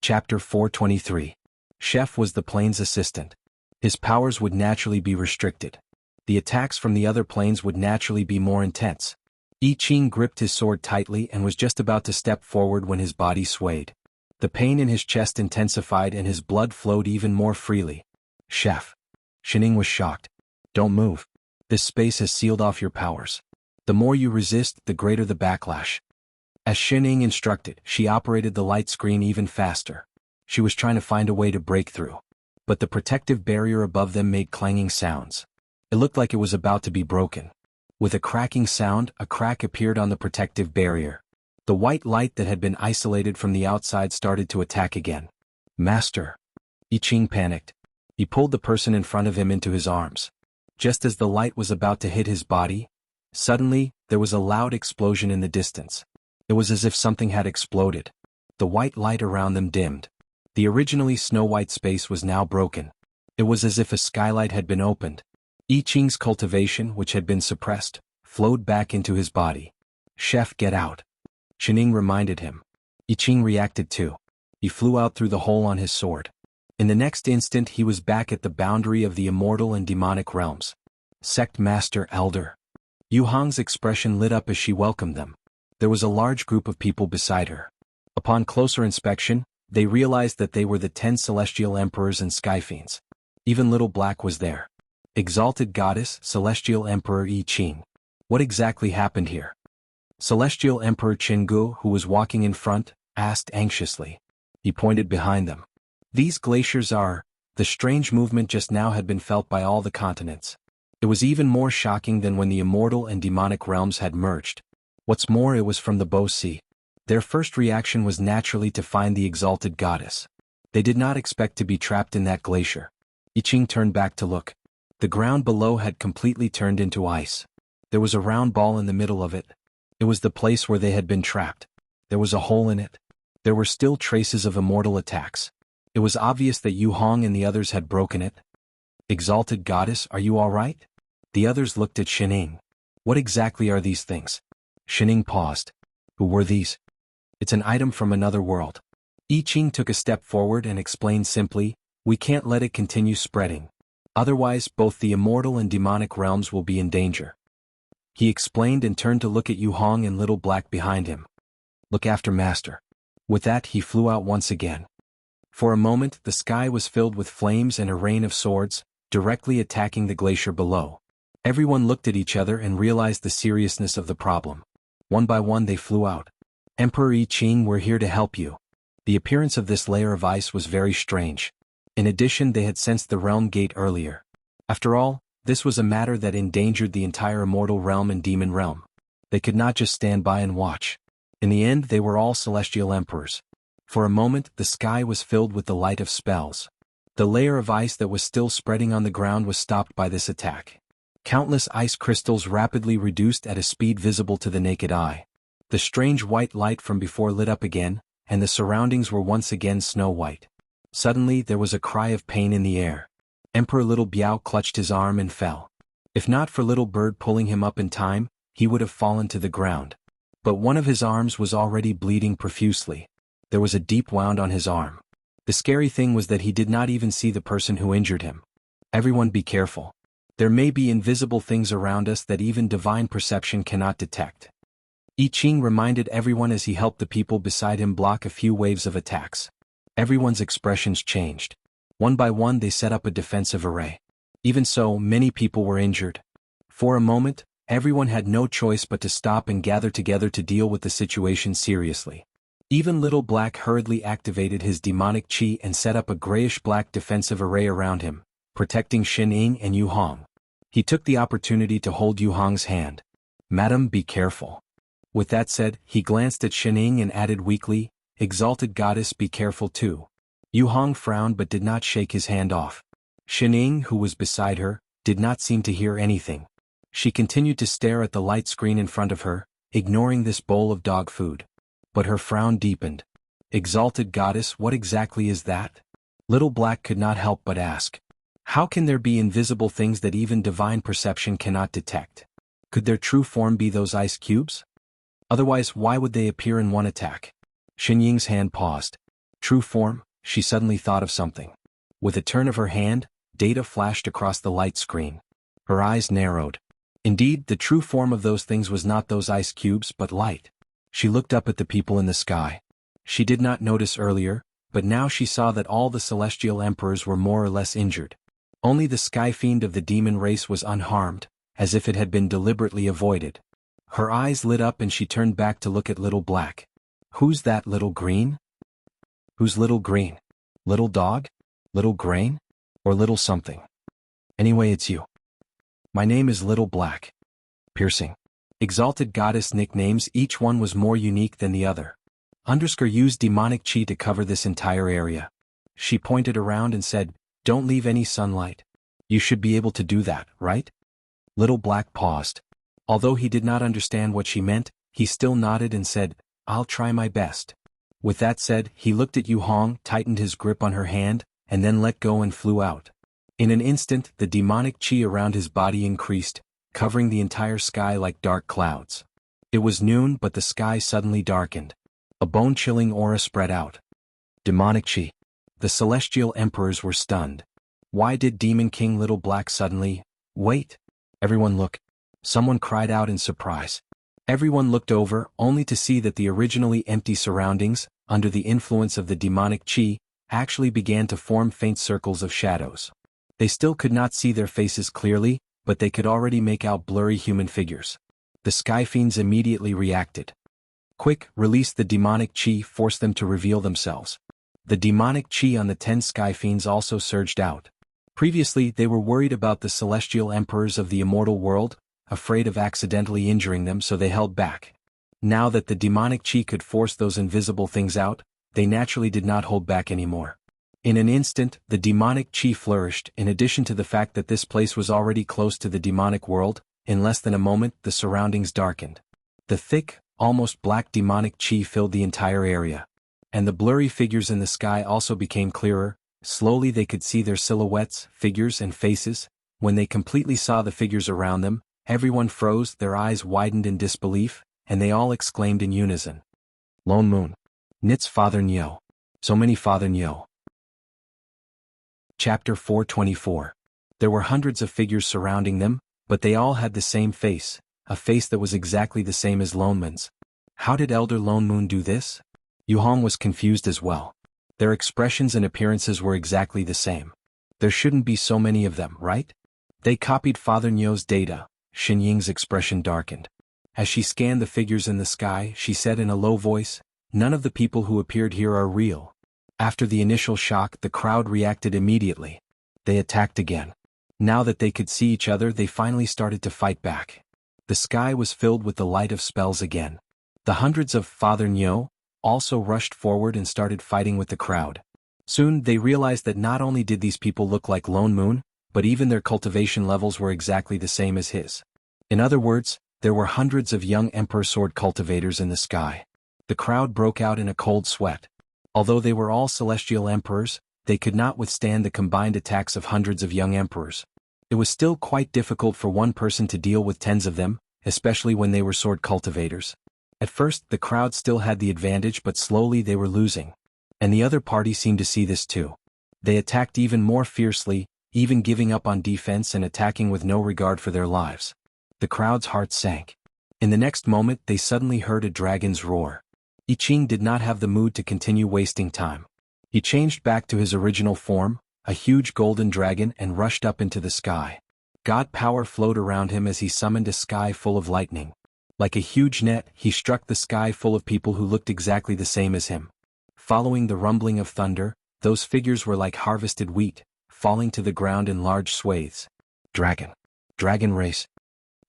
Chapter 423. Chef was the plane's assistant. His powers would naturally be restricted. The attacks from the other planes would naturally be more intense. I Ching gripped his sword tightly and was just about to step forward when his body swayed. The pain in his chest intensified and his blood flowed even more freely. Chef. Shining was shocked. Don't move. This space has sealed off your powers. The more you resist, the greater the backlash. As Shining instructed, she operated the light screen even faster. She was trying to find a way to break through. But the protective barrier above them made clanging sounds. It looked like it was about to be broken. With a cracking sound, a crack appeared on the protective barrier. The white light that had been isolated from the outside started to attack again. Master. I Ching panicked. He pulled the person in front of him into his arms. Just as the light was about to hit his body, suddenly, there was a loud explosion in the distance. It was as if something had exploded. The white light around them dimmed. The originally snow-white space was now broken. It was as if a skylight had been opened. I Ching's cultivation, which had been suppressed, flowed back into his body. Chef, get out. Shining reminded him. I Ching reacted too. He flew out through the hole on his sword. In the next instant he was back at the boundary of the immortal and demonic realms. Sect Master Elder. Yu Hong's expression lit up as she welcomed them. There was a large group of people beside her. Upon closer inspection, they realized that they were the 10 celestial emperors and sky fiends. Even Little Black was there. Exalted Goddess, Celestial Emperor I Ching. What exactly happened here? Celestial Emperor Qinggu, who was walking in front, asked anxiously. He pointed behind them. These glaciers are... The strange movement just now had been felt by all the continents. It was even more shocking than when the immortal and demonic realms had merged. What's more, it was from the Bo Sea. Their first reaction was naturally to find the exalted goddess. They did not expect to be trapped in that glacier. I Ching turned back to look. The ground below had completely turned into ice. There was a round ball in the middle of it. It was the place where they had been trapped. There was a hole in it. There were still traces of immortal attacks. It was obvious that Yu Hong and the others had broken it. Exalted goddess, are you all right? The others looked at Shining. What exactly are these things? Shining paused. Who were these? It's an item from another world. I Ching took a step forward and explained simply, we can't let it continue spreading. Otherwise, both the immortal and demonic realms will be in danger. He explained and turned to look at Yu Hong and Little Black behind him. Look after Master. With that, he flew out once again. For a moment, the sky was filled with flames and a rain of swords, directly attacking the glacier below. Everyone looked at each other and realized the seriousness of the problem. One by one they flew out. Emperor I Ching, we're here to help you. The appearance of this layer of ice was very strange. In addition, they had sensed the realm gate earlier. After all, this was a matter that endangered the entire immortal realm and demon realm. They could not just stand by and watch. In the end, they were all celestial emperors. For a moment, the sky was filled with the light of spells. The layer of ice that was still spreading on the ground was stopped by this attack. Countless ice crystals rapidly reduced at a speed visible to the naked eye. The strange white light from before lit up again, and the surroundings were once again snow-white. Suddenly, there was a cry of pain in the air. Emperor Little Biao clutched his arm and fell. If not for Little Bird pulling him up in time, he would have fallen to the ground. But one of his arms was already bleeding profusely. There was a deep wound on his arm. The scary thing was that he did not even see the person who injured him. Everyone be careful. There may be invisible things around us that even divine perception cannot detect. I Ching reminded everyone as he helped the people beside him block a few waves of attacks. Everyone's expressions changed. One by one they set up a defensive array. Even so, many people were injured. For a moment, everyone had no choice but to stop and gather together to deal with the situation seriously. Even Little Black hurriedly activated his demonic chi and set up a grayish-black defensive array around him, protecting Shining and Yu Hong. He took the opportunity to hold Yu Hong's hand. Madam, be careful. With that said, he glanced at Shining and added weakly, Exalted Goddess, be careful too. Yu Hong frowned but did not shake his hand off. Shining, who was beside her, did not seem to hear anything. She continued to stare at the light screen in front of her, ignoring this bowl of dog food. But her frown deepened. Exalted Goddess, what exactly is that? Little Black could not help but ask. How can there be invisible things that even divine perception cannot detect? Could their true form be those ice cubes? Otherwise, why would they appear in one attack? Xinying's hand paused. True form, she suddenly thought of something. With a turn of her hand, data flashed across the light screen. Her eyes narrowed. Indeed, the true form of those things was not those ice cubes but light. She looked up at the people in the sky. She did not notice earlier, but now she saw that all the celestial emperors were more or less injured. Only the sky fiend of the demon race was unharmed, as if it had been deliberately avoided. Her eyes lit up and she turned back to look at Little Black. Who's that Little Green? Who's Little Green? Little Dog? Little Grain? Or Little Something? Anyway, it's you. My name is Little Black. Piercing. Exalted goddess nicknames, each one was more unique than the other. Used demonic chi to cover this entire area. She pointed around and said, "Don't leave any sunlight. You should be able to do that, right?" Little Black paused. Although he did not understand what she meant, he still nodded and said, "I'll try my best." With that said, he looked at Yu Hong, tightened his grip on her hand, and then let go and flew out. In an instant, the demonic chi around his body increased, covering the entire sky like dark clouds. It was noon, but the sky suddenly darkened. A bone-chilling aura spread out. Demonic chi. The celestial emperors were stunned. Why did Demon King Little Black suddenly... Wait! Everyone look. Someone cried out in surprise. Everyone looked over, only to see that the originally empty surroundings, under the influence of the demonic chi, actually began to form faint circles of shadows. They still could not see their faces clearly, but they could already make out blurry human figures. The Sky Fiends immediately reacted. Quick, release the demonic chi, force them to reveal themselves. The demonic chi on the 10 Sky Fiends also surged out. Previously, they were worried about the celestial emperors of the immortal world, afraid of accidentally injuring them, so they held back. Now that the demonic chi could force those invisible things out, they naturally did not hold back anymore. In an instant, the demonic chi flourished. In addition to the fact that this place was already close to the demonic world, in less than a moment the surroundings darkened. The thick, almost black demonic chi filled the entire area. And the blurry figures in the sky also became clearer. Slowly they could see their silhouettes, figures and faces. When they completely saw the figures around them, everyone froze, their eyes widened in disbelief, and they all exclaimed in unison. Lone Moon. Nit's Father Nyo. So many Father Nyo. Chapter 424. There were hundreds of figures surrounding them, but they all had the same face, a face that was exactly the same as Lone Moon's. How did Elder Lone Moon do this? Yu Hong was confused as well. Their expressions and appearances were exactly the same. There shouldn't be so many of them, right? They copied Father Nyo's data. Xin Ying's expression darkened. As she scanned the figures in the sky, she said in a low voice, "None of the people who appeared here are real." After the initial shock, the crowd reacted immediately. They attacked again. Now that they could see each other, they finally started to fight back. The sky was filled with the light of spells again. The hundreds of Father Nyo also rushed forward and started fighting with the crowd. Soon they realized that not only did these people look like Lone Moon, but even their cultivation levels were exactly the same as his. In other words, there were hundreds of young Emperor Sword cultivators in the sky. The crowd broke out in a cold sweat. Although they were all celestial emperors, they could not withstand the combined attacks of hundreds of young emperors. It was still quite difficult for one person to deal with tens of them, especially when they were sword cultivators. At first, the crowd still had the advantage, but slowly they were losing. And the other party seemed to see this too. They attacked even more fiercely, even giving up on defense and attacking with no regard for their lives. The crowd's hearts sank. In the next moment, they suddenly heard a dragon's roar. I Ching did not have the mood to continue wasting time. He changed back to his original form, a huge golden dragon, and rushed up into the sky. God power flowed around him as he summoned a sky full of lightning. Like a huge net, he struck the sky full of people who looked exactly the same as him. Following the rumbling of thunder, those figures were like harvested wheat, falling to the ground in large swathes. Dragon race.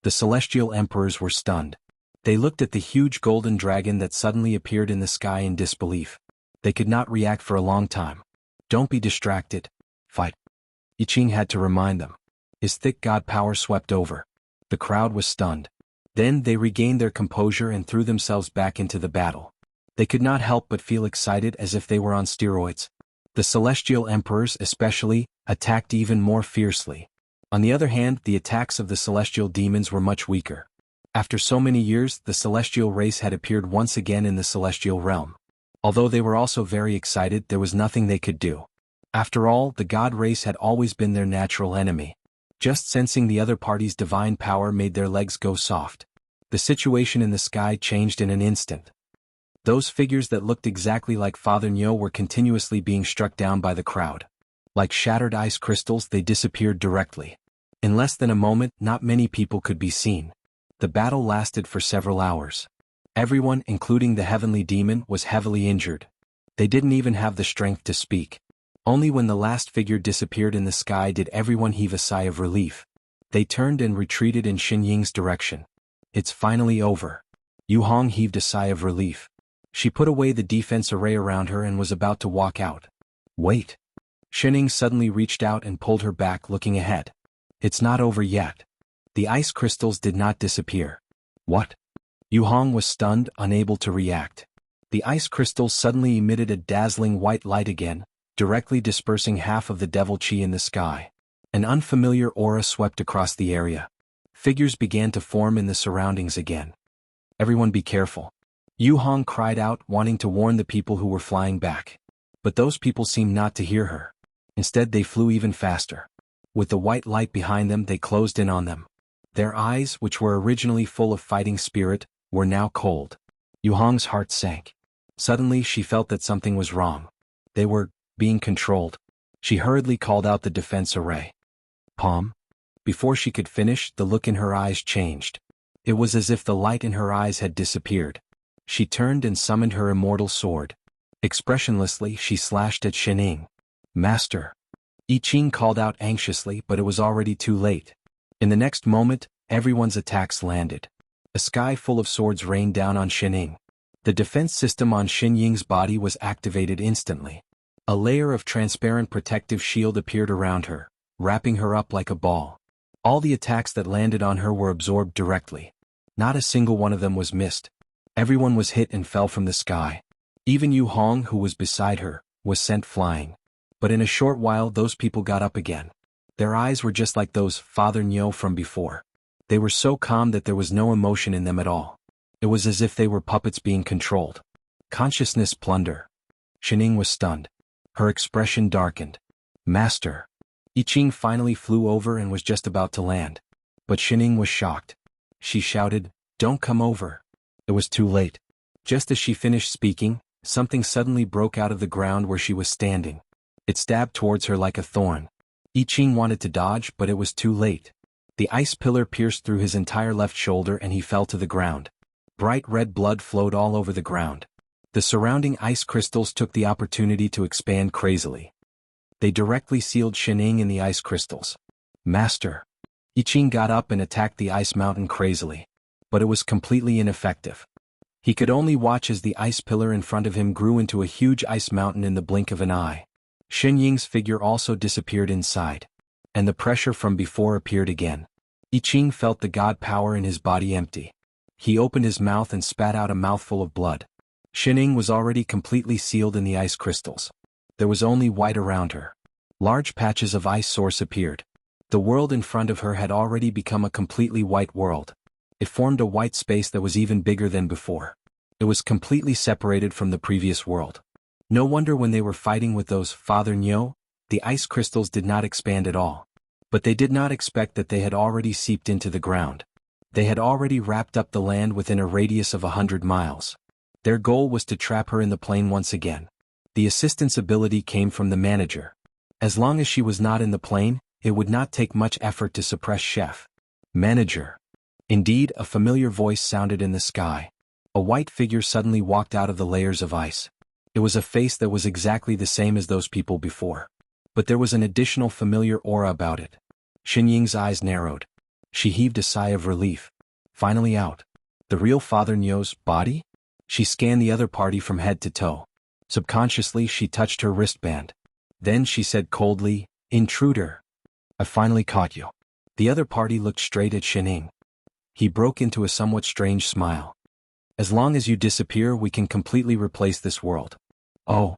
The celestial emperors were stunned. They looked at the huge golden dragon that suddenly appeared in the sky in disbelief. They could not react for a long time. Don't be distracted. Fight. I Ching had to remind them. His thick god power swept over. The crowd was stunned. Then they regained their composure and threw themselves back into the battle. They could not help but feel excited as if they were on steroids. The celestial emperors, especially, attacked even more fiercely. On the other hand, the attacks of the celestial demons were much weaker. After so many years, the celestial race had appeared once again in the celestial realm. Although they were also very excited, there was nothing they could do. After all, the god race had always been their natural enemy. Just sensing the other party's divine power made their legs go soft. The situation in the sky changed in an instant. Those figures that looked exactly like Father Nyo were continuously being struck down by the crowd. Like shattered ice crystals, they disappeared directly. In less than a moment, not many people could be seen. The battle lasted for several hours. Everyone, including the heavenly demon, was heavily injured. They didn't even have the strength to speak. Only when the last figure disappeared in the sky did everyone heave a sigh of relief. They turned and retreated in Xin Ying's direction. It's finally over. Yu Hong heaved a sigh of relief. She put away the defense array around her and was about to walk out. Wait. Xin Ying suddenly reached out and pulled her back, looking ahead. It's not over yet. The ice crystals did not disappear. What? Yu Hong was stunned, unable to react. The ice crystals suddenly emitted a dazzling white light again, directly dispersing half of the devil chi in the sky. An unfamiliar aura swept across the area. Figures began to form in the surroundings again. Everyone be careful. Yu Hong cried out, wanting to warn the people who were flying back. But those people seemed not to hear her. Instead, they flew even faster. With the white light behind them, they closed in on them. Their eyes, which were originally full of fighting spirit, were now cold. Yu Hong's heart sank. Suddenly, she felt that something was wrong. They were being controlled. She hurriedly called out the defense array. Palm? Before she could finish, the look in her eyes changed. It was as if the light in her eyes had disappeared. She turned and summoned her immortal sword. Expressionlessly, she slashed at Xin Ying. Master. I Ching called out anxiously, but it was already too late. In the next moment, everyone's attacks landed. A sky full of swords rained down on Xin Ying. The defense system on Xin Ying's body was activated instantly. A layer of transparent protective shield appeared around her, wrapping her up like a ball. All the attacks that landed on her were absorbed directly. Not a single one of them was missed. Everyone was hit and fell from the sky. Even Yu Hong, who was beside her, was sent flying. But in a short while those people got up again. Their eyes were just like those Father Nyo from before. They were so calm that there was no emotion in them at all. It was as if they were puppets being controlled. Consciousness plunder. Xin Ying was stunned. Her expression darkened. Master. I Ching finally flew over and was just about to land. But Xin Ying was shocked. She shouted, "Don't come over." It was too late. Just as she finished speaking, something suddenly broke out of the ground where she was standing. It stabbed towards her like a thorn. I Ching wanted to dodge, but it was too late. The ice pillar pierced through his entire left shoulder and he fell to the ground. Bright red blood flowed all over the ground. The surrounding ice crystals took the opportunity to expand crazily. They directly sealed Xin Ying in the ice crystals. Master. I Ching got up and attacked the ice mountain crazily. But it was completely ineffective. He could only watch as the ice pillar in front of him grew into a huge ice mountain in the blink of an eye. Xin Ying's figure also disappeared inside. And the pressure from before appeared again. I Ching felt the god power in his body empty. He opened his mouth and spat out a mouthful of blood. Xin Ying was already completely sealed in the ice crystals. There was only white around her. Large patches of ice source appeared. The world in front of her had already become a completely white world. It formed a white space that was even bigger than before. It was completely separated from the previous world. No wonder when they were fighting with those Father Nyo, the ice crystals did not expand at all. But they did not expect that they had already seeped into the ground. They had already wrapped up the land within a radius of 100 miles. Their goal was to trap her in the plane once again. The assistance ability came from the manager. As long as she was not in the plane, it would not take much effort to suppress Chef. Manager. Indeed, a familiar voice sounded in the sky. A white figure suddenly walked out of the layers of ice. It was a face that was exactly the same as those people before. But there was an additional familiar aura about it. Xin Ying's eyes narrowed. She heaved a sigh of relief. Finally out. The real Father Nyo's body? She scanned the other party from head to toe. Subconsciously, she touched her wristband. Then she said coldly, "Intruder. I finally caught you." The other party looked straight at Xin Ying. He broke into a somewhat strange smile. "As long as you disappear, we can completely replace this world." "Oh."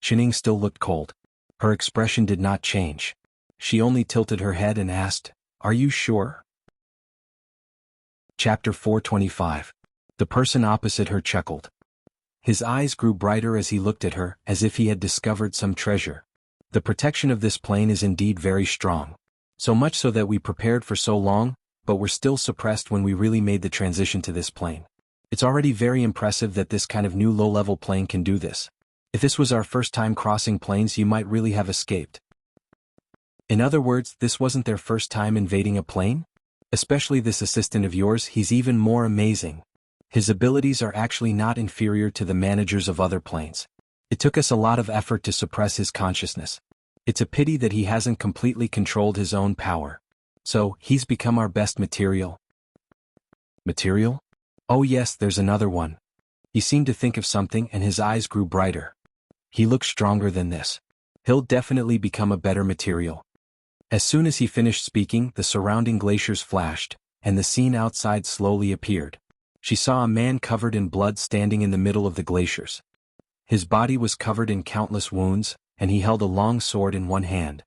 Xin Ying still looked cold. Her expression did not change. She only tilted her head and asked, "Are you sure?" Chapter 425. The person opposite her chuckled. His eyes grew brighter as he looked at her, as if he had discovered some treasure. The protection of this plane is indeed very strong. So much so that we prepared for so long, but were still suppressed when we really made the transition to this plane. It's already very impressive that this kind of new low-level plane can do this. If this was our first time crossing planes, you might really have escaped. In other words, this wasn't their first time invading a plane? Especially this assistant of yours, he's even more amazing. His abilities are actually not inferior to the managers of other planes. It took us a lot of effort to suppress his consciousness. It's a pity that he hasn't completely controlled his own power. So, he's become our best material. Material? Oh yes, there's another one. He seemed to think of something and his eyes grew brighter. He looks stronger than this. He'll definitely become a better material. As soon as he finished speaking, the surrounding glaciers flashed, and the scene outside slowly appeared. She saw a man covered in blood standing in the middle of the glaciers. His body was covered in countless wounds, and he held a long sword in one hand.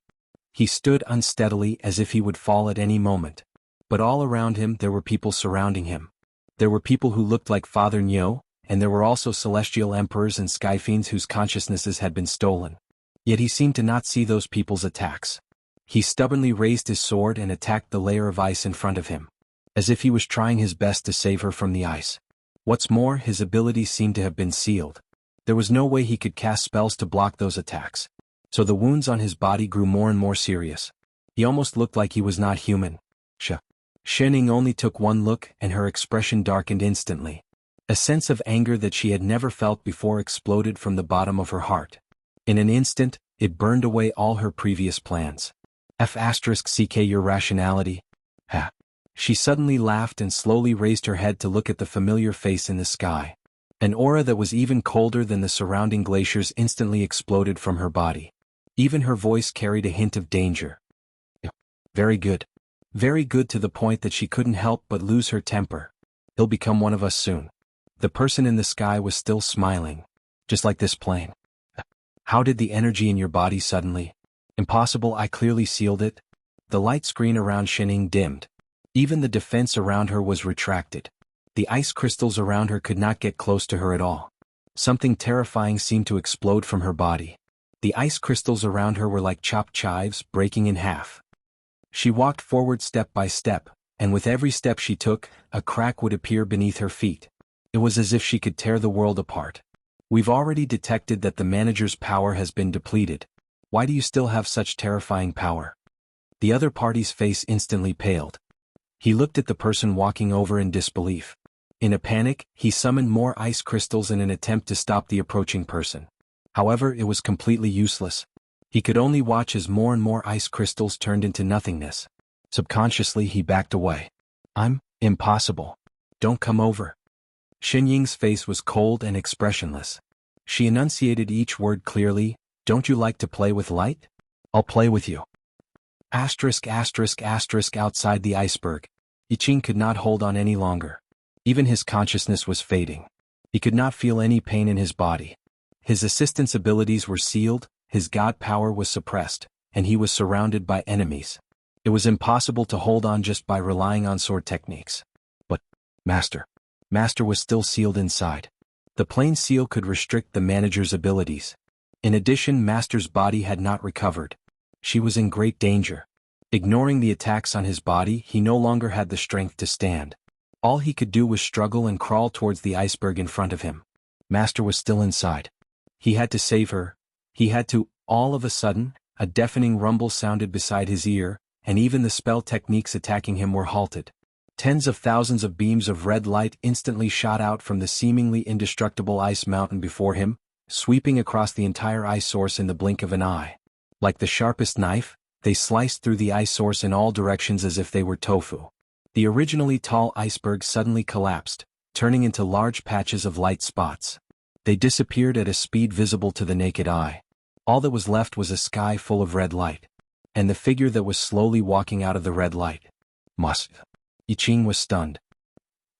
He stood unsteadily as if he would fall at any moment. But all around him there were people surrounding him. There were people who looked like Father Nyo, and there were also celestial emperors and sky fiends whose consciousnesses had been stolen. Yet he seemed to not see those people's attacks. He stubbornly raised his sword and attacked the layer of ice in front of him, as if he was trying his best to save her from the ice. What's more, his abilities seemed to have been sealed. There was no way he could cast spells to block those attacks. So the wounds on his body grew more and more serious. He almost looked like he was not human. Shening only took one look and her expression darkened instantly. A sense of anger that she had never felt before exploded from the bottom of her heart. In an instant, it burned away all her previous plans. *CK your rationality? Ha. She suddenly laughed and slowly raised her head to look at the familiar face in the sky. An aura that was even colder than the surrounding glaciers instantly exploded from her body. Even her voice carried a hint of danger. Very good. Very good, to the point that she couldn't help but lose her temper. He'll become one of us soon. The person in the sky was still smiling. Just like this plane. How did the energy in your body suddenly? Impossible, I clearly sealed it. The light screen around Shening dimmed. Even the defense around her was retracted. The ice crystals around her could not get close to her at all. Something terrifying seemed to explode from her body. The ice crystals around her were like chopped chives, breaking in half. She walked forward step by step, and with every step she took, a crack would appear beneath her feet. It was as if she could tear the world apart. We've already detected that the manager's power has been depleted. Why do you still have such terrifying power? The other party's face instantly paled. He looked at the person walking over in disbelief. In a panic, he summoned more ice crystals in an attempt to stop the approaching person. However, it was completely useless. He could only watch as more and more ice crystals turned into nothingness. Subconsciously, he backed away. Impossible. Don't come over. Shenying's face was cold and expressionless. She enunciated each word clearly. Don't you like to play with light? I'll play with you. Outside the iceberg. Yiqing could not hold on any longer. Even his consciousness was fading. He could not feel any pain in his body. His assistant's abilities were sealed, his god power was suppressed, and he was surrounded by enemies. It was impossible to hold on just by relying on sword techniques. But, Master was still sealed inside. The plane seal could restrict the manager's abilities. In addition, Master's body had not recovered. She was in great danger. Ignoring the attacks on his body, he no longer had the strength to stand. All he could do was struggle and crawl towards the iceberg in front of him. Master was still inside. He had to save her. He had to. All of a sudden, a deafening rumble sounded beside his ear, and even the spell techniques attacking him were halted. Tens of thousands of beams of red light instantly shot out from the seemingly indestructible ice mountain before him, sweeping across the entire ice source in the blink of an eye. Like the sharpest knife, they sliced through the ice source in all directions as if they were tofu. The originally tall iceberg suddenly collapsed, turning into large patches of light spots. They disappeared at a speed visible to the naked eye. All that was left was a sky full of red light. And the figure that was slowly walking out of the red light. Yiqing was stunned.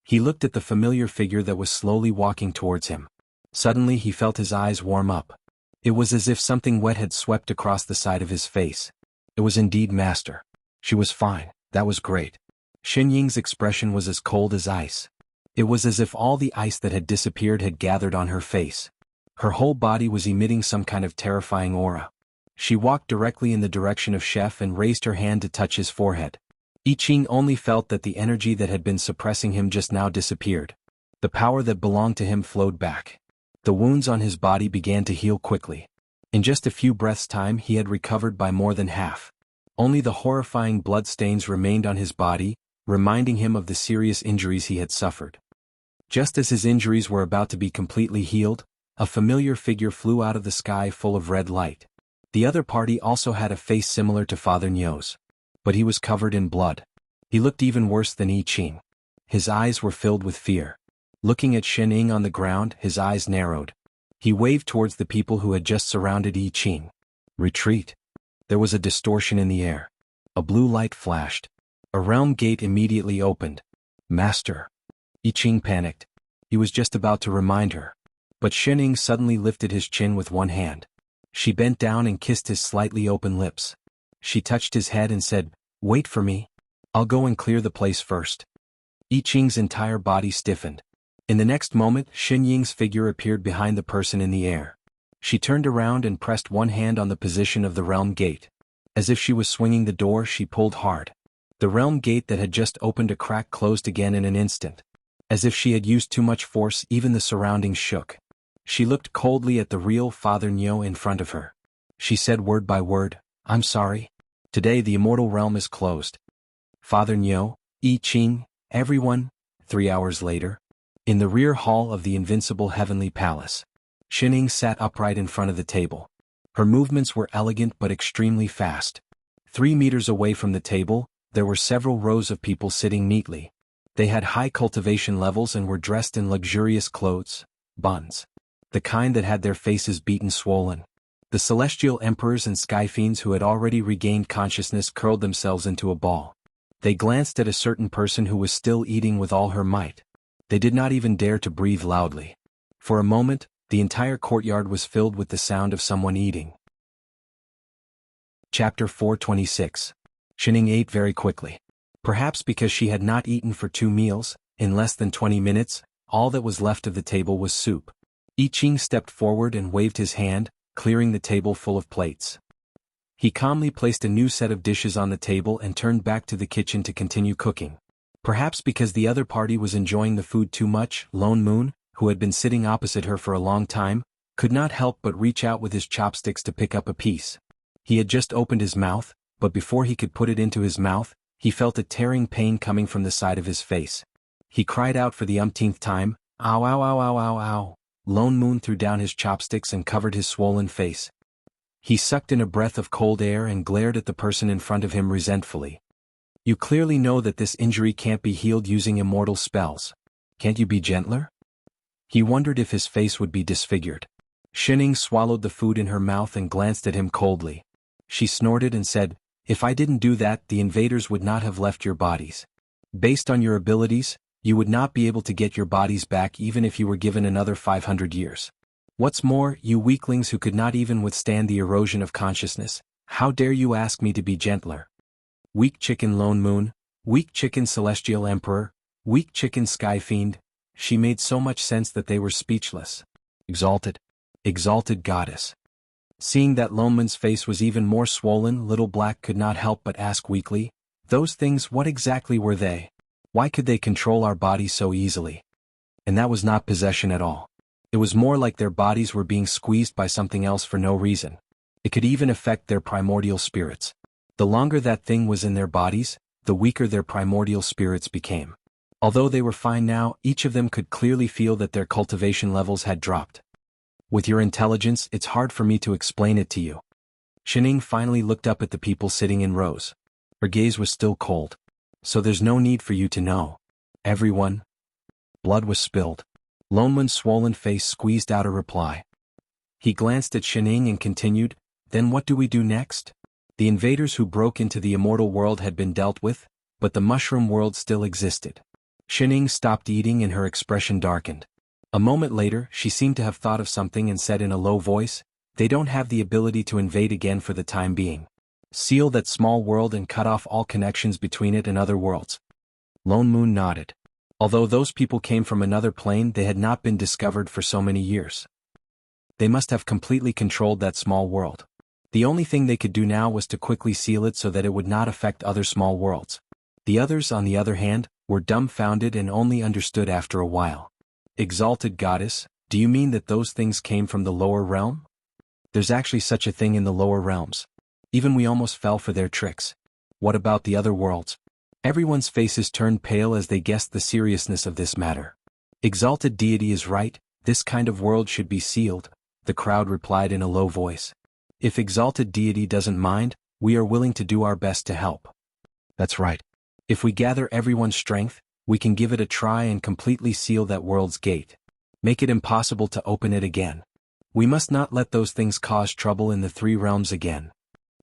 He looked at the familiar figure that was slowly walking towards him. Suddenly he felt his eyes warm up. It was as if something wet had swept across the side of his face. It was indeed Master. She was fine, that was great. Shenying's expression was as cold as ice. It was as if all the ice that had disappeared had gathered on her face. Her whole body was emitting some kind of terrifying aura. She walked directly in the direction of Chef and raised her hand to touch his forehead. I Ching only felt that the energy that had been suppressing him just now disappeared. The power that belonged to him flowed back. The wounds on his body began to heal quickly. In just a few breaths' time he had recovered by more than half. Only the horrifying bloodstains remained on his body, reminding him of the serious injuries he had suffered. Just as his injuries were about to be completely healed, a familiar figure flew out of the sky full of red light. The other party also had a face similar to Father Nyo's. But he was covered in blood. He looked even worse than I Ching. His eyes were filled with fear. Looking at Shen Ying on the ground, his eyes narrowed. He waved towards the people who had just surrounded I Ching. Retreat. There was a distortion in the air. A blue light flashed. A realm gate immediately opened. Master. I Ching panicked. He was just about to remind her. But Shen Ying suddenly lifted his chin with one hand. She bent down and kissed his slightly open lips. She touched his head and said, "Wait for me. I'll go and clear the place first." I Ching's entire body stiffened. In the next moment, Shen Ying's figure appeared behind the person in the air. She turned around and pressed one hand on the position of the realm gate. As if she was swinging the door, she pulled hard. The realm gate that had just opened a crack closed again in an instant. As if she had used too much force, even the surroundings shook. She looked coldly at the real Father Nyo in front of her. She said word by word, "I'm sorry. Today the immortal realm is closed." Father Nyo, I Ching, everyone. 3 hours later. In the rear hall of the invincible heavenly palace. Shen Ying sat upright in front of the table. Her movements were elegant but extremely fast. 3 meters away from the table, there were several rows of people sitting neatly. They had high cultivation levels and were dressed in luxurious clothes, buns. The kind that had their faces beaten swollen. The celestial emperors and sky fiends who had already regained consciousness curled themselves into a ball. They glanced at a certain person who was still eating with all her might. They did not even dare to breathe loudly. For a moment, the entire courtyard was filled with the sound of someone eating. Chapter 426. Shen Ying ate very quickly. Perhaps because she had not eaten for 2 meals, in less than 20 minutes, all that was left of the table was soup. I Ching stepped forward and waved his hand, clearing the table full of plates. He calmly placed a new set of dishes on the table and turned back to the kitchen to continue cooking. Perhaps because the other party was enjoying the food too much, Lone Moon, who had been sitting opposite her for a long time, could not help but reach out with his chopsticks to pick up a piece. He had just opened his mouth, but before he could put it into his mouth, he felt a tearing pain coming from the side of his face. He cried out for the umpteenth time, "Ow, ow, ow, ow, ow, ow." Lone Moon threw down his chopsticks and covered his swollen face. He sucked in a breath of cold air and glared at the person in front of him resentfully. "You clearly know that this injury can't be healed using immortal spells. Can't you be gentler?" He wondered if his face would be disfigured. Shen Ying swallowed the food in her mouth and glanced at him coldly. She snorted and said, "If I didn't do that, the invaders would not have left your bodies. Based on your abilities, you would not be able to get your bodies back even if you were given another 500 years. What's more, you weaklings who could not even withstand the erosion of consciousness, how dare you ask me to be gentler? Weak chicken Lone Moon, weak chicken Celestial Emperor, weak chicken Sky Fiend." She made so much sense that they were speechless. Exalted. Exalted goddess. Seeing that Lone Moon's face was even more swollen, Little Black could not help but ask weakly, "Those things, what exactly were they? Why could they control our bodies so easily?" And that was not possession at all. It was more like their bodies were being squeezed by something else for no reason. It could even affect their primordial spirits. The longer that thing was in their bodies, the weaker their primordial spirits became. Although they were fine now, each of them could clearly feel that their cultivation levels had dropped. "With your intelligence, it's hard for me to explain it to you." Shen Ying finally looked up at the people sitting in rows. Her gaze was still cold. "So there's no need for you to know. Everyone." Blood was spilled. Lone Moon's swollen face squeezed out a reply. He glanced at Shen Ying and continued, "Then what do we do next? The invaders who broke into the immortal world had been dealt with, but the mushroom world still existed." Shen Ying stopped eating and her expression darkened. A moment later, she seemed to have thought of something and said in a low voice, "They don't have the ability to invade again for the time being. Seal that small world and cut off all connections between it and other worlds." Lone Moon nodded. Although those people came from another plane, they had not been discovered for so many years. They must have completely controlled that small world. The only thing they could do now was to quickly seal it so that it would not affect other small worlds. The others, on the other hand, were dumbfounded and only understood after a while. Exalted Goddess, do you mean that those things came from the lower realm? There's actually such a thing in the lower realms. Even we almost fell for their tricks. What about the other worlds? Everyone's faces turned pale as they guessed the seriousness of this matter. Exalted Deity is right, this kind of world should be sealed, the crowd replied in a low voice. If Exalted Deity doesn't mind, we are willing to do our best to help. That's right. If we gather everyone's strength, we can give it a try and completely seal that world's gate. Make it impossible to open it again. We must not let those things cause trouble in the three realms again.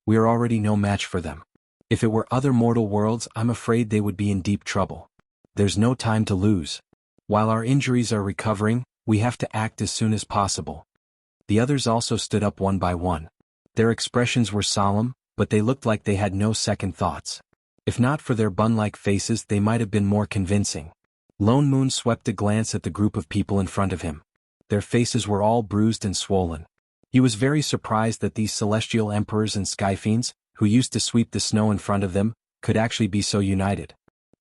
We are already no match for them. If it were other mortal worlds, I'm afraid they would be in deep trouble. There's no time to lose. While our injuries are recovering, we have to act as soon as possible. The others also stood up one by one. Their expressions were solemn, but they looked like they had no second thoughts. If not for their bun-like faces, they might have been more convincing. Lone Moon swept a glance at the group of people in front of him. Their faces were all bruised and swollen. He was very surprised that these celestial emperors and sky fiends, who used to sweep the snow in front of them, could actually be so united.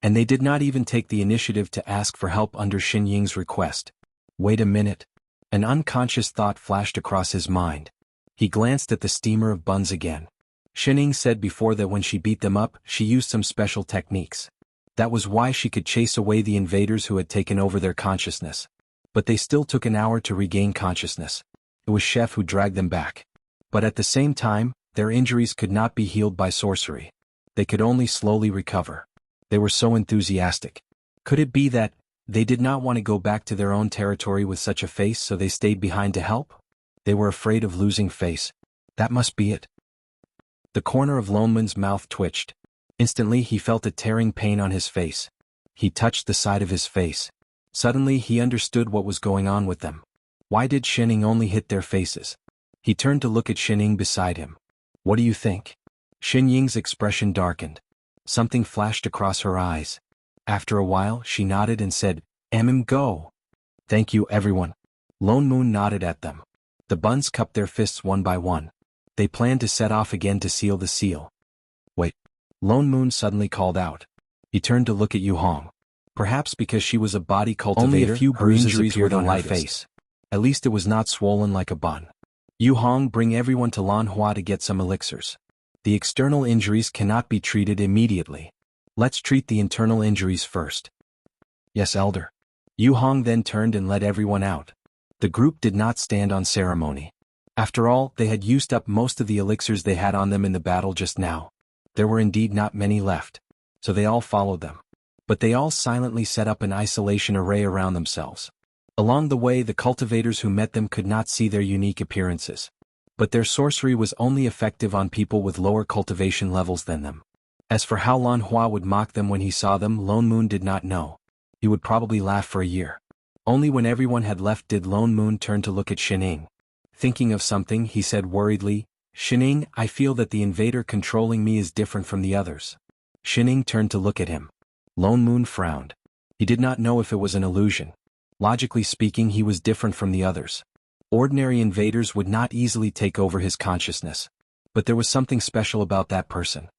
And they did not even take the initiative to ask for help under Xin Ying's request. Wait a minute. An unconscious thought flashed across his mind. He glanced at the steamer of buns again. Xin Ying said before that when she beat them up, she used some special techniques. That was why she could chase away the invaders who had taken over their consciousness. But they still took an hour to regain consciousness. It was Chef who dragged them back. But at the same time, their injuries could not be healed by sorcery. They could only slowly recover. They were so enthusiastic. Could it be that they did not want to go back to their own territory with such a face, so they stayed behind to help? They were afraid of losing face. That must be it. The corner of Lone Moon's mouth twitched. Instantly he felt a tearing pain on his face. He touched the side of his face. Suddenly he understood what was going on with them. Why did Xin Ying only hit their faces? He turned to look at Xin Ying beside him. What do you think? Xin Ying's expression darkened. Something flashed across her eyes. After a while she nodded and said, Go. Thank you everyone. Lone Moon nodded at them. The buns cupped their fists one by one. They planned to set off again to seal the seal. Wait. Lone Moon suddenly called out. He turned to look at Yu Hong. Perhaps because she was a body cultivator, only a few bruises appeared on her face. At least it was not swollen like a bun. Yu Hong, bring everyone to Lan Hua to get some elixirs. The external injuries cannot be treated immediately. Let's treat the internal injuries first. Yes, Elder. Yu Hong then turned and led everyone out. The group did not stand on ceremony. After all, they had used up most of the elixirs they had on them in the battle just now. There were indeed not many left. So they all followed them. But they all silently set up an isolation array around themselves. Along the way, the cultivators who met them could not see their unique appearances. But their sorcery was only effective on people with lower cultivation levels than them. As for how Lan Hua would mock them when he saw them, Lone Moon did not know. He would probably laugh for a year. Only when everyone had left did Lone Moon turn to look at Xin Ying. Thinking of something, he said worriedly, Xin Ying, I feel that the invader controlling me is different from the others. Xin Ying turned to look at him. Lone Moon frowned. He did not know if it was an illusion. Logically speaking, he was different from the others. Ordinary invaders would not easily take over his consciousness. But there was something special about that person.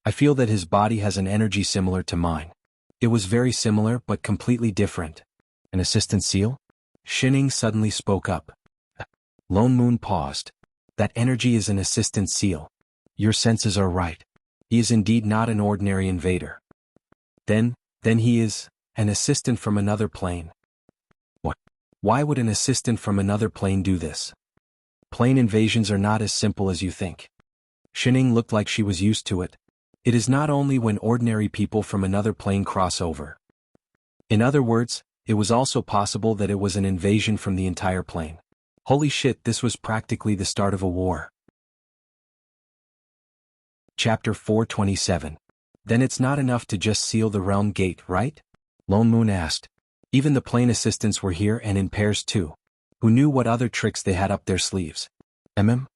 I feel that his body has an energy similar to mine. It was very similar but completely different. An assistant seal? Xin Ying suddenly spoke up. Lone Moon paused. That energy is an assistant seal. Your senses are right. He is indeed not an ordinary invader. Then he is an assistant from another plane. What? Why would an assistant from another plane do this? Plane invasions are not as simple as you think. Xin Ying looked like she was used to it. It is not only when ordinary people from another plane cross over. In other words, it was also possible that it was an invasion from the entire plane. Holy shit, this was practically the start of a war. Chapter 427. Then it's not enough to just seal the realm gate, right? Lone Moon asked. Even the plane assistants were here and in pairs too. Who knew what other tricks they had up their sleeves? Xin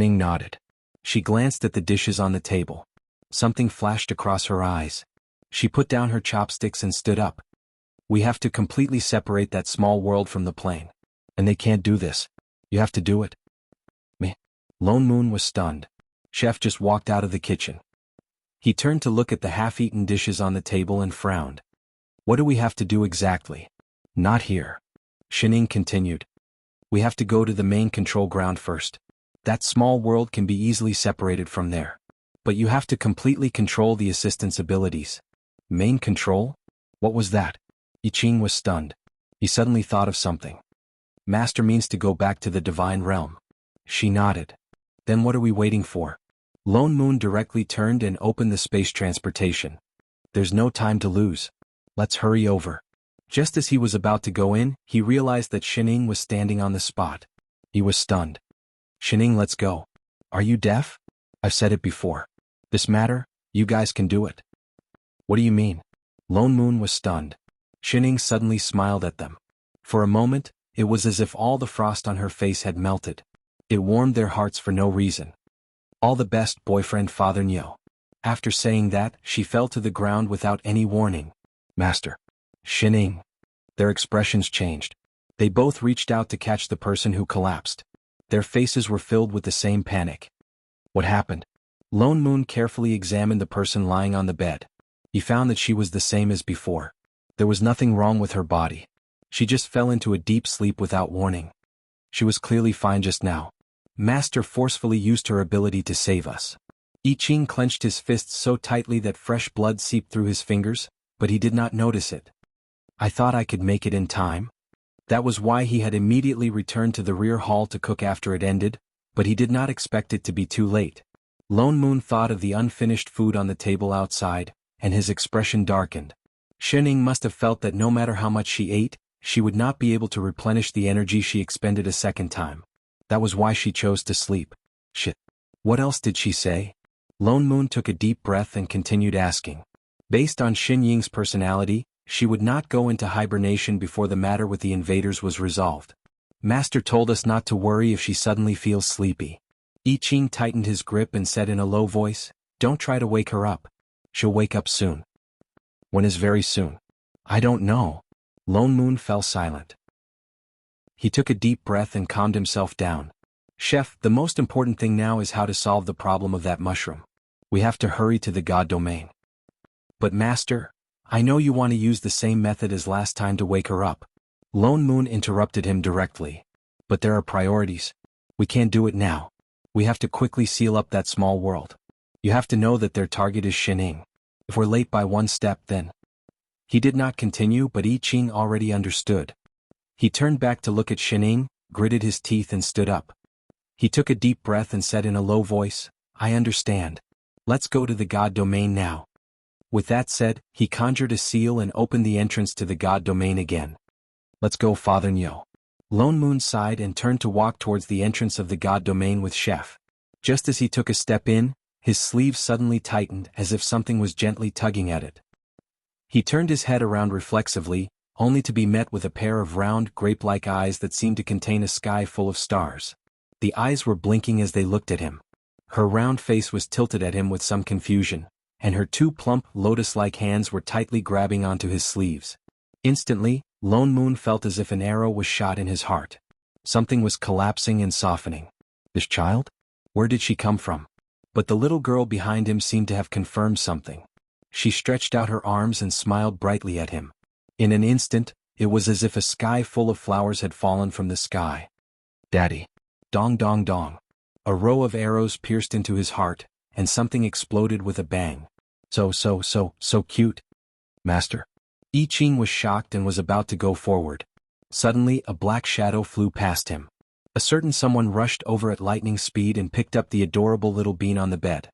Ying nodded. She glanced at the dishes on the table. Something flashed across her eyes. She put down her chopsticks and stood up. We have to completely separate that small world from the plane. And they can't do this. You have to do it. Me. Lone Moon was stunned. Chef just walked out of the kitchen. He turned to look at the half-eaten dishes on the table and frowned. What do we have to do exactly? Not here. Shining continued. We have to go to the main control ground first. That small world can be easily separated from there. But you have to completely control the assistant's abilities. Main control? What was that? I Ching was stunned. He suddenly thought of something. Master means to go back to the divine realm. She nodded. Then what are we waiting for? Lone Moon directly turned and opened the space transportation. There's no time to lose. Let's hurry over. Just as he was about to go in, he realized that Shining was standing on the spot. He was stunned. Shining, let's go. Are you deaf? I've said it before. This matter, you guys can do it. What do you mean? Lone Moon was stunned. Shining suddenly smiled at them. For a moment, it was as if all the frost on her face had melted. It warmed their hearts for no reason. All the best, boyfriend Father Nyo. After saying that, she fell to the ground without any warning. Master. Shining. Their expressions changed. They both reached out to catch the person who collapsed. Their faces were filled with the same panic. What happened? Lone Moon carefully examined the person lying on the bed. He found that she was the same as before. There was nothing wrong with her body. She just fell into a deep sleep without warning. She was clearly fine just now. Master forcefully used her ability to save us. I Ching clenched his fists so tightly that fresh blood seeped through his fingers, but he did not notice it. I thought I could make it in time. That was why he had immediately returned to the rear hall to cook after it ended, but he did not expect it to be too late. Lone Moon thought of the unfinished food on the table outside, and his expression darkened. Shining must have felt that no matter how much she ate, she would not be able to replenish the energy she expended a second time. That was why she chose to sleep. Shit. What else did she say? Lone Moon took a deep breath and continued asking. Based on Xin Ying's personality, she would not go into hibernation before the matter with the invaders was resolved. Master told us not to worry if she suddenly feels sleepy. I Ching tightened his grip and said in a low voice, "Don't try to wake her up. She'll wake up soon." When is very soon? I don't know. Lone Moon fell silent. He took a deep breath and calmed himself down. Chef, the most important thing now is how to solve the problem of that mushroom. We have to hurry to the God domain. But Master, I know you want to use the same method as last time to wake her up. Lone Moon interrupted him directly. But there are priorities. We can't do it now. We have to quickly seal up that small world. You have to know that their target is Shining. If we're late by one step, then... He did not continue, but I Ching already understood. He turned back to look at Shining, gritted his teeth and stood up. He took a deep breath and said in a low voice, "I understand. Let's go to the God domain now." With that said, he conjured a seal and opened the entrance to the God domain again. "Let's go, Father Nyo." Lone Moon sighed and turned to walk towards the entrance of the God domain with Chef. Just as he took a step in, his sleeve suddenly tightened as if something was gently tugging at it. He turned his head around reflexively, only to be met with a pair of round, grape-like eyes that seemed to contain a sky full of stars. The eyes were blinking as they looked at him. Her round face was tilted at him with some confusion, and her two plump, lotus-like hands were tightly grabbing onto his sleeves. Instantly, Lone Moon felt as if an arrow was shot in his heart. Something was collapsing and softening. This child? Where did she come from? But the little girl behind him seemed to have confirmed something. She stretched out her arms and smiled brightly at him. In an instant, it was as if a sky full of flowers had fallen from the sky. Daddy. Dong dong dong. A row of arrows pierced into his heart, and something exploded with a bang. So cute. Master. I Ching was shocked and was about to go forward. Suddenly, a black shadow flew past him. A certain someone rushed over at lightning speed and picked up the adorable little bean on the bed.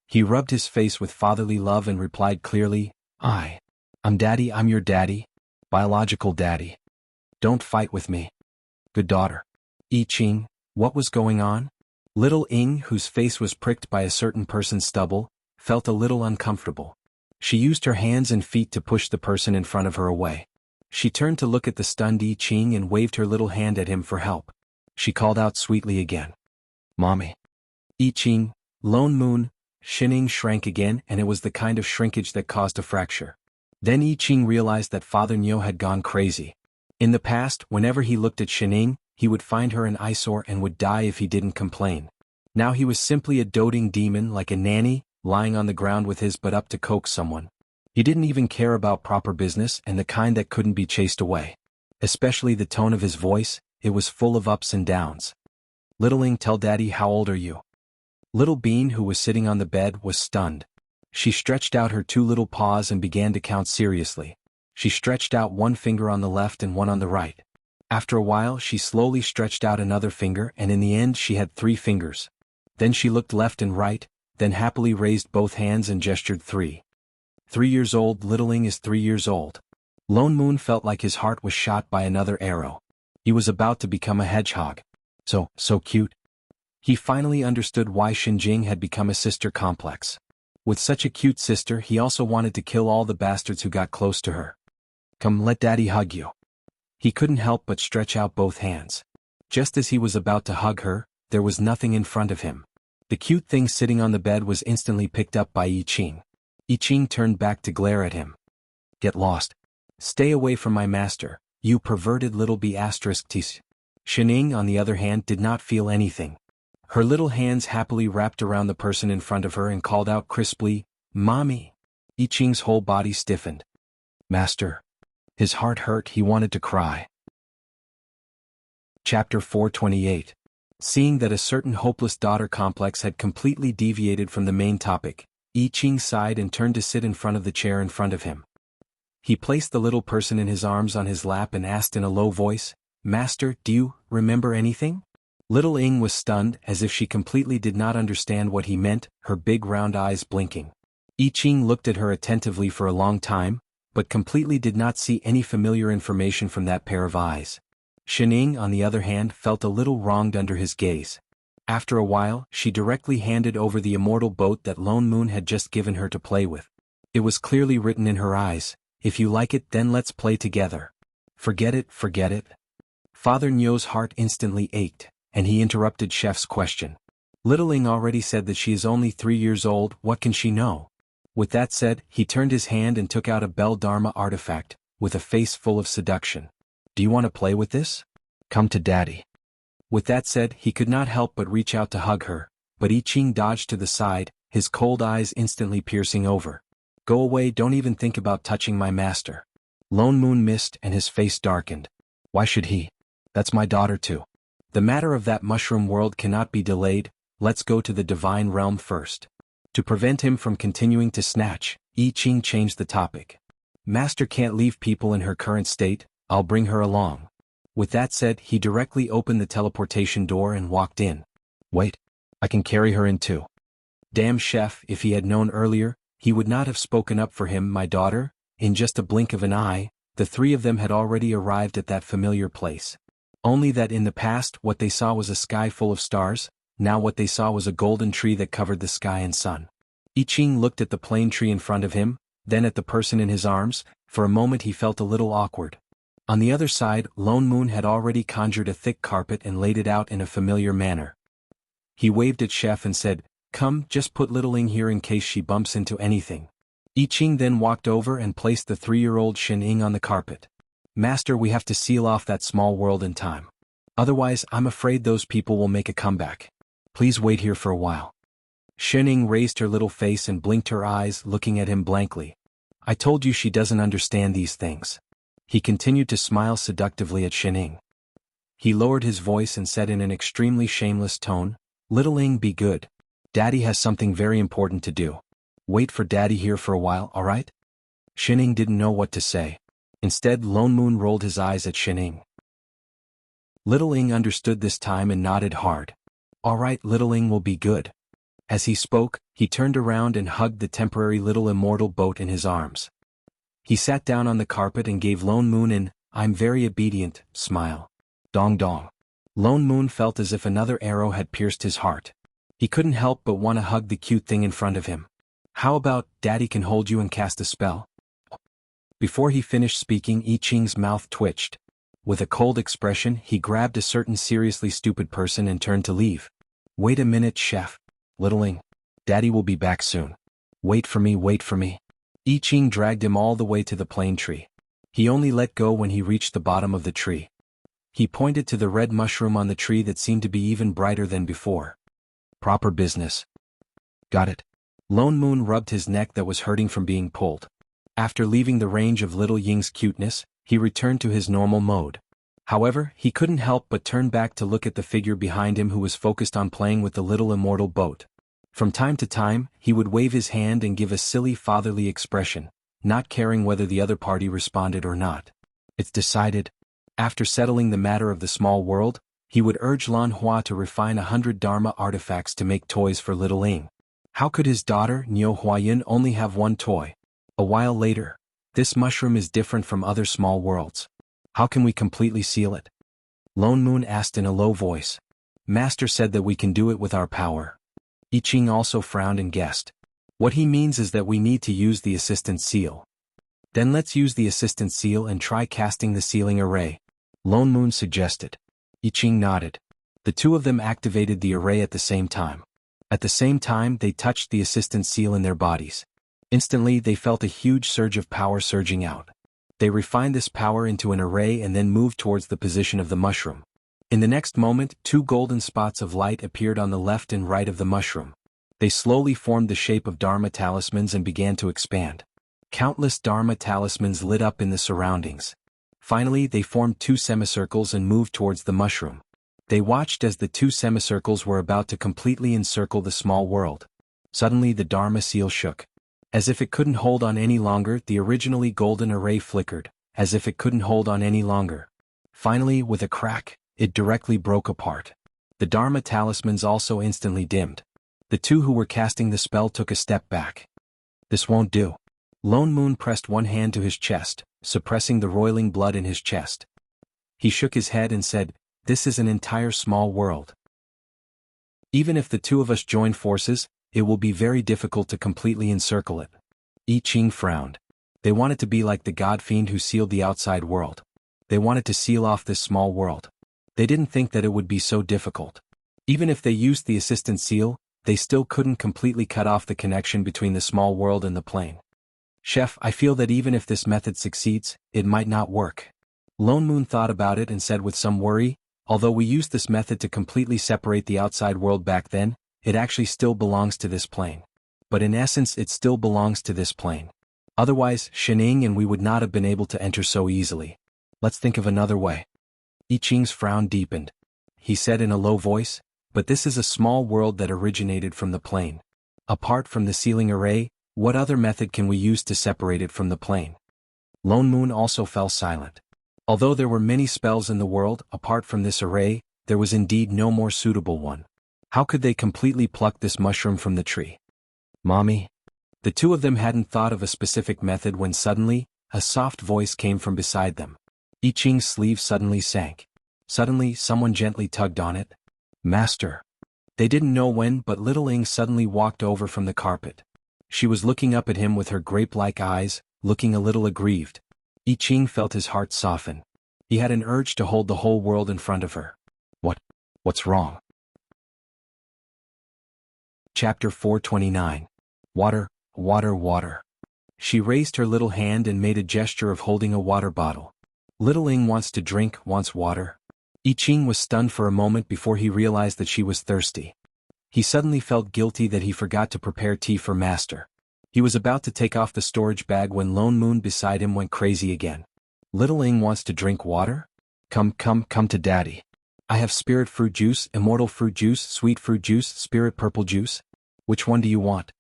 He rubbed his face with fatherly love and replied clearly, I'm Daddy, I'm your daddy. Biological daddy. Don't fight with me. Good daughter. I Ching, what was going on? Little Ing, whose face was pricked by a certain person's stubble, felt a little uncomfortable. She used her hands and feet to push the person in front of her away. She turned to look at the stunned I Ching and waved her little hand at him for help. She called out sweetly again. Mommy. I Ching, Lone Moon, Shining shrank again, and it was the kind of shrinkage that caused a fracture. Then I Ching realized that Father Nyo had gone crazy. In the past, whenever he looked at Xining, he would find her an eyesore and would die if he didn't complain. Now he was simply a doting demon like a nanny, lying on the ground with his butt up to coax someone. He didn't even care about proper business and the kind that couldn't be chased away. Especially the tone of his voice, it was full of ups and downs. Littling, tell Daddy, how old are you? Little Bean, who was sitting on the bed, was stunned. She stretched out her two little paws and began to count seriously. She stretched out one finger on the left and one on the right. After a while she slowly stretched out another finger and in the end she had 3 fingers. Then she looked left and right, then happily raised both hands and gestured 3. 3 years old, Littling is 3 years old. Lone Moon felt like his heart was shot by another arrow. He was about to become a hedgehog. So cute. He finally understood why Xinjing had become a sister complex. With such a cute sister, he also wanted to kill all the bastards who got close to her. Come, let Daddy hug you. He couldn't help but stretch out both hands. Just as he was about to hug her, there was nothing in front of him. The cute thing sitting on the bed was instantly picked up by I Ching. I Ching turned back to glare at him. Get lost. Stay away from my master, you perverted little b*****. Xining, on the other hand, did not feel anything. Her little hands happily wrapped around the person in front of her and called out crisply, Mommy. I Ching's whole body stiffened. Master. His heart hurt, he wanted to cry. Chapter 428. Seeing that a certain hopeless daughter complex had completely deviated from the main topic, I Ching sighed and turned to sit in front of the chair in front of him. He placed the little person in his arms on his lap and asked in a low voice, Master, do you remember anything? Little Ing was stunned, as if she completely did not understand what he meant, her big round eyes blinking. I Ching looked at her attentively for a long time, but completely did not see any familiar information from that pair of eyes. Xining, on the other hand, felt a little wronged under his gaze. After a while, she directly handed over the immortal boat that Lone Moon had just given her to play with. It was clearly written in her eyes, if you like it, then let's play together. Forget it, forget it. Father Nyo's heart instantly ached, and he interrupted Chef's question. Little Ing already said that she is only 3 years old, what can she know? With that said, he turned his hand and took out a Bell Dharma artifact, with a face full of seduction. Do you want to play with this? Come to Daddy. With that said, he could not help but reach out to hug her, but I Ching dodged to the side, his cold eyes instantly piercing over. Go away, don't even think about touching my master. Lone Moon missed and his face darkened. Why should he? That's my daughter too. The matter of that mushroom world cannot be delayed, let's go to the divine realm first. To prevent him from continuing to snatch, I Ching changed the topic. Master can't leave people in her current state, I'll bring her along. With that said, he directly opened the teleportation door and walked in. Wait, I can carry her in too. Damn Chef, if he had known earlier, he would not have spoken up for him, my daughter. In just a blink of an eye, the 3 of them had already arrived at that familiar place. Only that in the past what they saw was a sky full of stars, now what they saw was a golden tree that covered the sky and sun. I Ching looked at the plain tree in front of him, then at the person in his arms. For a moment he felt a little awkward. On the other side, Lone Moon had already conjured a thick carpet and laid it out in a familiar manner. He waved at Chef and said, Come, just put Little Ing here in case she bumps into anything. I Ching then walked over and placed the 3-year-old Xining on the carpet. Master, we have to seal off that small world in time. Otherwise, I'm afraid those people will make a comeback. Please wait here for a while. Xining raised her little face and blinked her eyes, looking at him blankly. I told you she doesn't understand these things. He continued to smile seductively at Xining. He lowered his voice and said in an extremely shameless tone, Little Ing, be good. Daddy has something very important to do. Wait for Daddy here for a while, alright? Xining didn't know what to say. Instead, Lone Moon rolled his eyes at Xining. Little Ing understood this time and nodded hard. Alright, Little Ing will be good. As he spoke, he turned around and hugged the temporary little immortal boat in his arms. He sat down on the carpet and gave Lone Moon an, I'm very obedient, smile. Dong dong. Lone Moon felt as if another arrow had pierced his heart. He couldn't help but want to hug the cute thing in front of him. How about, Daddy can hold you and cast a spell? Before he finished speaking, I Ching's mouth twitched. With a cold expression, he grabbed a certain seriously stupid person and turned to leave. Wait a minute, Chef. Little Ing. Daddy will be back soon. Wait for me, wait for me. I Ching dragged him all the way to the plane tree. He only let go when he reached the bottom of the tree. He pointed to the red mushroom on the tree that seemed to be even brighter than before. Proper business. Got it. Lone Moon rubbed his neck that was hurting from being pulled. After leaving the range of Little Ying's cuteness, he returned to his normal mode. However, he couldn't help but turn back to look at the figure behind him who was focused on playing with the little immortal boat. From time to time, he would wave his hand and give a silly fatherly expression, not caring whether the other party responded or not. It's decided. After settling the matter of the small world, he would urge Lan Hua to refine 100 Dharma artifacts to make toys for Little Ing. How could his daughter, Niu Huayan, only have one toy? A while later, this mushroom is different from other small worlds. How can we completely seal it? Lone Moon asked in a low voice. Master said that we can do it with our power. I Ching also frowned and guessed. What he means is that we need to use the assistant seal. Then let's use the assistant seal and try casting the sealing array, Lone Moon suggested. I Ching nodded. The two of them activated the array at the same time. At the same time, they touched the assistant seal in their bodies. Instantly, they felt a huge surge of power surging out. They refined this power into an array and then moved towards the position of the mushroom. In the next moment, two golden spots of light appeared on the left and right of the mushroom. They slowly formed the shape of Dharma talismans and began to expand. Countless Dharma talismans lit up in the surroundings. Finally, they formed two semicircles and moved towards the mushroom. They watched as the two semicircles were about to completely encircle the small world. Suddenly the Dharma seal shook. As if it couldn't hold on any longer, the originally golden array flickered, as if it couldn't hold on any longer. Finally, with a crack, it directly broke apart. The Dharma talismans also instantly dimmed. The two who were casting the spell took a step back. This won't do. Lone Moon pressed one hand to his chest, suppressing the roiling blood in his chest. He shook his head and said, "This is an entire small world. Even if the two of us join forces, it will be very difficult to completely encircle it." I Ching frowned. They wanted to be like the god fiend who sealed the outside world. They wanted to seal off this small world. They didn't think that it would be so difficult. Even if they used the assistant seal, they still couldn't completely cut off the connection between the small world and the plane. Chef, I feel that even if this method succeeds, it might not work. Lone Moon thought about it and said with some worry, although we used this method to completely separate the outside world back then, it actually still belongs to this plane. But in essence it still belongs to this plane. Otherwise, Shening and we would not have been able to enter so easily. Let's think of another way. I Ching's frown deepened. He said in a low voice, but this is a small world that originated from the plane. Apart from the sealing array, what other method can we use to separate it from the plane? Lone Moon also fell silent. Although there were many spells in the world, apart from this array, there was indeed no more suitable one. How could they completely pluck this mushroom from the tree? Mommy? The two of them hadn't thought of a specific method when suddenly, a soft voice came from beside them. I Ching's sleeve suddenly sank. Suddenly, someone gently tugged on it. Master. They didn't know when, but Little Ing suddenly walked over from the carpet. She was looking up at him with her grape-like eyes, looking a little aggrieved. I Ching felt his heart soften. He had an urge to hold the whole world in front of her. What's wrong? Chapter 429. Water, water, water. She raised her little hand and made a gesture of holding a water bottle. Little Ing wants to drink, wants water. I Ching was stunned for a moment before he realized that she was thirsty. He suddenly felt guilty that he forgot to prepare tea for Master. He was about to take off the storage bag when Lone Moon beside him went crazy again. Little Ing wants to drink water? Come to Daddy. I have spirit fruit juice, immortal fruit juice, sweet fruit juice, spirit purple juice. Which one do you want?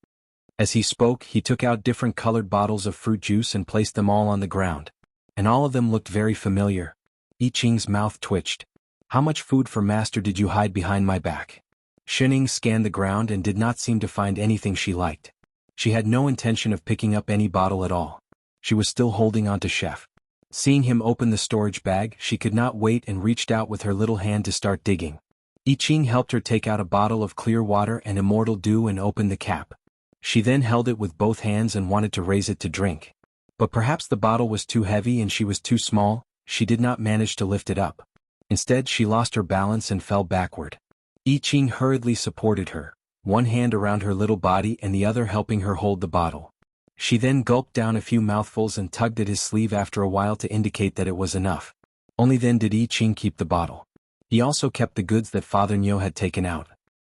As he spoke, he took out different colored bottles of fruit juice and placed them all on the ground. And all of them looked very familiar. I Ching's mouth twitched. How much food for Master did you hide behind my back? Shening scanned the ground and did not seem to find anything she liked. She had no intention of picking up any bottle at all. She was still holding on to Chef. Seeing him open the storage bag, she could not wait and reached out with her little hand to start digging. I Ching helped her take out a bottle of clear water and immortal dew and opened the cap. She then held it with both hands and wanted to raise it to drink. But perhaps the bottle was too heavy and she was too small, she did not manage to lift it up. Instead, she lost her balance and fell backward. I Ching hurriedly supported her, one hand around her little body and the other helping her hold the bottle. She then gulped down a few mouthfuls and tugged at his sleeve after a while to indicate that it was enough. Only then did I Ching keep the bottle. He also kept the goods that Father Nyo had taken out.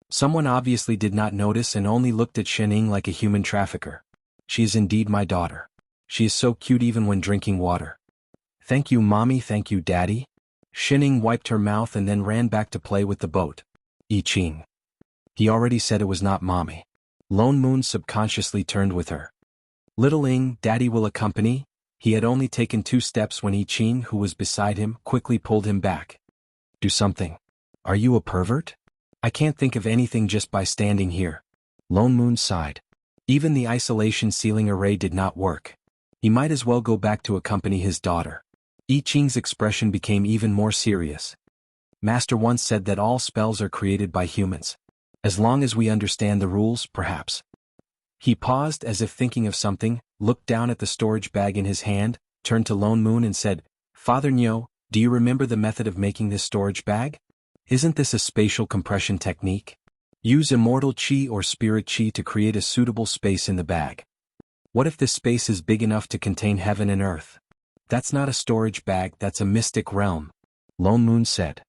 Someone obviously did not notice and only looked at Shening like a human trafficker. She is indeed my daughter. She is so cute even when drinking water. Thank you, Mommy, thank you, Daddy. Shening wiped her mouth and then ran back to play with the boat. I Ching. He already said it was not Mommy. Lone Moon subconsciously turned with her. Little Ing, Daddy will accompany. He had only taken 2 steps when I Ching, who was beside him, quickly pulled him back. Do something. Are you a pervert? I can't think of anything just by standing here. Lone Moon sighed. Even the isolation ceiling array did not work. He might as well go back to accompany his daughter. I Ching's expression became even more serious. Master once said that all spells are created by humans. As long as we understand the rules, perhaps. He paused as if thinking of something, looked down at the storage bag in his hand, turned to Lone Moon and said, Father Nyo, do you remember the method of making this storage bag? Isn't this a spatial compression technique? Use immortal chi or spirit chi to create a suitable space in the bag. What if this space is big enough to contain heaven and earth? That's not a storage bag, that's a mystic realm, Lone Moon said.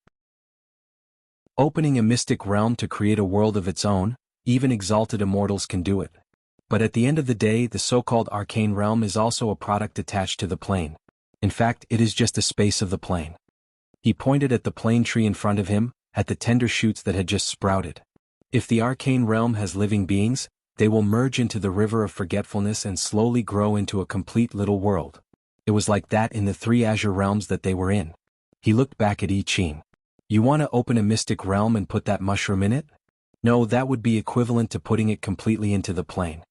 Opening a mystic realm to create a world of its own, even exalted immortals can do it. But at the end of the day, the so-called arcane realm is also a product attached to the plane. In fact, it is just a space of the plane. He pointed at the plane tree in front of him, at the tender shoots that had just sprouted. If the arcane realm has living beings, they will merge into the river of forgetfulness and slowly grow into a complete little world. It was like that in the 3 azure realms that they were in. He looked back at I Ching. You want to open a mystic realm and put that mushroom in it? No, that would be equivalent to putting it completely into the plane.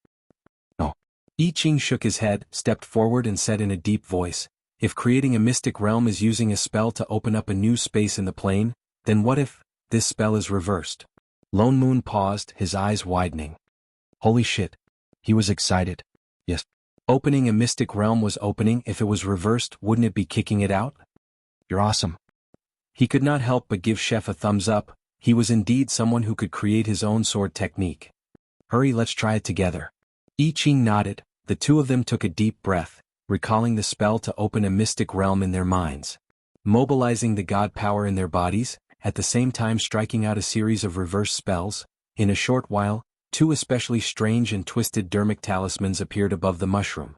No. I Ching shook his head, stepped forward and said in a deep voice, if creating a mystic realm is using a spell to open up a new space in the plane, then what if this spell is reversed? Lone Moon paused, his eyes widening. Holy shit. He was excited. Yes. Opening a mystic realm was opening. If it was reversed, wouldn't it be kicking it out? You're awesome. He could not help but give Chef a thumbs up. He was indeed someone who could create his own sword technique. Hurry, let's try it together. I Ching nodded. The two of them took a deep breath, recalling the spell to open a mystic realm in their minds. Mobilizing the god power in their bodies, at the same time striking out a series of reverse spells. In a short while, 2 especially strange and twisted dermic talismans appeared above the mushroom.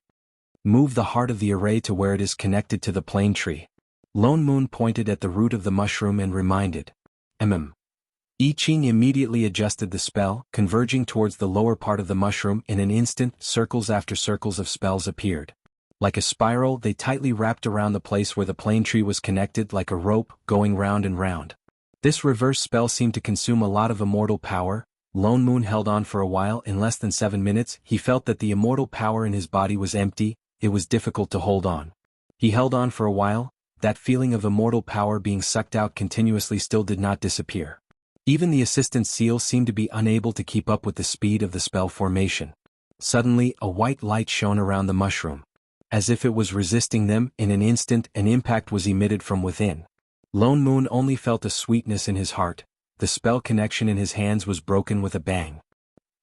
Move the heart of the array to where it is connected to the plane tree. Lone Moon pointed at the root of the mushroom and reminded. I Ching immediately adjusted the spell, converging towards the lower part of the mushroom. In an instant, circles after circles of spells appeared. Like a spiral, they tightly wrapped around the place where the plane tree was connected like a rope, going round and round. This reverse spell seemed to consume a lot of immortal power. Lone Moon held on for a while. In less than 7 minutes, he felt that the immortal power in his body was empty. It was difficult to hold on. He held on for a while. That feeling of immortal power being sucked out continuously still did not disappear. Even the assistant seal seemed to be unable to keep up with the speed of the spell formation. Suddenly, a white light shone around the mushroom. As if it was resisting them, in an instant an impact was emitted from within. Lone Moon only felt a sweetness in his heart. The spell connection in his hands was broken with a bang.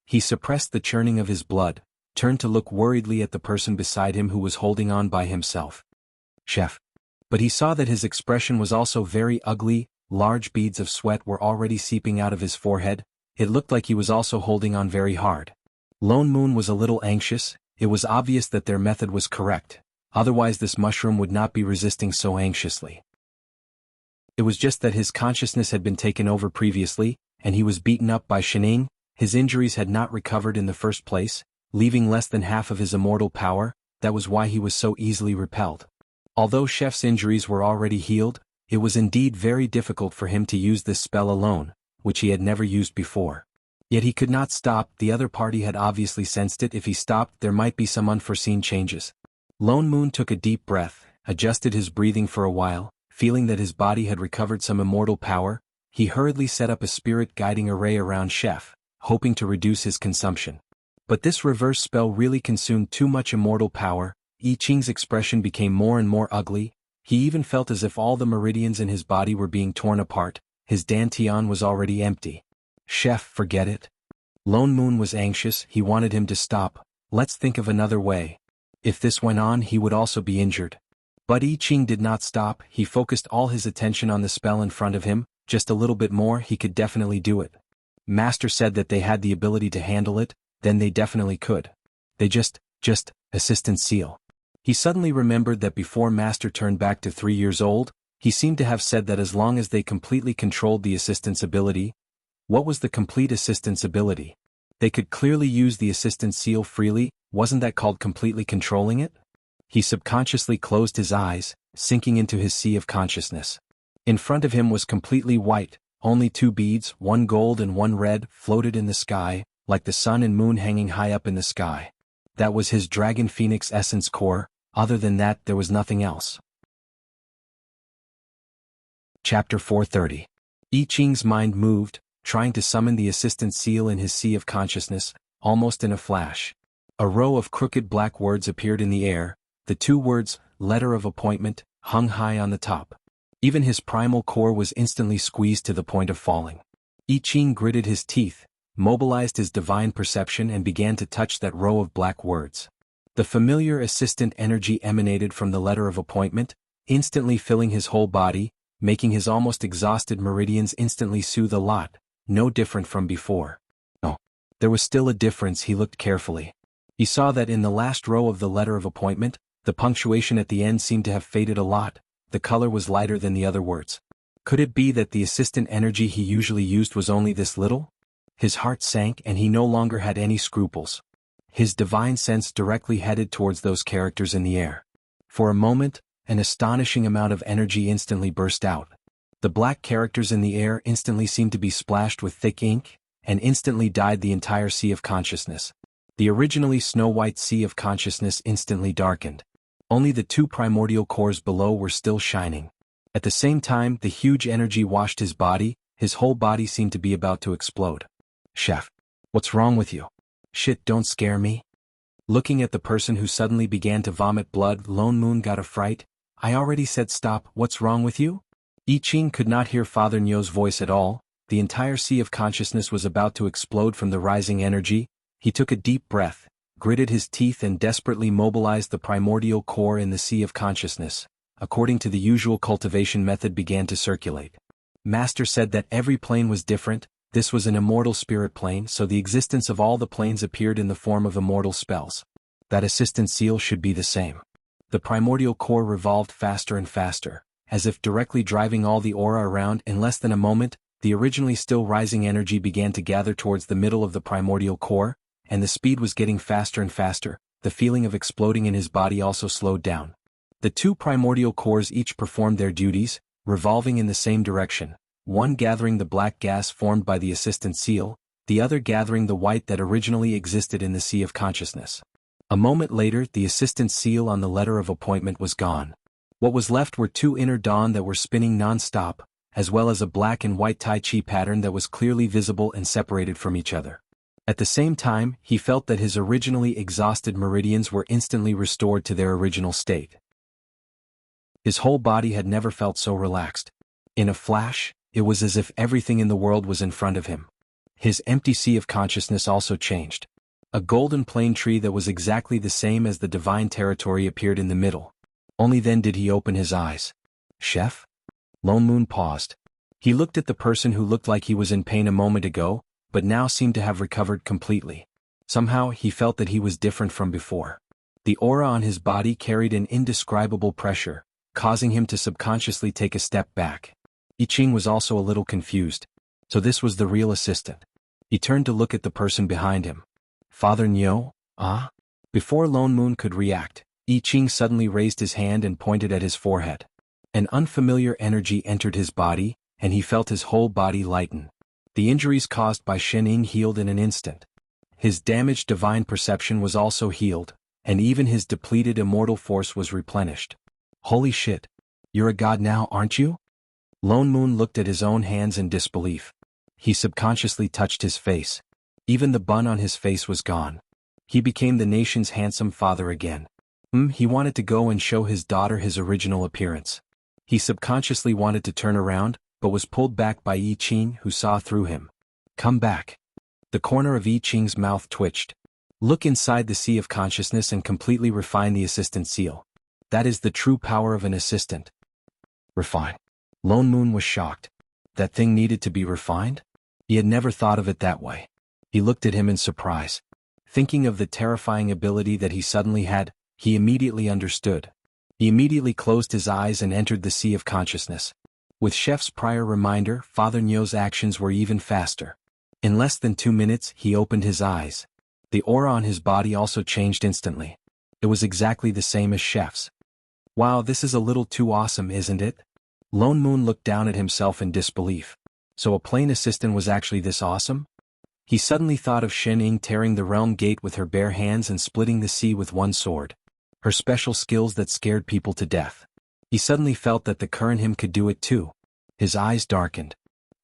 He suppressed the churning of his blood, turned to look worriedly at the person beside him who was holding on by himself. Chef. But he saw that his expression was also very ugly. Large beads of sweat were already seeping out of his forehead. It looked like he was also holding on very hard. Lone Moon was a little anxious. It was obvious that their method was correct. Otherwise this mushroom would not be resisting so anxiously. It was just that his consciousness had been taken over previously, and he was beaten up by Shening. His injuries had not recovered in the first place, leaving less than half of his immortal power. That was why he was so easily repelled. Although Chef's injuries were already healed, it was indeed very difficult for him to use this spell alone, which he had never used before. Yet he could not stop. The other party had obviously sensed it. If he stopped, there might be some unforeseen changes. Lone Moon took a deep breath, adjusted his breathing for a while. Feeling that his body had recovered some immortal power, he hurriedly set up a spirit guiding array around Chef, hoping to reduce his consumption. But this reverse spell really consumed too much immortal power. I Ching's expression became more and more ugly. He even felt as if all the meridians in his body were being torn apart. His dantian was already empty. Chef, forget it. Lone Moon was anxious. He wanted him to stop, Let's think of another way. If this went on, he would also be injured. But I Ching did not stop. He focused all his attention on the spell in front of him. Just a little bit more, he could definitely do it. Master said that they had the ability to handle it, then they definitely could. They just, assistant seal. He suddenly remembered that before Master turned back to 3 years old, he seemed to have said that as long as they completely controlled the assistant's ability. What was the complete assistant's ability? They could clearly use the assistant seal freely. Wasn't that called completely controlling it? He subconsciously closed his eyes, sinking into his sea of consciousness. In front of him was completely white, only 2 beads, one gold and one red, floated in the sky, like the sun and moon hanging high up in the sky. That was his Dragon Phoenix Essence Core. Other than that, there was nothing else. Chapter 430. I Ching's mind moved, trying to summon the assistant seal in his sea of consciousness, almost in a flash. A row of crooked black words appeared in the air. The 2 words, letter of appointment, hung high on the top. Even his primal core was instantly squeezed to the point of falling. I Ching gritted his teeth, mobilized his divine perception and began to touch that row of black words. The familiar assistant energy emanated from the letter of appointment, instantly filling his whole body, making his almost exhausted meridians instantly soothe a lot, no different from before. Oh, there was still a difference. He looked carefully. He saw that in the last row of the letter of appointment, the punctuation at the end seemed to have faded a lot. The color was lighter than the other words. Could it be that the assistant energy he usually used was only this little? His heart sank and he no longer had any scruples. His divine sense directly headed towards those characters in the air. For a moment, an astonishing amount of energy instantly burst out. The black characters in the air instantly seemed to be splashed with thick ink, and instantly dyed the entire sea of consciousness. The originally snow-white sea of consciousness instantly darkened. Only the 2 primordial cores below were still shining. At the same time, the huge energy washed his body. His whole body seemed to be about to explode. Chef, what's wrong with you? Shit, don't scare me. Looking at the person who suddenly began to vomit blood, Lone Moon got a fright. I already said stop. What's wrong with you? I Ching could not hear Father Nyo's voice at all. The entire sea of consciousness was about to explode from the rising energy. He took a deep breath, gritted his teeth and desperately mobilized the primordial core in the sea of consciousness. According to the usual cultivation method, began to circulate. Master said that every plane was different. This was an immortal spirit plane, so the existence of all the planes appeared in the form of immortal spells. That assistant seal should be the same. The primordial core revolved faster and faster, as if directly driving all the aura around. In less than a moment, the originally still rising energy began to gather towards the middle of the primordial core, and the speed was getting faster and faster. The feeling of exploding in his body also slowed down. The 2 primordial cores each performed their duties, revolving in the same direction, one gathering the black gas formed by the assistant seal, the other gathering the white that originally existed in the sea of consciousness. A moment later, the assistant seal on the letter of appointment was gone. What was left were 2 inner dawn that were spinning non-stop, as well as a black and white Tai Chi pattern that was clearly visible and separated from each other. At the same time, he felt that his originally exhausted meridians were instantly restored to their original state. His whole body had never felt so relaxed. In a flash, it was as if everything in the world was in front of him. His empty sea of consciousness also changed. A golden plane tree that was exactly the same as the divine territory appeared in the middle. Only then did he open his eyes. Chef? Lone Moon paused. He looked at the person who looked like he was in pain a moment ago, but now seemed to have recovered completely. Somehow he felt that he was different from before. The aura on his body carried an indescribable pressure, causing him to subconsciously take a step back. I Ching was also a little confused. So this was the real assistant. He turned to look at the person behind him. Father Nyo? Ah? Before Lone Moon could react, I Ching suddenly raised his hand and pointed at his forehead. An unfamiliar energy entered his body, and he felt his whole body lighten. The injuries caused by Shen Ying healed in an instant. His damaged divine perception was also healed, and even his depleted immortal force was replenished. Holy shit! You're a god now, aren't you? Lone Moon looked at his own hands in disbelief. He subconsciously touched his face. Even the bun on his face was gone. He became the nation's handsome father again. He wanted to go and show his daughter his original appearance. He subconsciously wanted to turn around, but was pulled back by I Ching, who saw through him. Come back. The corner of I Ching's mouth twitched. Look inside the sea of consciousness and completely refine the assistant seal. That is the true power of an assistant. Refine. Lone Moon was shocked. That thing needed to be refined? He had never thought of it that way. He looked at him in surprise. Thinking of the terrifying ability that he suddenly had, he immediately understood. He immediately closed his eyes and entered the sea of consciousness. With Chef's prior reminder, Father Nyo's actions were even faster. In less than 2 minutes, he opened his eyes. The aura on his body also changed instantly. It was exactly the same as Chef's. Wow, this is a little too awesome, isn't it? Lone Moon looked down at himself in disbelief. So a plane assistant was actually this awesome? He suddenly thought of Shen Ying tearing the realm gate with her bare hands and splitting the sea with one sword. Her special skills that scared people to death. He suddenly felt that the current him could do it too. His eyes darkened.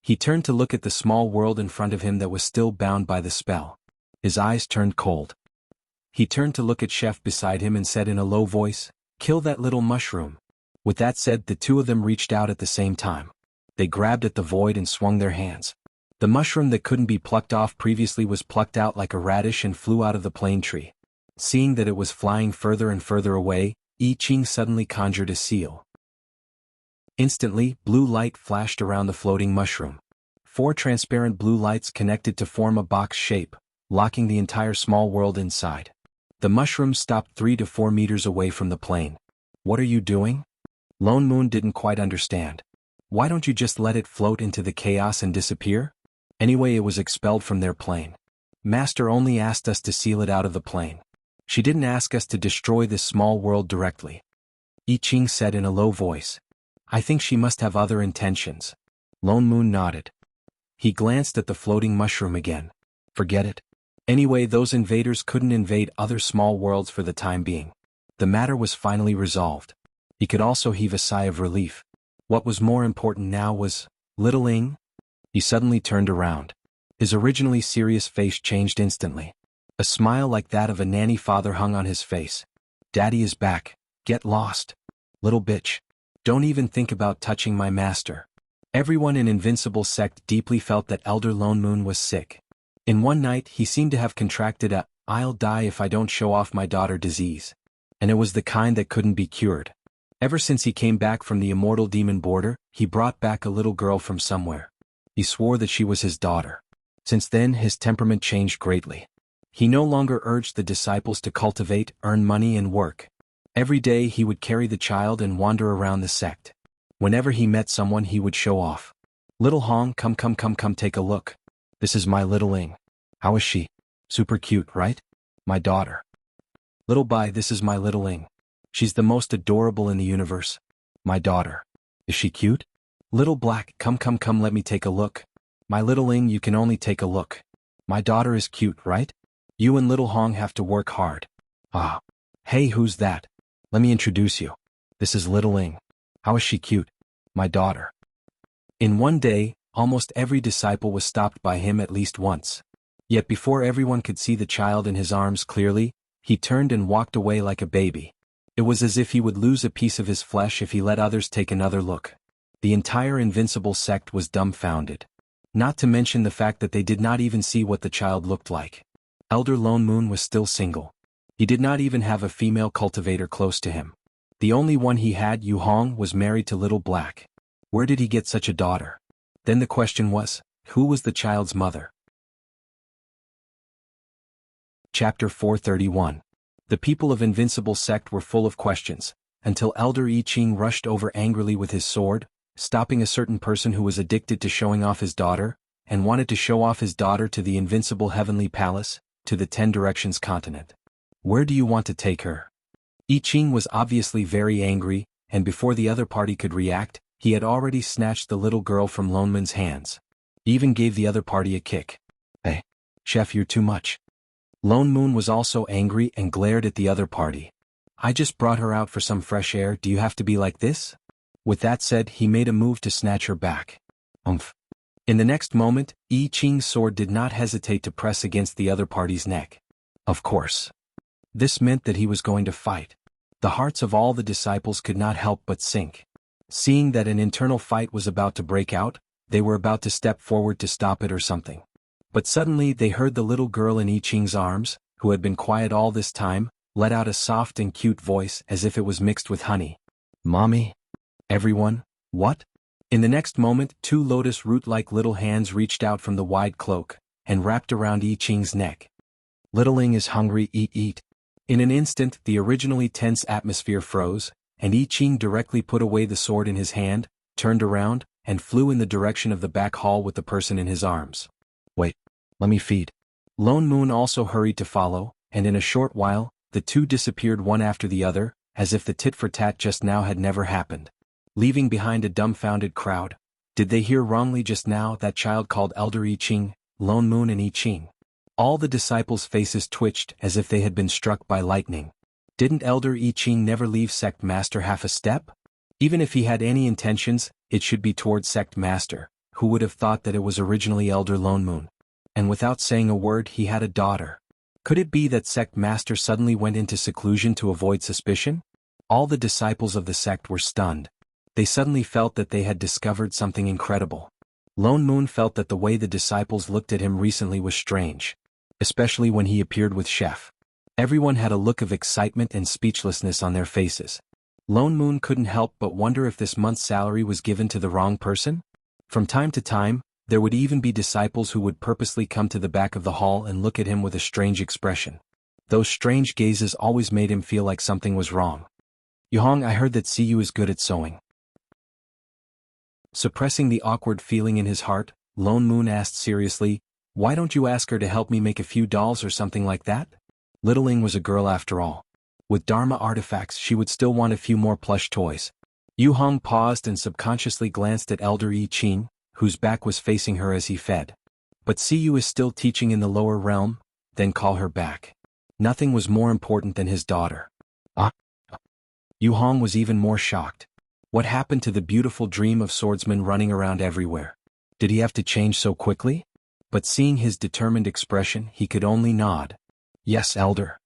He turned to look at the small world in front of him that was still bound by the spell. His eyes turned cold. He turned to look at Chef beside him and said in a low voice, "Kill that little mushroom." With that said, the two of them reached out at the same time. They grabbed at the void and swung their hands. The mushroom that couldn't be plucked off previously was plucked out like a radish and flew out of the plane tree. Seeing that it was flying further and further away, I Ching suddenly conjured a seal. Instantly, blue light flashed around the floating mushroom. 4 transparent blue lights connected to form a box shape, locking the entire small world inside. The mushroom stopped 3 to 4 meters away from the plane. "What are you doing?" Lone Moon didn't quite understand. "Why don't you just let it float into the chaos and disappear?" Anyway, it was expelled from their plane. "Master only asked us to seal it out of the plane. She didn't ask us to destroy this small world directly." I Ching said in a low voice. "I think she must have other intentions." Lone Moon nodded. He glanced at the floating mushroom again. Forget it. Anyway, those invaders couldn't invade other small worlds for the time being. The matter was finally resolved. He could also heave a sigh of relief. What was more important now was, Little Ing? He suddenly turned around. His originally serious face changed instantly. A smile like that of a nanny father hung on his face. "Daddy is back. Get lost. Little bitch. Don't even think about touching my master." Everyone in Invincible Sect deeply felt that Elder Lone Moon was sick. In one night, he seemed to have contracted a "I'll die if I don't show off my daughter" disease. And it was the kind that couldn't be cured. Ever since he came back from the immortal demon border, he brought back a little girl from somewhere. He swore that she was his daughter. Since then, his temperament changed greatly. He no longer urged the disciples to cultivate, earn money and work. Every day he would carry the child and wander around the sect. Whenever he met someone he would show off. "Little Hong, come take a look. This is my little Ing. How is she? Super cute, right? My daughter. Little Bai, this is my little Ing. She's the most adorable in the universe. My daughter. Is she cute? Little Black, come let me take a look. My little Ing, you can only take a look. My daughter is cute, right? You and Little Hong have to work hard." "Ah. Hey, who's that? Let me introduce you. This is Little Ing. How is she cute? My daughter." In one day, almost every disciple was stopped by him at least once. Yet before everyone could see the child in his arms clearly, he turned and walked away like a baby. It was as if he would lose a piece of his flesh if he let others take another look. The entire Invincible Sect was dumbfounded. Not to mention the fact that they did not even see what the child looked like. Elder Lone Moon was still single. He did not even have a female cultivator close to him. The only one he had, Yu Hong, was married to Little Black. Where did he get such a daughter? Then the question was, who was the child's mother? Chapter 431. The people of Invincible Sect were full of questions, until Elder I Ching rushed over angrily with his sword, stopping a certain person who was addicted to showing off his daughter, and wanted to show off his daughter to the Invincible Heavenly Palace, to the 10 Directions continent. "Where do you want to take her?" I Ching was obviously very angry, and before the other party could react, he had already snatched the little girl from Lone Moon's hands. He even gave the other party a kick. "Hey, Chef, you're too much." Lone Moon was also angry and glared at the other party. "I just brought her out for some fresh air, do you have to be like this?" With that said, he made a move to snatch her back. Umph. In the next moment, I Ching's sword did not hesitate to press against the other party's neck. Of course. This meant that he was going to fight. The hearts of all the disciples could not help but sink. Seeing that an internal fight was about to break out, they were about to step forward to stop it or something. But suddenly they heard the little girl in I Ching's arms, who had been quiet all this time, let out a soft and cute voice as if it was mixed with honey. "Mommy? Everyone, what?" In the next moment, two lotus root-like little hands reached out from the wide cloak and wrapped around I Ching's neck. "Little Ing is hungry, eat." In an instant, the originally tense atmosphere froze, and I Ching directly put away the sword in his hand, turned around, and flew in the direction of the back hall with the person in his arms. "Wait, let me feed." Lone Moon also hurried to follow, and in a short while, the two disappeared one after the other, as if the tit-for-tat just now had never happened. Leaving behind a dumbfounded crowd. Did they hear wrongly just now? That child called Elder I Ching, Lone Moon and I Ching. All the disciples' faces twitched as if they had been struck by lightning. Didn't Elder I Ching never leave Sect Master half a step? Even if he had any intentions, it should be toward Sect Master, who would have thought that it was originally Elder Lone Moon. And without saying a word, he had a daughter. Could it be that Sect Master suddenly went into seclusion to avoid suspicion? All the disciples of the sect were stunned. They suddenly felt that they had discovered something incredible. Lone Moon felt that the way the disciples looked at him recently was strange, especially when he appeared with Chef. Everyone had a look of excitement and speechlessness on their faces. Lone Moon couldn't help but wonder if this month's salary was given to the wrong person. From time to time, there would even be disciples who would purposely come to the back of the hall and look at him with a strange expression. Those strange gazes always made him feel like something was wrong. "Yuhong, I heard that Siyu is good at sewing." Suppressing the awkward feeling in his heart, Lone Moon asked seriously, "Why don't you ask her to help me make a few dolls or something like that?" Little Ing was a girl after all. With Dharma artifacts, she would still want a few more plush toys. Yuhong paused and subconsciously glanced at Elder I Ching, whose back was facing her as he fed. "But Siyu is still teaching in the lower realm, then call her back." Nothing was more important than his daughter. Yuhong was even more shocked. What happened to the beautiful dream of swordsman running around everywhere? Did he have to change so quickly? But seeing his determined expression, he could only nod. "Yes, Elder.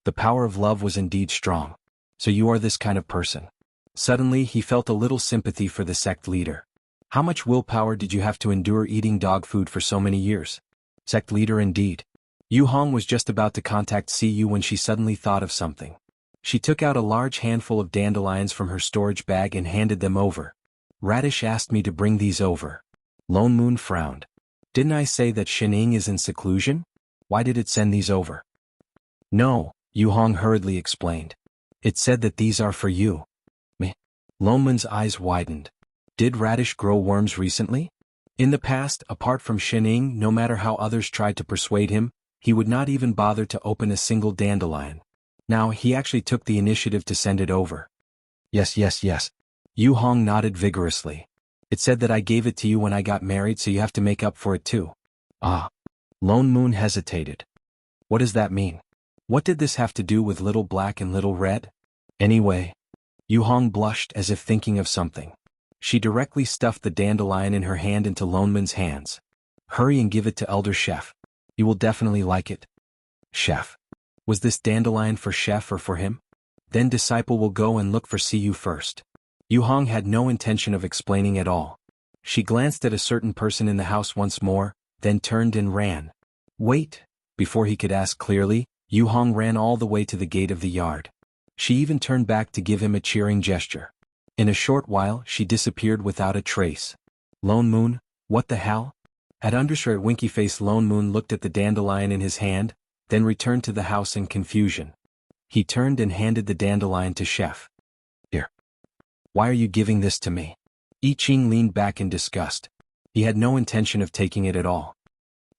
The power of love was indeed strong. So you are this kind of person." Suddenly he felt a little sympathy for the sect leader. How much willpower did you have to endure eating dog food for so many years? Sect leader indeed. Yuhong was just about to contact Siyu when she suddenly thought of something. She took out a large handful of dandelions from her storage bag and handed them over. "Radish asked me to bring these over." Lone Moon frowned. "Didn't I say that Shining is in seclusion? Why did it send these over?" "No," Yuhong hurriedly explained. "It said that these are for you." Me. Lone Moon's eyes widened. Did Radish grow worms recently? In the past, apart from Shining, no matter how others tried to persuade him, he would not even bother to open a single dandelion. Now he actually took the initiative to send it over. Yes. Yuhong nodded vigorously. "It said that I gave it to you when I got married, so you have to make up for it too." Ah. Lone Moon hesitated. What does that mean? What did this have to do with Little Black and Little Red? Anyway. Yuhong blushed as if thinking of something. She directly stuffed the dandelion in her hand into Lone Moon's hands. "Hurry and give it to Elder Chef. You will definitely like it." Chef. Was this dandelion for Chef or for him? Then disciple will go and look for Siyu first. Yuhong had no intention of explaining at all. She glanced at a certain person in the house once more, then turned and ran. Wait! Before he could ask clearly, Yuhong ran all the way to the gate of the yard. She even turned back to give him a cheering gesture. In a short while, she disappeared without a trace. Lone Moon, what the hell? At undershirt winky-faced Lone Moon looked at the dandelion in his hand, then returned to the house in confusion. He turned and handed the dandelion to Chef. "Here. Why are you giving this to me?" I Ching leaned back in disgust. He had no intention of taking it at all.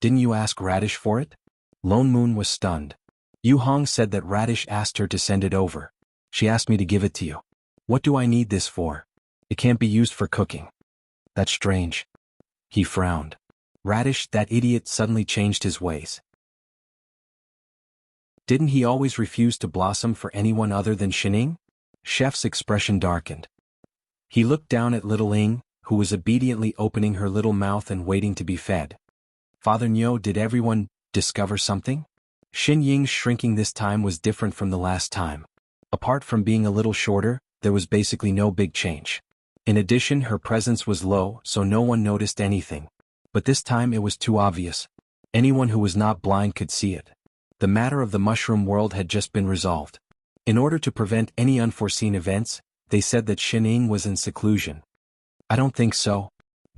"Didn't you ask Radish for it?" Lone Moon was stunned. Yuhong said that Radish asked her to send it over. "She asked me to give it to you." "What do I need this for? It can't be used for cooking." "That's strange." He frowned. Radish, that idiot, suddenly changed his ways. Didn't he always refuse to blossom for anyone other than Shining? Chef's expression darkened. He looked down at Little Ing, who was obediently opening her little mouth and waiting to be fed. "Father Nyo, did everyone discover something?" Xin Ying's shrinking this time was different from the last time. Apart from being a little shorter, there was basically no big change. In addition, her presence was low, so no one noticed anything. But this time it was too obvious. Anyone who was not blind could see it. The matter of the mushroom world had just been resolved. In order to prevent any unforeseen events, they said that Xining was in seclusion. I don't think so.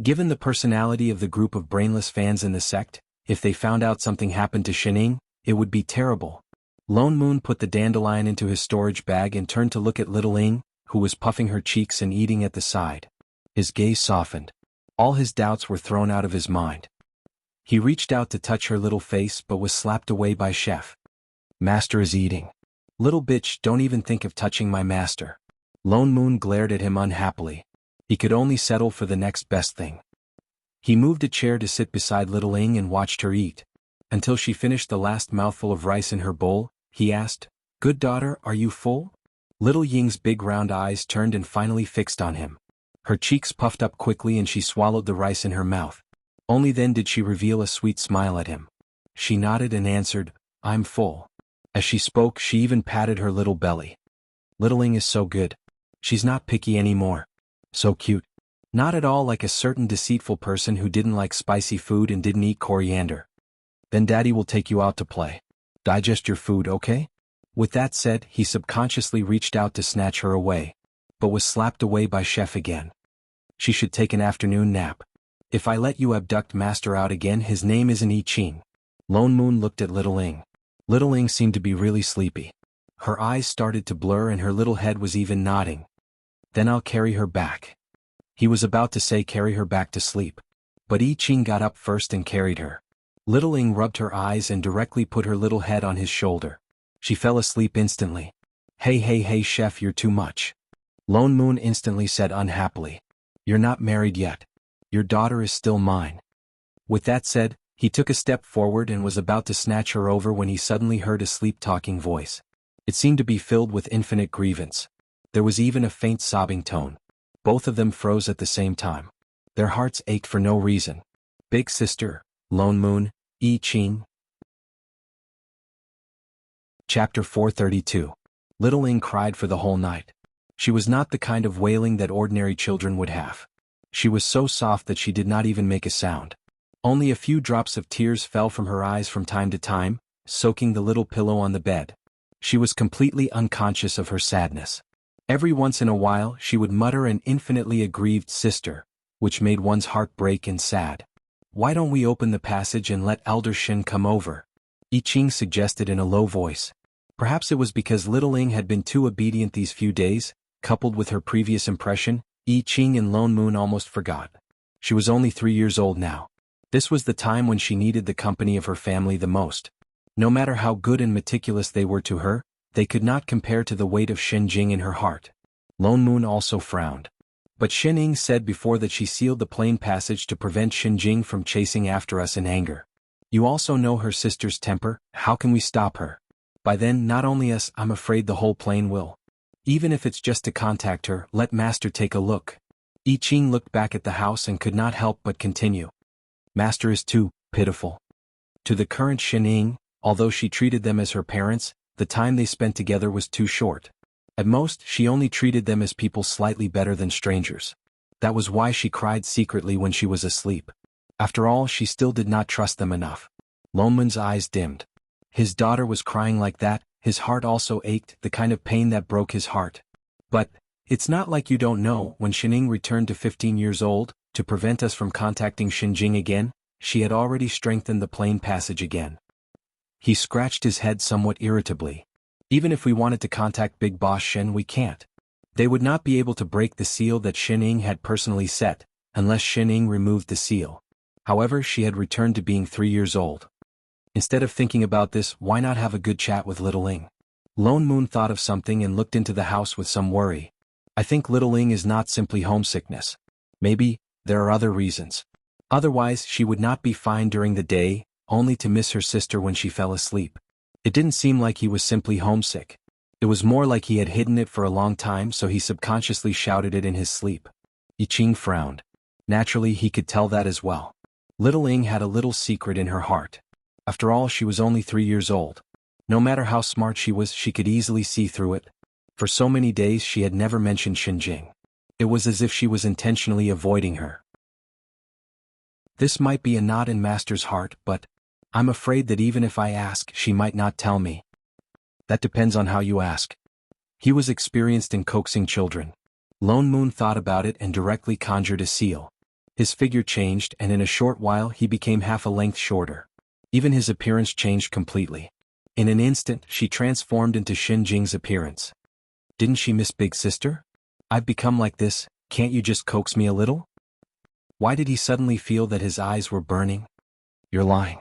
Given the personality of the group of brainless fans in the sect, if they found out something happened to Xining, it would be terrible. Lone Moon put the dandelion into his storage bag and turned to look at Little Ing, who was puffing her cheeks and eating at the side. His gaze softened. All his doubts were thrown out of his mind. He reached out to touch her little face but was slapped away by Chef. Master is eating. Little bitch, don't even think of touching my master. Lone Moon glared at him unhappily. He could only settle for the next best thing. He moved a chair to sit beside Little Ing and watched her eat. Until she finished the last mouthful of rice in her bowl, he asked, "Good daughter, are you full?" Little Ying's big round eyes turned and finally fixed on him. Her cheeks puffed up quickly and she swallowed the rice in her mouth. Only then did she reveal a sweet smile at him. She nodded and answered, "I'm full." As she spoke, she even patted her little belly. Little Ing is so good. She's not picky anymore. So cute. Not at all like a certain deceitful person who didn't like spicy food and didn't eat coriander. Then Daddy will take you out to play. Digest your food, okay? With that said, he subconsciously reached out to snatch her away, but was slapped away by Chef again. She should take an afternoon nap. If I let you abduct Master out again, his name isn't I Ching. Lone Moon looked at Little Ing. Little Ing seemed to be really sleepy. Her eyes started to blur and her little head was even nodding. Then I'll carry her back. He was about to say carry her back to sleep. But I Ching got up first and carried her. Little Ing rubbed her eyes and directly put her little head on his shoulder. She fell asleep instantly. Hey, Chef, you're too much. Lone Moon instantly said unhappily. You're not married yet. Your daughter is still mine. With that said, he took a step forward and was about to snatch her over when he suddenly heard a sleep-talking voice. It seemed to be filled with infinite grievance. There was even a faint sobbing tone. Both of them froze at the same time. Their hearts ached for no reason. Big sister, Lone Moon, I Ching. Chapter 432. Little Ing cried for the whole night. She was not the kind of wailing that ordinary children would have. She was so soft that she did not even make a sound. Only a few drops of tears fell from her eyes from time to time, soaking the little pillow on the bed. She was completely unconscious of her sadness. Every once in a while she would mutter an infinitely aggrieved sister, which made one's heart break and sad. Why don't we open the passage and let Elder Shin come over? I Ching suggested in a low voice. Perhaps it was because Little Ing had been too obedient these few days, coupled with her previous impression, I Ching and Lone Moon almost forgot. She was only 3 years old now. This was the time when she needed the company of her family the most. No matter how good and meticulous they were to her, they could not compare to the weight of Xinjing in her heart. Lone Moon also frowned. But Xining said before that she sealed the plain passage to prevent Xinjing from chasing after us in anger. You also know her sister's temper, how can we stop her? By then not only us, I'm afraid the whole plane will. Even if it's just to contact her, let Master take a look. I Ching looked back at the house and could not help but continue. Master is too pitiful. To the current Xining, although she treated them as her parents, the time they spent together was too short. At most, she only treated them as people slightly better than strangers. That was why she cried secretly when she was asleep. After all, she still did not trust them enough. Lone Moon's eyes dimmed. His daughter was crying like that, his heart also ached, the kind of pain that broke his heart. But, it's not like you don't know, when Xining returned to 15 years old, to prevent us from contacting Xinjing again, she had already strengthened the plain passage again. He scratched his head somewhat irritably. Even if we wanted to contact Big Boss Shen, we can't. They would not be able to break the seal that Xining had personally set, unless Xining removed the seal. However, she had returned to being 3 years old. Instead of thinking about this, why not have a good chat with Little Ing? Lone Moon thought of something and looked into the house with some worry. I think Little Ing is not simply homesickness. Maybe, there are other reasons. Otherwise, she would not be fine during the day, only to miss her sister when she fell asleep. It didn't seem like he was simply homesick. It was more like he had hidden it for a long time, so he subconsciously shouted it in his sleep. I Ching frowned. Naturally, he could tell that as well. Little Ing had a little secret in her heart. After all, she was only 3 years old. No matter how smart she was, she could easily see through it. For so many days she had never mentioned Xinjing. It was as if she was intentionally avoiding her. This might be a knot in Master's heart, but I'm afraid that even if I ask, she might not tell me. That depends on how you ask. He was experienced in coaxing children. Lone Moon thought about it and directly conjured a seal. His figure changed, and in a short while he became half a length shorter. Even his appearance changed completely. In an instant, she transformed into Xin Jing's appearance. Didn't she miss Big Sister? I've become like this, can't you just coax me a little? Why did he suddenly feel that his eyes were burning? You're lying.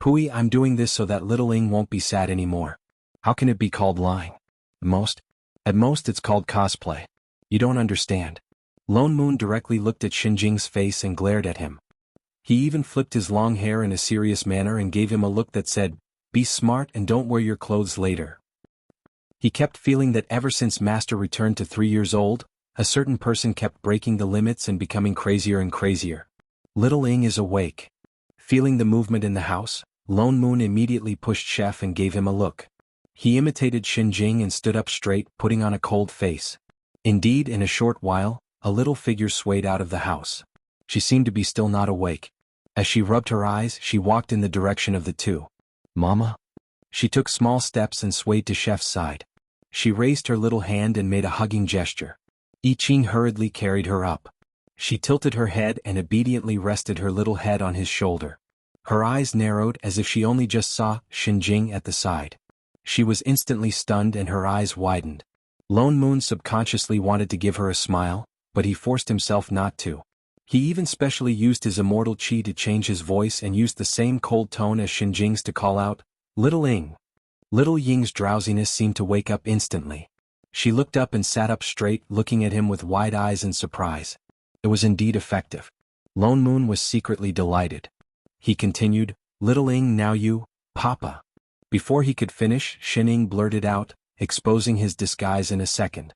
Pui, I'm doing this so that little Ing won't be sad anymore. How can it be called lying? At most it's called cosplay. You don't understand. Lone Moon directly looked at Xin Jing's face and glared at him. He even flipped his long hair in a serious manner and gave him a look that said, "Be smart and don't wear your clothes later." He kept feeling that ever since Master returned to 3 years old, a certain person kept breaking the limits and becoming crazier and crazier. Little Ing is awake. Feeling the movement in the house, Lone Moon immediately pushed Chef and gave him a look. He imitated Xin Jing and stood up straight, putting on a cold face. Indeed, in a short while, a little figure swayed out of the house. She seemed to be still not awake. As she rubbed her eyes, she walked in the direction of the two. Mama? She took small steps and swayed to Chef's side. She raised her little hand and made a hugging gesture. I Ching hurriedly carried her up. She tilted her head and obediently rested her little head on his shoulder. Her eyes narrowed as if she only just saw Xin Jing at the side. She was instantly stunned and her eyes widened. Lone Moon subconsciously wanted to give her a smile, but he forced himself not to. He even specially used his immortal chi to change his voice and used the same cold tone as Xin Jing's to call out, "Little Ing." Little Ying's drowsiness seemed to wake up instantly. She looked up and sat up straight, looking at him with wide eyes in surprise. It was indeed effective. Lone Moon was secretly delighted. He continued, "Little Ing, now you, Papa." Before he could finish, Xin Ing blurted out, exposing his disguise in a second.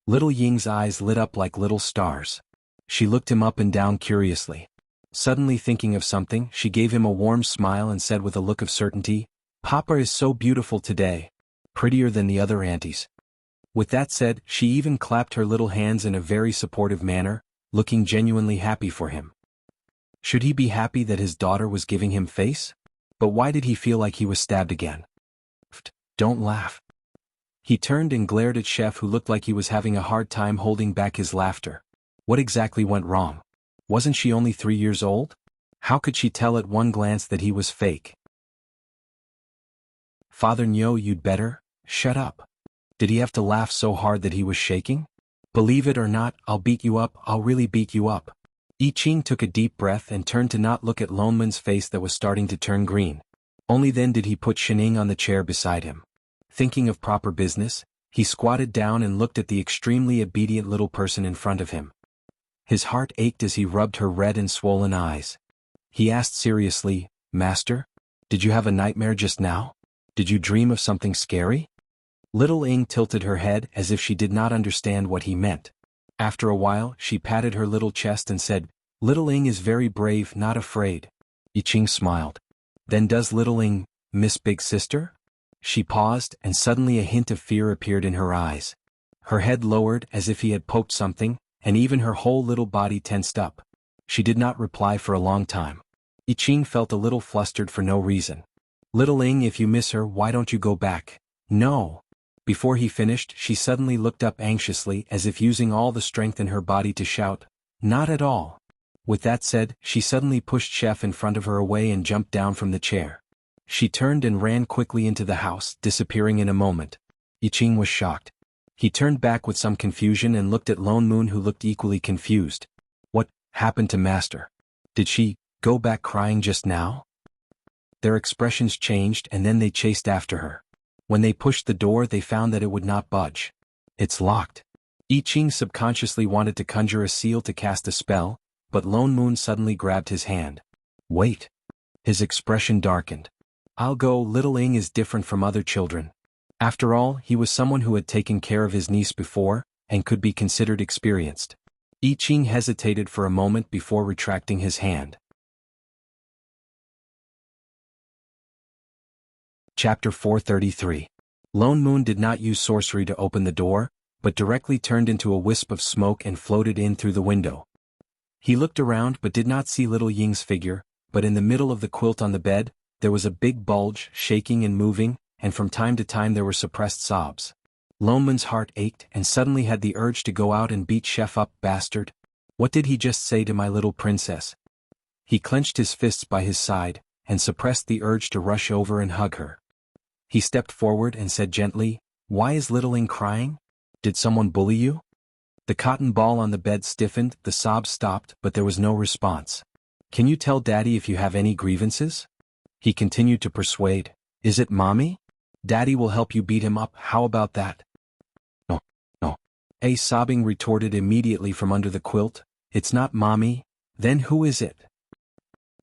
Little Ying's eyes lit up like little stars. She looked him up and down curiously. Suddenly thinking of something, she gave him a warm smile and said with a look of certainty, "Papa is so beautiful today. Prettier than the other aunties." With that said, she even clapped her little hands in a very supportive manner, looking genuinely happy for him. Should he be happy that his daughter was giving him face? But why did he feel like he was stabbed again? Don't laugh. He turned and glared at Chef, who looked like he was having a hard time holding back his laughter. What exactly went wrong? Wasn't she only 3 years old? How could she tell at one glance that he was fake? Father Nyo, you'd better shut up. Did he have to laugh so hard that he was shaking? Believe it or not, I'll beat you up, I'll really beat you up. I Ching took a deep breath and turned to not look at Lone Moon's face that was starting to turn green. Only then did he put Xin Ing on the chair beside him. Thinking of proper business, he squatted down and looked at the extremely obedient little person in front of him. His heart ached as he rubbed her red and swollen eyes. He asked seriously, "Master? Did you have a nightmare just now? Did you dream of something scary?" Little Ing tilted her head as if she did not understand what he meant. After a while, she patted her little chest and said, "Little Ing is very brave, not afraid." I Ching smiled. "Then does Little Ing miss Big Sister?" She paused, and suddenly a hint of fear appeared in her eyes. Her head lowered as if he had poked something, and even her whole little body tensed up. She did not reply for a long time. I Ching felt a little flustered for no reason. "Little Ing, if you miss her, why don't you go back?" "No." Before he finished, she suddenly looked up anxiously as if using all the strength in her body to shout, "Not at all." With that said, she suddenly pushed Chef in front of her away and jumped down from the chair. She turned and ran quickly into the house, disappearing in a moment. I Ching was shocked. He turned back with some confusion and looked at Lone Moon, who looked equally confused. What happened to Master? Did she go back crying just now? Their expressions changed and then they chased after her. When they pushed the door, they found that it would not budge. "It's locked." I Ching subconsciously wanted to conjure a seal to cast a spell, but Lone Moon suddenly grabbed his hand. "Wait." His expression darkened. "I'll go. Little Ing is different from other children." After all, he was someone who had taken care of his niece before, and could be considered experienced. I Ching hesitated for a moment before retracting his hand. Chapter 433. Lone Moon did not use sorcery to open the door, but directly turned into a wisp of smoke and floated in through the window. He looked around but did not see Little Ying's figure, but in the middle of the quilt on the bed, there was a big bulge, shaking and moving, and from time to time there were suppressed sobs. Loneman's heart ached and suddenly had the urge to go out and beat Chef up. Bastard. What did he just say to my little princess? He clenched his fists by his side, and suppressed the urge to rush over and hug her. He stepped forward and said gently, "Why is Littling crying? Did someone bully you?" The cotton ball on the bed stiffened, the sobs stopped, but there was no response. "Can you tell Daddy if you have any grievances?" He continued to persuade. "Is it Mommy? Daddy will help you beat him up, how about that?" "No, no." A sobbing retorted immediately from under the quilt, "It's not Mommy, then who is it?"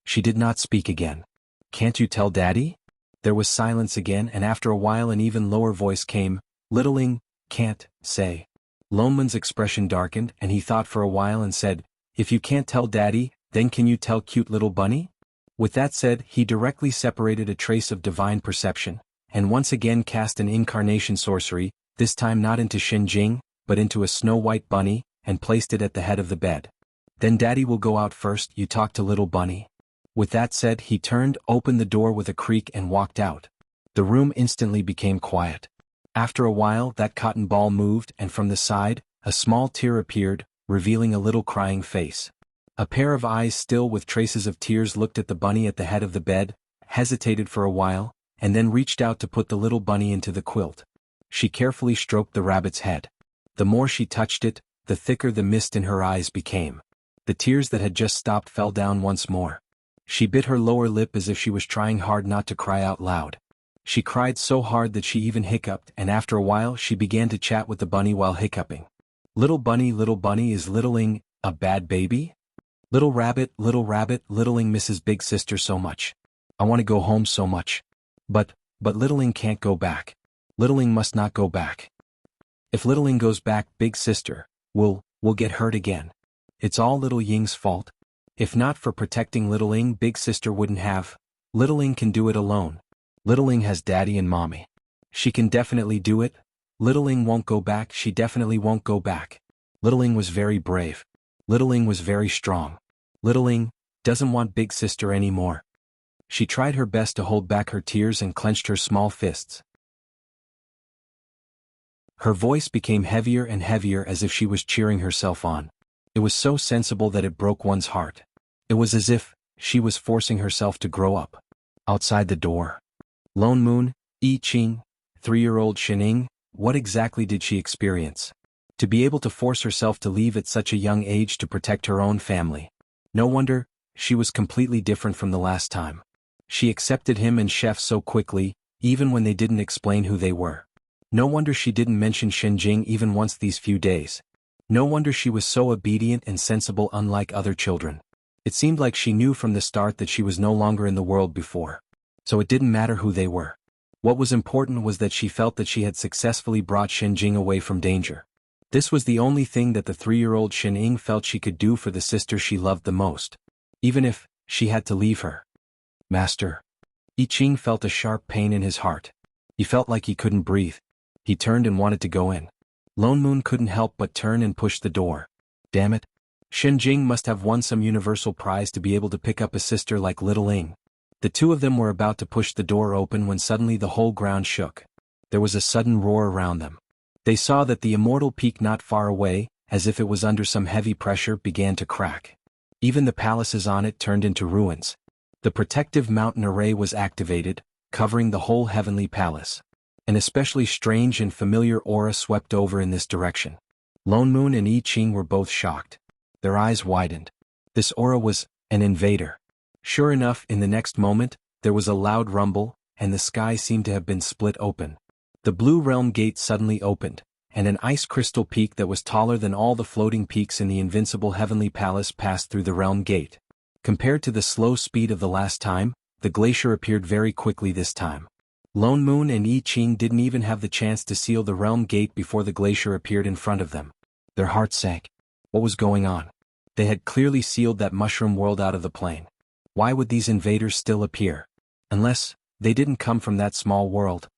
She did not speak again. "Can't you tell Daddy?" There was silence again, and after a while an even lower voice came, "Littling, can't say." Loneman's expression darkened, and he thought for a while and said, "If you can't tell Daddy, then can you tell cute little bunny?" With that said, he directly separated a trace of divine perception, and once again cast an incarnation sorcery, this time not into Shenjing, but into a snow-white bunny, and placed it at the head of the bed. "Then Daddy will go out first, you talk to little bunny." With that said, he turned, opened the door with a creak and walked out. The room instantly became quiet. After a while that cotton ball moved, and from the side, a small tear appeared, revealing a little crying face. A pair of eyes still with traces of tears looked at the bunny at the head of the bed, hesitated for a while, and then reached out to put the little bunny into the quilt. She carefully stroked the rabbit's head. The more she touched it, the thicker the mist in her eyes became. The tears that had just stopped fell down once more. She bit her lower lip as if she was trying hard not to cry out loud. She cried so hard that she even hiccuped, and after a while she began to chat with the bunny while hiccuping. Little bunny, is Littling a bad baby? Little rabbit, Littling misses big sister so much. I want to go home so much. But Littling can't go back. Littling must not go back. If Littling goes back, big sister will get hurt again. It's all Little Ying's fault. If not for protecting Littling, big sister wouldn't have. Littling can do it alone. Littling has Daddy and Mommy. She can definitely do it. Littling won't go back, she definitely won't go back. Littling was very brave. Littling was very strong. Littling doesn't want big sister anymore. She tried her best to hold back her tears and clenched her small fists. Her voice became heavier and heavier as if she was cheering herself on. It was so sensible that it broke one's heart. It was as if she was forcing herself to grow up. Outside the door. Lone Moon, I Ching, 3-year-old Shening, what exactly did she experience? To be able to force herself to leave at such a young age to protect her own family. No wonder, she was completely different from the last time. She accepted him and Chef so quickly, even when they didn't explain who they were. No wonder she didn't mention Shenjing even once these few days. No wonder she was so obedient and sensible, unlike other children. It seemed like she knew from the start that she was no longer in the world before. So it didn't matter who they were. What was important was that she felt that she had successfully brought Shenjing away from danger. This was the only thing that the 3-year-old Shening felt she could do for the sister she loved the most. Even if she had to leave her. Master. I Ching felt a sharp pain in his heart. He felt like he couldn't breathe. He turned and wanted to go in. Lone Moon couldn't help but turn and push the door. Damn it. Shenjing must have won some universal prize to be able to pick up a sister like Littling. The two of them were about to push the door open when suddenly the whole ground shook. There was a sudden roar around them. They saw that the immortal peak not far away, as if it was under some heavy pressure, began to crack. Even the palaces on it turned into ruins. The protective mountain array was activated, covering the whole heavenly palace. An especially strange and familiar aura swept over in this direction. Lone Moon and I Ching were both shocked. Their eyes widened. This aura was an invader. Sure enough, in the next moment, there was a loud rumble, and the sky seemed to have been split open. The blue realm gate suddenly opened, and an ice crystal peak that was taller than all the floating peaks in the invincible heavenly palace passed through the realm gate. Compared to the slow speed of the last time, the glacier appeared very quickly this time. Lone Moon and I Ching didn't even have the chance to seal the realm gate before the glacier appeared in front of them. Their hearts sank. What was going on? They had clearly sealed that mushroom world out of the plane. Why would these invaders still appear? Unless they didn't come from that small world.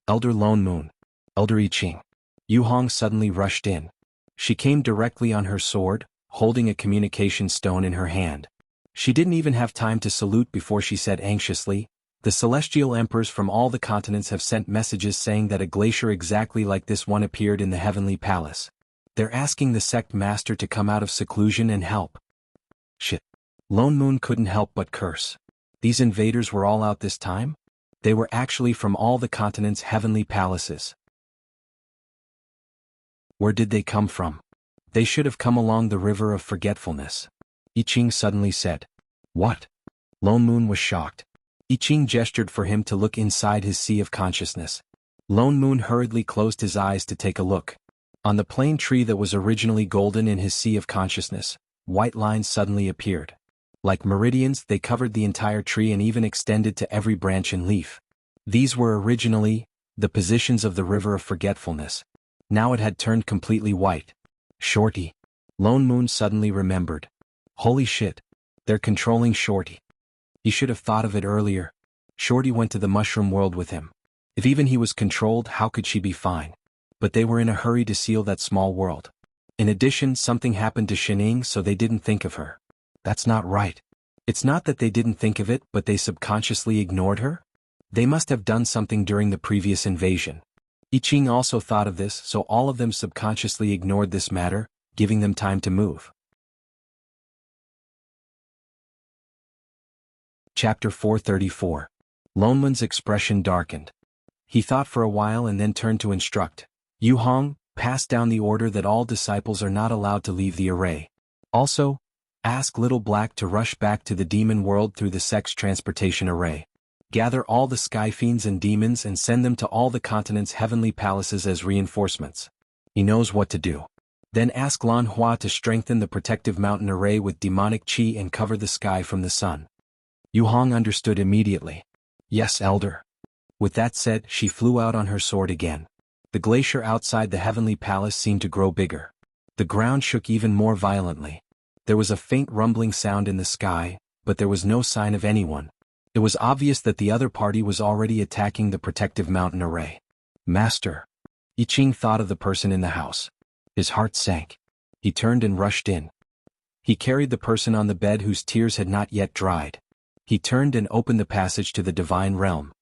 Elder Lone Moon. Elder I Ching. Yu Hong suddenly rushed in. She came directly on her sword, holding a communication stone in her hand. She didn't even have time to salute before she said anxiously, "The celestial emperors from all the continents have sent messages saying that a glacier exactly like this one appeared in the heavenly palace. They're asking the sect master to come out of seclusion and help." Shit. Lone Moon couldn't help but curse. These invaders were all out this time? They were actually from all the continents' heavenly palaces. Where did they come from? They should have come along the river of forgetfulness. I Ching suddenly said. What? Lone Moon was shocked. I Ching gestured for him to look inside his sea of consciousness. Lone Moon hurriedly closed his eyes to take a look. On the plane tree that was originally golden in his sea of consciousness, white lines suddenly appeared. Like meridians, they covered the entire tree and even extended to every branch and leaf. These were originally the positions of the river of forgetfulness. Now it had turned completely white. Shorty. Lone Moon suddenly remembered. Holy shit. They're controlling Shorty. He should have thought of it earlier. Shorty went to the mushroom world with him. If even he was controlled, how could she be fine? But they were in a hurry to seal that small world. In addition, something happened to Shining, so they didn't think of her. That's not right. It's not that they didn't think of it, but they subconsciously ignored her? They must have done something during the previous invasion. I Ching also thought of this, so all of them subconsciously ignored this matter, giving them time to move. Chapter 434. Lone Moon's expression darkened. He thought for a while and then turned to instruct. Yu Hong, pass down the order that all disciples are not allowed to leave the array. Also, ask Little Black to rush back to the demon world through the sex transportation array. Gather all the sky fiends and demons and send them to all the continent's heavenly palaces as reinforcements. He knows what to do. Then ask Lan Hua to strengthen the protective mountain array with demonic chi and cover the sky from the sun. Yu Hong understood immediately. Yes, Elder. With that said, she flew out on her sword again. The glacier outside the heavenly palace seemed to grow bigger. The ground shook even more violently. There was a faint rumbling sound in the sky, but there was no sign of anyone. It was obvious that the other party was already attacking the protective mountain array. Master. I Ching thought of the person in the house. His heart sank. He turned and rushed in. He carried the person on the bed whose tears had not yet dried. He turned and opened the passage to the divine realm.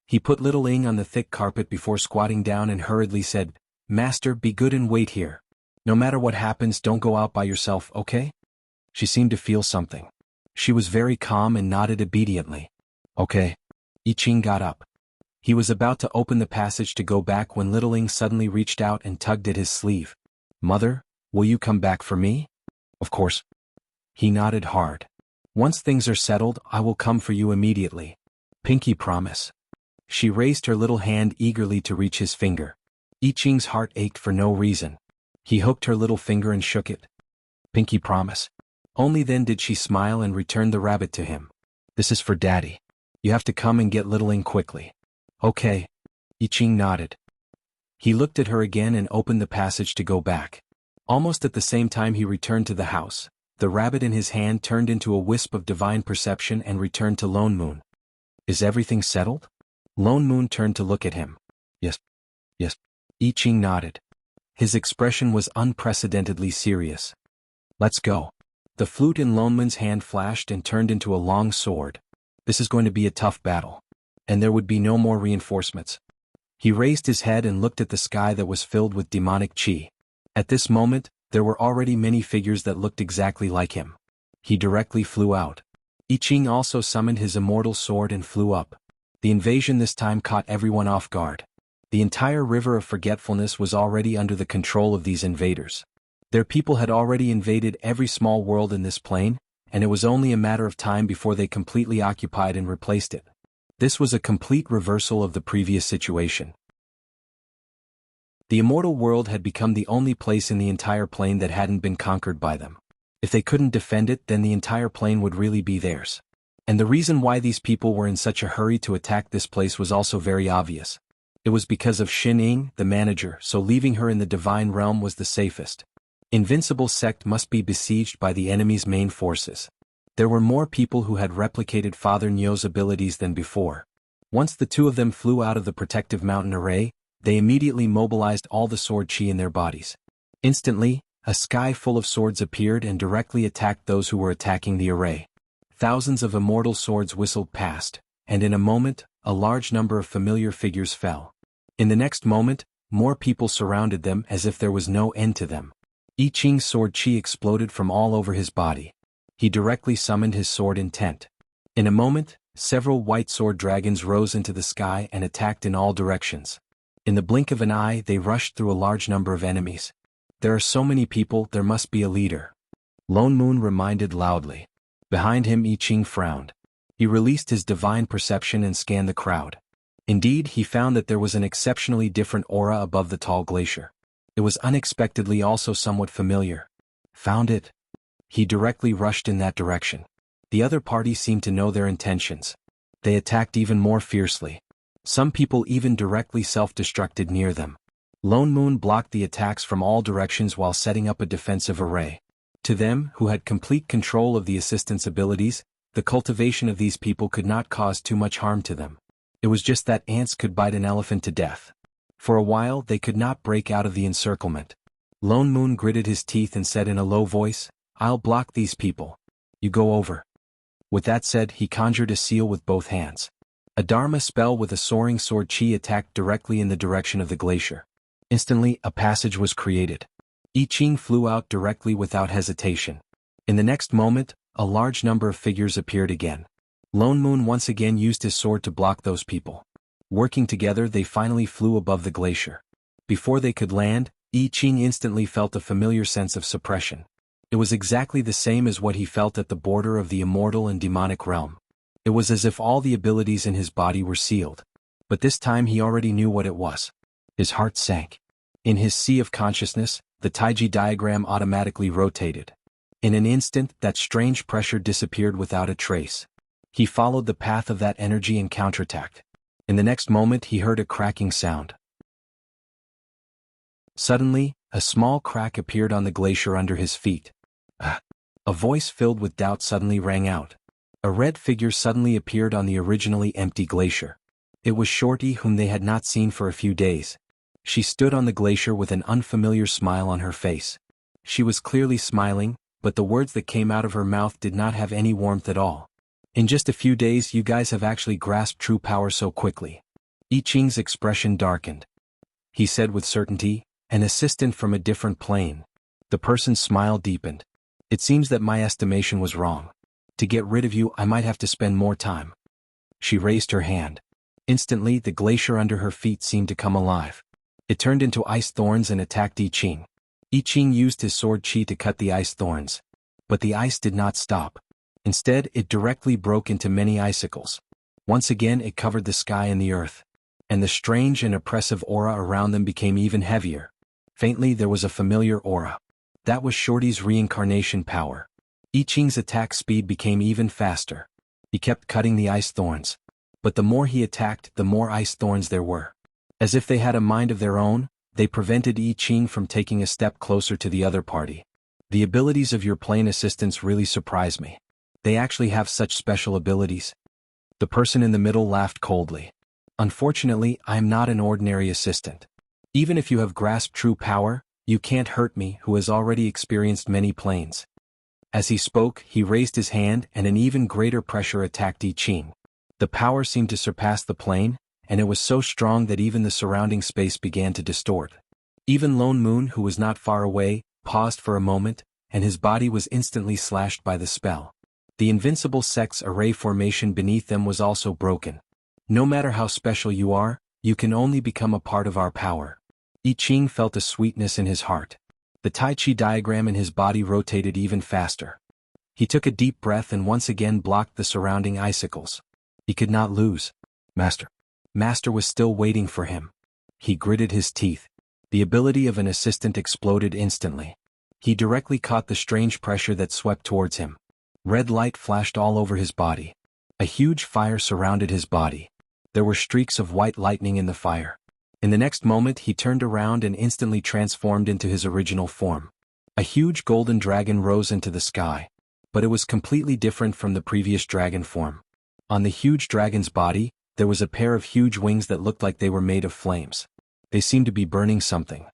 He put little Ing on the thick carpet before squatting down and hurriedly said, Master, be good and wait here. No matter what happens, don't go out by yourself, okay? She seemed to feel something. She was very calm and nodded obediently. Okay. I Ching got up. He was about to open the passage to go back when little Ing suddenly reached out and tugged at his sleeve. Mother, will you come back for me? Of course. He nodded hard. Once things are settled, I will come for you immediately. Pinky promise. She raised her little hand eagerly to reach his finger. I Ching's heart ached for no reason. He hooked her little finger and shook it. Pinky promise. Only then did she smile and return the rabbit to him. This is for Daddy. You have to come and get little Ing quickly. Okay. I Ching nodded. He looked at her again and opened the passage to go back. Almost at the same time he returned to the house. The rabbit in his hand turned into a wisp of divine perception and returned to Lone Moon. Is everything settled? Lone Moon turned to look at him. Yes. Yes. I Ching nodded. His expression was unprecedentedly serious. Let's go. The flute in Lone Moon's hand flashed and turned into a long sword. This is going to be a tough battle. And there would be no more reinforcements. He raised his head and looked at the sky that was filled with demonic chi. At this moment, there were already many figures that looked exactly like him. He directly flew out. I Ching also summoned his immortal sword and flew up. The invasion this time caught everyone off guard. The entire river of forgetfulness was already under the control of these invaders. Their people had already invaded every small world in this plane, and it was only a matter of time before they completely occupied and replaced it. This was a complete reversal of the previous situation. The immortal world had become the only place in the entire plane that hadn't been conquered by them. If they couldn't defend it, then the entire plane would really be theirs. And the reason why these people were in such a hurry to attack this place was also very obvious. It was because of Xin Ying, the manager, so leaving her in the divine realm was the safest. Invincible sect must be besieged by the enemy's main forces. There were more people who had replicated Father Nyo's abilities than before. Once the two of them flew out of the protective mountain array, they immediately mobilized all the sword chi in their bodies. Instantly, a sky full of swords appeared and directly attacked those who were attacking the array. Thousands of immortal swords whistled past, and in a moment, a large number of familiar figures fell. In the next moment, more people surrounded them as if there was no end to them. I Ching's sword chi exploded from all over his body. He directly summoned his sword intent. In a moment, several white sword dragons rose into the sky and attacked in all directions. In the blink of an eye, they rushed through a large number of enemies. There are so many people, there must be a leader. Lone Moon reminded loudly. Behind him, I Ching frowned. He released his divine perception and scanned the crowd. Indeed, he found that there was an exceptionally different aura above the tall glacier. It was unexpectedly also somewhat familiar. Found it? He directly rushed in that direction. The other party seemed to know their intentions. They attacked even more fiercely. Some people even directly self-destructed near them. Lone Moon blocked the attacks from all directions while setting up a defensive array. To them, who had complete control of the assistant's abilities, the cultivation of these people could not cause too much harm to them. It was just that ants could bite an elephant to death. For a while they could not break out of the encirclement. Lone Moon gritted his teeth and said in a low voice, "I'll block these people. You go over." With that said, he conjured a seal with both hands. A Dharma spell with a soaring sword chi attacked directly in the direction of the glacier. Instantly, a passage was created. I Ching flew out directly without hesitation. In the next moment, a large number of figures appeared again. Lone Moon once again used his sword to block those people. Working together, they finally flew above the glacier. Before they could land, I Ching instantly felt a familiar sense of suppression. It was exactly the same as what he felt at the border of the immortal and demonic realm. It was as if all the abilities in his body were sealed. But this time he already knew what it was. His heart sank. In his sea of consciousness, the Taiji diagram automatically rotated. In an instant, that strange pressure disappeared without a trace. He followed the path of that energy and counterattacked. In the next moment he heard a cracking sound. Suddenly, a small crack appeared on the glacier under his feet. A voice filled with doubt suddenly rang out. A red figure suddenly appeared on the originally empty glacier. It was Shorty, whom they had not seen for a few days. She stood on the glacier with an unfamiliar smile on her face. She was clearly smiling, but the words that came out of her mouth did not have any warmth at all. "In just a few days you guys have actually grasped true power so quickly." I Ching's expression darkened. He said with certainty, "An assistant from a different plane." The person's smile deepened. "It seems that my estimation was wrong. To get rid of you I might have to spend more time." She raised her hand. Instantly the glacier under her feet seemed to come alive. It turned into ice thorns and attacked I Ching. I Ching used his sword chi to cut the ice thorns. But the ice did not stop. Instead, it directly broke into many icicles. Once again it covered the sky and the earth. And the strange and oppressive aura around them became even heavier. Faintly there was a familiar aura. That was Shorty's reincarnation power. I Ching's attack speed became even faster. He kept cutting the ice thorns. But the more he attacked, the more ice thorns there were. As if they had a mind of their own, they prevented I Ching from taking a step closer to the other party. "The abilities of your plane assistants really surprise me. They actually have such special abilities." The person in the middle laughed coldly. "Unfortunately, I am not an ordinary assistant. Even if you have grasped true power, you can't hurt me, who has already experienced many planes." As he spoke, he raised his hand and an even greater pressure attacked I Ching. The power seemed to surpass the plane, and it was so strong that even the surrounding space began to distort. Even Lone Moon, who was not far away, paused for a moment, and his body was instantly slashed by the spell. The invincible sex array formation beneath them was also broken. "No matter how special you are, you can only become a part of our power." I Ching felt a sweetness in his heart. The Tai Chi diagram in his body rotated even faster. He took a deep breath and once again blocked the surrounding icicles. He could not lose. Master was still waiting for him. He gritted his teeth. The ability of an assistant exploded instantly. He directly caught the strange pressure that swept towards him. Red light flashed all over his body. A huge fire surrounded his body. There were streaks of white lightning in the fire. In the next moment he turned around and instantly transformed into his original form. A huge golden dragon rose into the sky. But it was completely different from the previous dragon form. On the huge dragon's body, there was a pair of huge wings that looked like they were made of flames. They seemed to be burning something.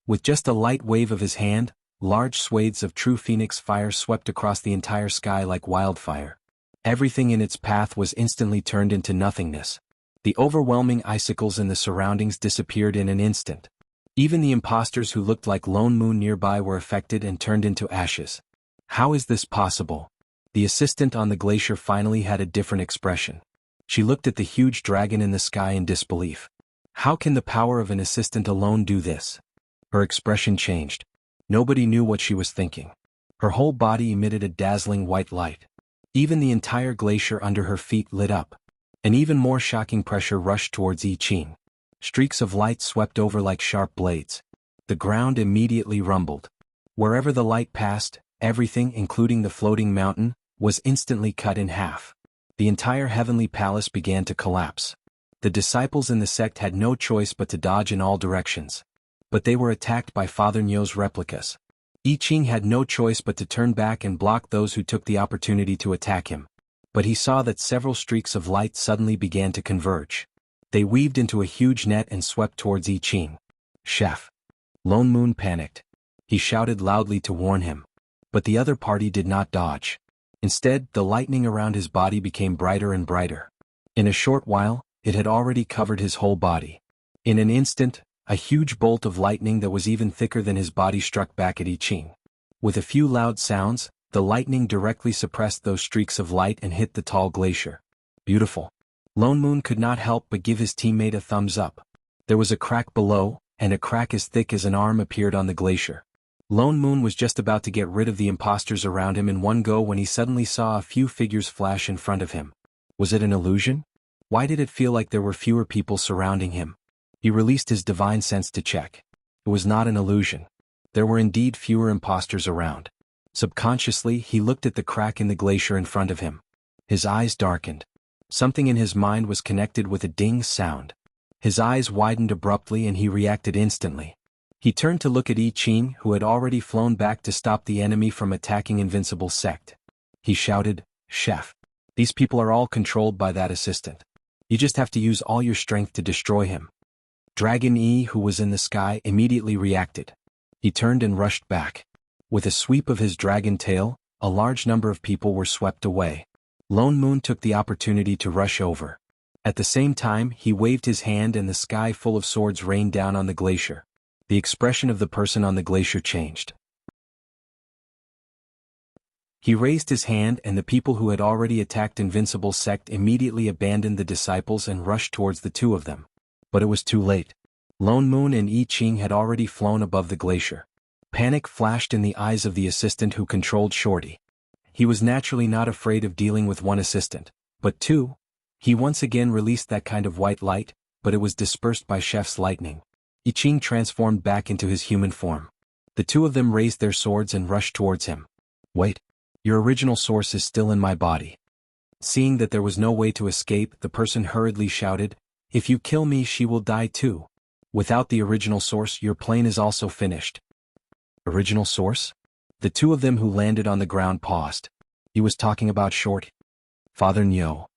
With just a light wave of his hand, large swathes of true phoenix fire swept across the entire sky like wildfire. Everything in its path was instantly turned into nothingness. The overwhelming icicles in the surroundings disappeared in an instant. Even the imposters who looked like Lone Moon nearby were affected and turned into ashes. How is this possible? The assistant on the glacier finally had a different expression. She looked at the huge dragon in the sky in disbelief. How can the power of an assistant alone do this? Her expression changed. Nobody knew what she was thinking. Her whole body emitted a dazzling white light. Even the entire glacier under her feet lit up. An even more shocking pressure rushed towards Yi Qing. Streaks of light swept over like sharp blades. The ground immediately rumbled. Wherever the light passed, everything, including the floating mountain, was instantly cut in half. The entire heavenly palace began to collapse. The disciples in the sect had no choice but to dodge in all directions. But they were attacked by Father Nyo's replicas. Yi Qing had no choice but to turn back and block those who took the opportunity to attack him. But he saw that several streaks of light suddenly began to converge. They weaved into a huge net and swept towards Yi Qing. Chef. Lone Moon panicked. He shouted loudly to warn him. But the other party did not dodge. Instead, the lightning around his body became brighter and brighter. In a short while, it had already covered his whole body. In an instant, a huge bolt of lightning that was even thicker than his body struck back at Yi Qing. With a few loud sounds, the lightning directly suppressed those streaks of light and hit the tall glacier. Beautiful. Lone Moon could not help but give his teammate a thumbs up. There was a crack below, and a crack as thick as an arm appeared on the glacier. Lone Moon was just about to get rid of the imposters around him in one go when he suddenly saw a few figures flash in front of him. Was it an illusion? Why did it feel like there were fewer people surrounding him? He released his divine sense to check. It was not an illusion. There were indeed fewer imposters around. Subconsciously, he looked at the crack in the glacier in front of him. His eyes darkened. Something in his mind was connected with a ding sound. His eyes widened abruptly and he reacted instantly. He turned to look at Yi Qing, who had already flown back to stop the enemy from attacking Invincible Sect. He shouted, "Chef. These people are all controlled by that assistant. You just have to use all your strength to destroy him." Dragon Yi, who was in the sky, immediately reacted. He turned and rushed back. With a sweep of his dragon tail, a large number of people were swept away. Lone Moon took the opportunity to rush over. At the same time, he waved his hand and the sky full of swords rained down on the glacier. The expression of the person on the glacier changed. He raised his hand and the people who had already attacked Invincible Sect immediately abandoned the disciples and rushed towards the two of them. But it was too late. Lone Moon and Yi Qing had already flown above the glacier. Panic flashed in the eyes of the assistant who controlled Shorty. He was naturally not afraid of dealing with one assistant, but two. He once again released that kind of white light, but it was dispersed by Chef's lightning. Yi Qing transformed back into his human form. The two of them raised their swords and rushed towards him. "Wait. Your original source is still in my body." Seeing that there was no way to escape, the person hurriedly shouted, "If you kill me, she will die too. Without the original source, your plane is also finished." Original source? The two of them who landed on the ground paused. He was talking about Short. Father Nyo.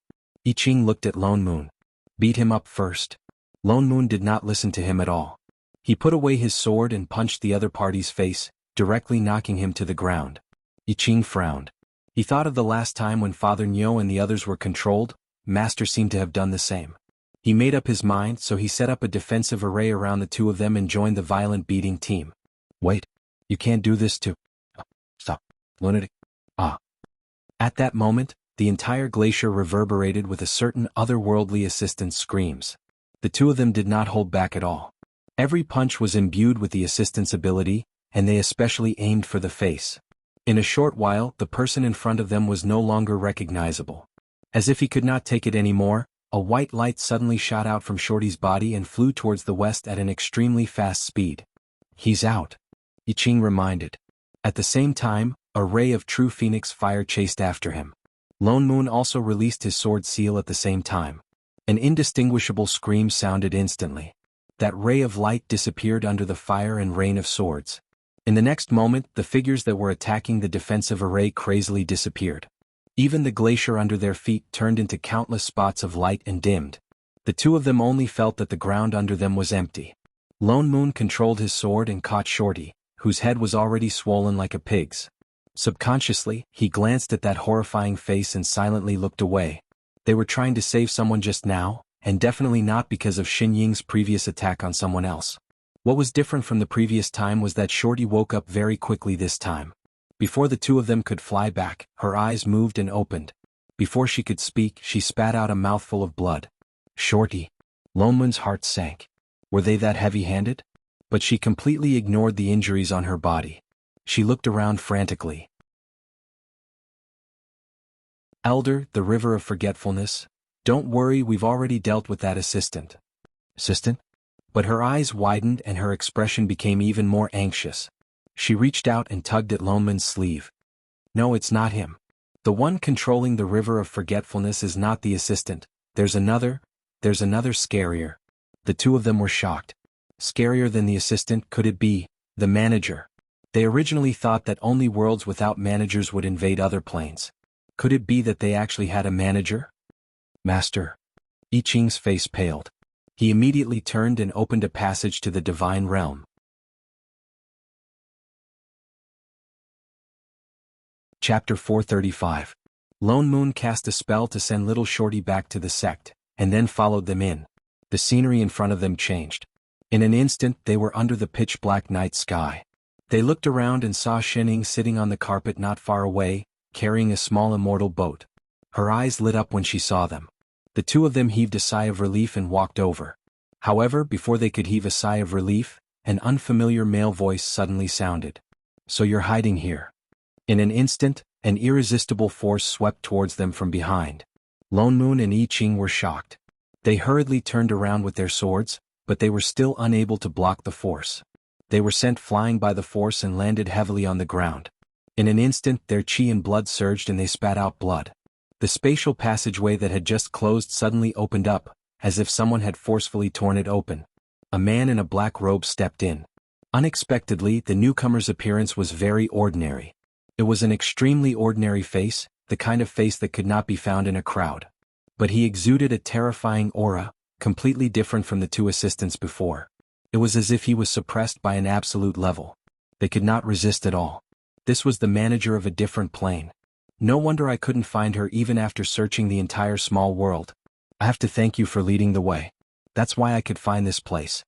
Yi Qing looked at Lone Moon. Beat him up first. Lone Moon did not listen to him at all. He put away his sword and punched the other party's face, directly knocking him to the ground. Yi Qing frowned. He thought of the last time when Father Nyo and the others were controlled. Master seemed to have done the same. He made up his mind, so he set up a defensive array around the two of them and joined the violent beating team. "Wait. You can't do this to..." "Stop. Lunatic." "Ah." At that moment, the entire glacier reverberated with a certain otherworldly assistant's screams. The two of them did not hold back at all. Every punch was imbued with the assistant's ability, and they especially aimed for the face. In a short while, the person in front of them was no longer recognizable. As if he could not take it anymore, a white light suddenly shot out from Shorty's body and flew towards the west at an extremely fast speed. "He's out," Yi Qing reminded. At the same time, a ray of true phoenix fire chased after him. Lone Moon also released his sword seal at the same time. An indistinguishable scream sounded instantly. That ray of light disappeared under the fire and rain of swords. In the next moment, the figures that were attacking the defensive array crazily disappeared. Even the glacier under their feet turned into countless spots of light and dimmed. The two of them only felt that the ground under them was empty. Lone Moon controlled his sword and caught Shorty, whose head was already swollen like a pig's. Subconsciously, he glanced at that horrifying face and silently looked away. They were trying to save someone just now, and definitely not because of Xin Ying's previous attack on someone else. What was different from the previous time was that Shorty woke up very quickly this time. Before the two of them could fly back, her eyes moved and opened. Before she could speak, she spat out a mouthful of blood. Shorty. Lone Moon's heart sank. Were they that heavy-handed? But she completely ignored the injuries on her body. She looked around frantically. Elder, the river of forgetfulness. Don't worry, we've already dealt with that assistant. Assistant? But her eyes widened and her expression became even more anxious. She reached out and tugged at Lone Moon's sleeve. No, it's not him. The one controlling the river of forgetfulness is not the assistant. There's another scarier. The two of them were shocked. Scarier than the assistant, could it be the manager? They originally thought that only worlds without managers would invade other planes. Could it be that they actually had a manager? Master. I Ching's face paled. He immediately turned and opened a passage to the divine realm. Chapter 435. Lone Moon cast a spell to send little Shorty back to the sect, and then followed them in. The scenery in front of them changed. In an instant they were under the pitch-black night sky. They looked around and saw Xining sitting on the carpet not far away, carrying a small immortal boat. Her eyes lit up when she saw them. The two of them heaved a sigh of relief and walked over. However, before they could heave a sigh of relief, an unfamiliar male voice suddenly sounded. So you're hiding here. In an instant, an irresistible force swept towards them from behind. Lone Moon and I Ching were shocked. They hurriedly turned around with their swords, but they were still unable to block the force. They were sent flying by the force and landed heavily on the ground. In an instant their chi and blood surged and they spat out blood. The spatial passageway that had just closed suddenly opened up, as if someone had forcefully torn it open. A man in a black robe stepped in. Unexpectedly, the newcomer's appearance was very ordinary. It was an extremely ordinary face, the kind of face that could not be found in a crowd. But he exuded a terrifying aura, completely different from the two assistants before. It was as if he was suppressed by an absolute level. They could not resist at all. This was the manager of a different plane. No wonder I couldn't find her even after searching the entire small world. I have to thank you for leading the way. That's why I could find this place.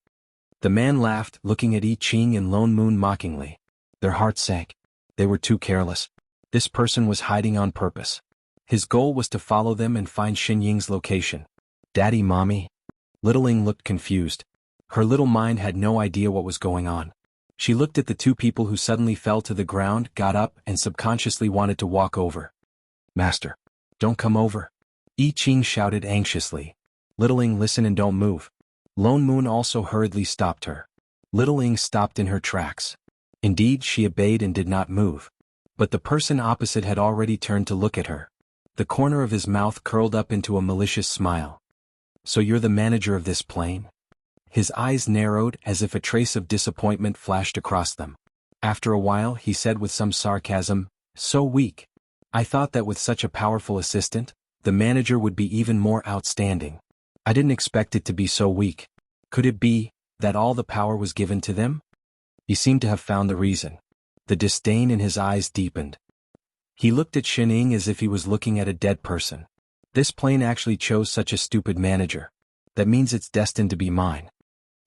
The man laughed, looking at I Ching and Lone Moon mockingly. Their hearts sank. They were too careless. This person was hiding on purpose. His goal was to follow them and find Xin Ying's location. Daddy, Mommy? Littling looked confused. Her little mind had no idea what was going on. She looked at the two people who suddenly fell to the ground, got up, and subconsciously wanted to walk over. Master. Don't come over. I Ching shouted anxiously. Littling, listen and don't move. Lone Moon also hurriedly stopped her. Littling stopped in her tracks. Indeed, she obeyed and did not move. But the person opposite had already turned to look at her. The corner of his mouth curled up into a malicious smile. So you're the manager of this plane? His eyes narrowed as if a trace of disappointment flashed across them. After a while he said with some sarcasm, so weak. I thought that with such a powerful assistant, the manager would be even more outstanding. I didn't expect it to be so weak. Could it be that all the power was given to them? He seemed to have found the reason. The disdain in his eyes deepened. He looked at Xining as if he was looking at a dead person. This plane actually chose such a stupid manager. That means it's destined to be mine.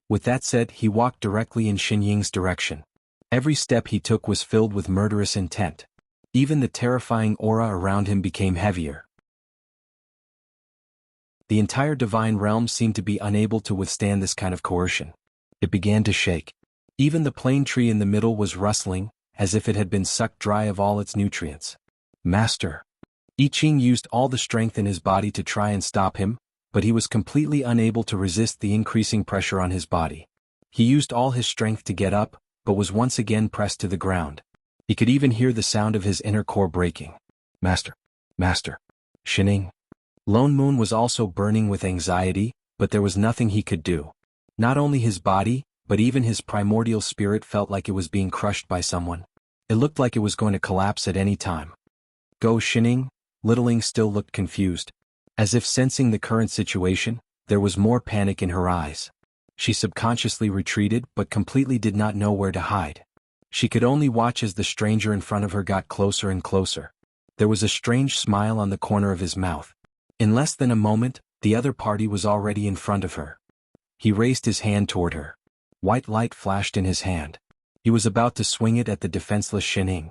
With that said, he walked directly in Xin Ying's direction. Every step he took was filled with murderous intent. Even the terrifying aura around him became heavier. The entire divine realm seemed to be unable to withstand this kind of coercion. It began to shake. Even the plane tree in the middle was rustling, as if it had been sucked dry of all its nutrients. Master. I Ching used all the strength in his body to try and stop him, but he was completely unable to resist the increasing pressure on his body. He used all his strength to get up, but was once again pressed to the ground. He could even hear the sound of his inner core breaking. Master. Master. Xining. Lone Moon was also burning with anxiety, but there was nothing he could do. Not only his body, but even his primordial spirit felt like it was being crushed by someone. It looked like it was going to collapse at any time. Go, Xining. Littling still looked confused. As if sensing the current situation, there was more panic in her eyes. She subconsciously retreated but completely did not know where to hide. She could only watch as the stranger in front of her got closer and closer. There was a strange smile on the corner of his mouth. In less than a moment, the other party was already in front of her. He raised his hand toward her. White light flashed in his hand. He was about to swing it at the defenseless Shining.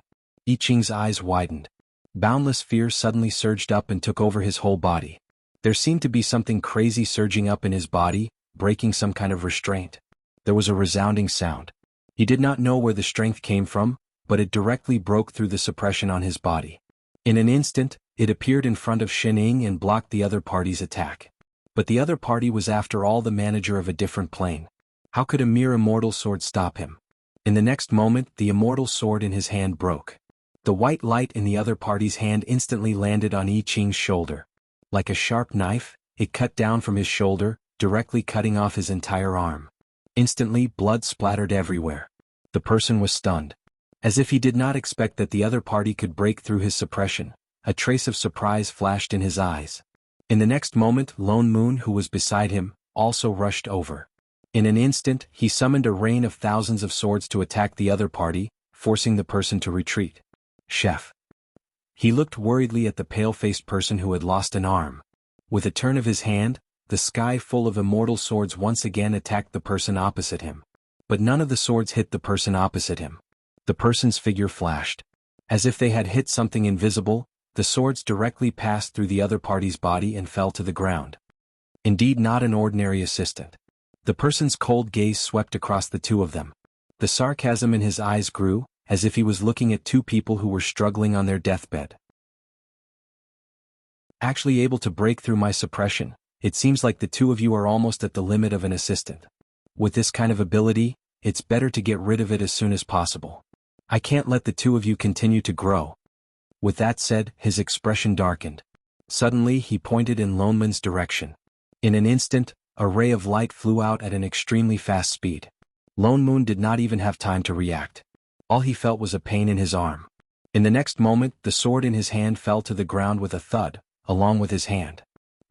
I Ching's eyes widened. Boundless fear suddenly surged up and took over his whole body. There seemed to be something crazy surging up in his body, breaking some kind of restraint. There was a resounding sound. He did not know where the strength came from, but it directly broke through the suppression on his body. In an instant, it appeared in front of Shining and blocked the other party's attack. But the other party was after all the manager of a different plane. How could a mere immortal sword stop him? In the next moment, the immortal sword in his hand broke. The white light in the other party's hand instantly landed on I Ching's shoulder. Like a sharp knife, it cut down from his shoulder, directly cutting off his entire arm. Instantly, blood splattered everywhere. The person was stunned. As if he did not expect that the other party could break through his suppression, a trace of surprise flashed in his eyes. In the next moment, Lone Moon, who was beside him, also rushed over. In an instant, he summoned a rain of thousands of swords to attack the other party, forcing the person to retreat. Chef. He looked worriedly at the pale-faced person who had lost an arm. With a turn of his hand, the sky full of immortal swords once again attacked the person opposite him. But none of the swords hit the person opposite him. The person's figure flashed. As if they had hit something invisible, the swords directly passed through the other party's body and fell to the ground. Indeed, not an ordinary assistant. The person's cold gaze swept across the two of them. The sarcasm in his eyes grew, as if he was looking at two people who were struggling on their deathbed. Actually able to break through my suppression, it seems like the two of you are almost at the limit of an assistant. With this kind of ability, it's better to get rid of it as soon as possible. I can't let the two of you continue to grow. With that said, his expression darkened. Suddenly he pointed in Lone Moon's direction. In an instant, a ray of light flew out at an extremely fast speed. Lone Moon did not even have time to react. All he felt was a pain in his arm. In the next moment, the sword in his hand fell to the ground with a thud, along with his hand.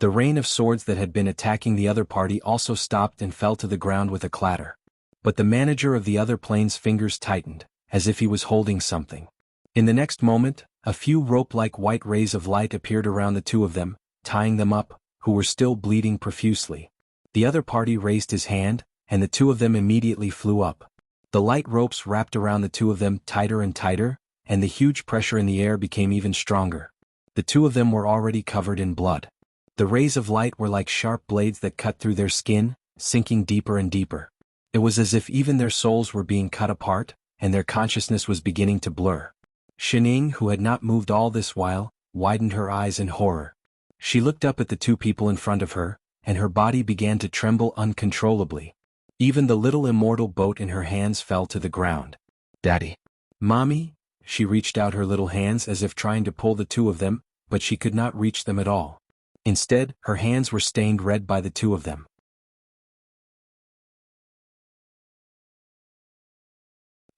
The rain of swords that had been attacking the other party also stopped and fell to the ground with a clatter. But the manager of the other plane's fingers tightened, as if he was holding something. In the next moment, a few rope-like white rays of light appeared around the two of them, tying them up, who were still bleeding profusely. The other party raised his hand, and the two of them immediately flew up. The light ropes wrapped around the two of them tighter and tighter, and the huge pressure in the air became even stronger. The two of them were already covered in blood. The rays of light were like sharp blades that cut through their skin, sinking deeper and deeper. It was as if even their souls were being cut apart, and their consciousness was beginning to blur. Shining, who had not moved all this while, widened her eyes in horror. She looked up at the two people in front of her, and her body began to tremble uncontrollably. Even the little immortal boat in her hands fell to the ground. Daddy. Mommy? She reached out her little hands as if trying to pull the two of them, but she could not reach them at all. Instead, her hands were stained red by the two of them.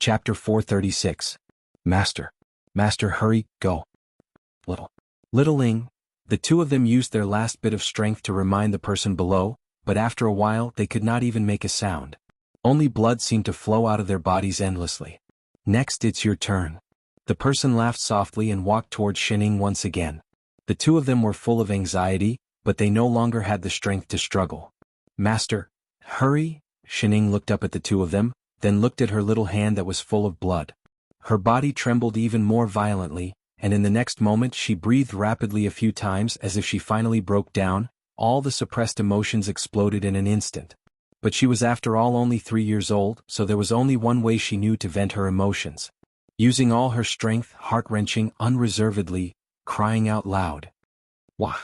Chapter 436. Master. Master, hurry, go. Littling. The two of them used their last bit of strength to remind the person below, but after a while they could not even make a sound. Only blood seemed to flow out of their bodies endlessly. Next, it's your turn. The person laughed softly and walked towards Shining once again. The two of them were full of anxiety, but they no longer had the strength to struggle. Master, hurry? Shining looked up at the two of them, then looked at her little hand that was full of blood. Her body trembled even more violently, and in the next moment she breathed rapidly a few times as if she finally broke down. All the suppressed emotions exploded in an instant. But she was after all only 3 years old, so there was only one way she knew to vent her emotions. Using all her strength, heart-wrenching, unreservedly, crying out loud. Wah!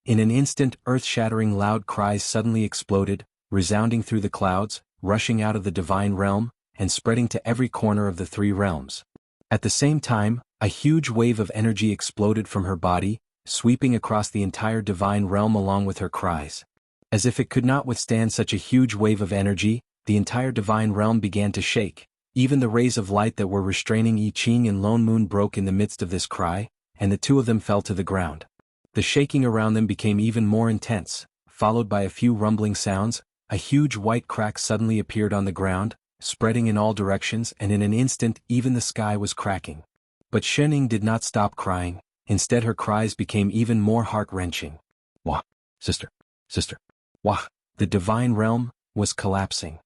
In an instant, earth-shattering loud cries suddenly exploded, resounding through the clouds, rushing out of the divine realm, and spreading to every corner of the 3 realms. At the same time, a huge wave of energy exploded from her body, sweeping across the entire divine realm along with her cries. As if it could not withstand such a huge wave of energy, the entire divine realm began to shake. Even the rays of light that were restraining I Ching and Lone Moon broke in the midst of this cry, and the two of them fell to the ground. The shaking around them became even more intense, followed by a few rumbling sounds. A huge white crack suddenly appeared on the ground, spreading in all directions, and in an instant even the sky was cracking. But Shening did not stop crying. Instead her cries became even more heart-wrenching. Wah! Sister! Sister! Wah! The divine realm was collapsing.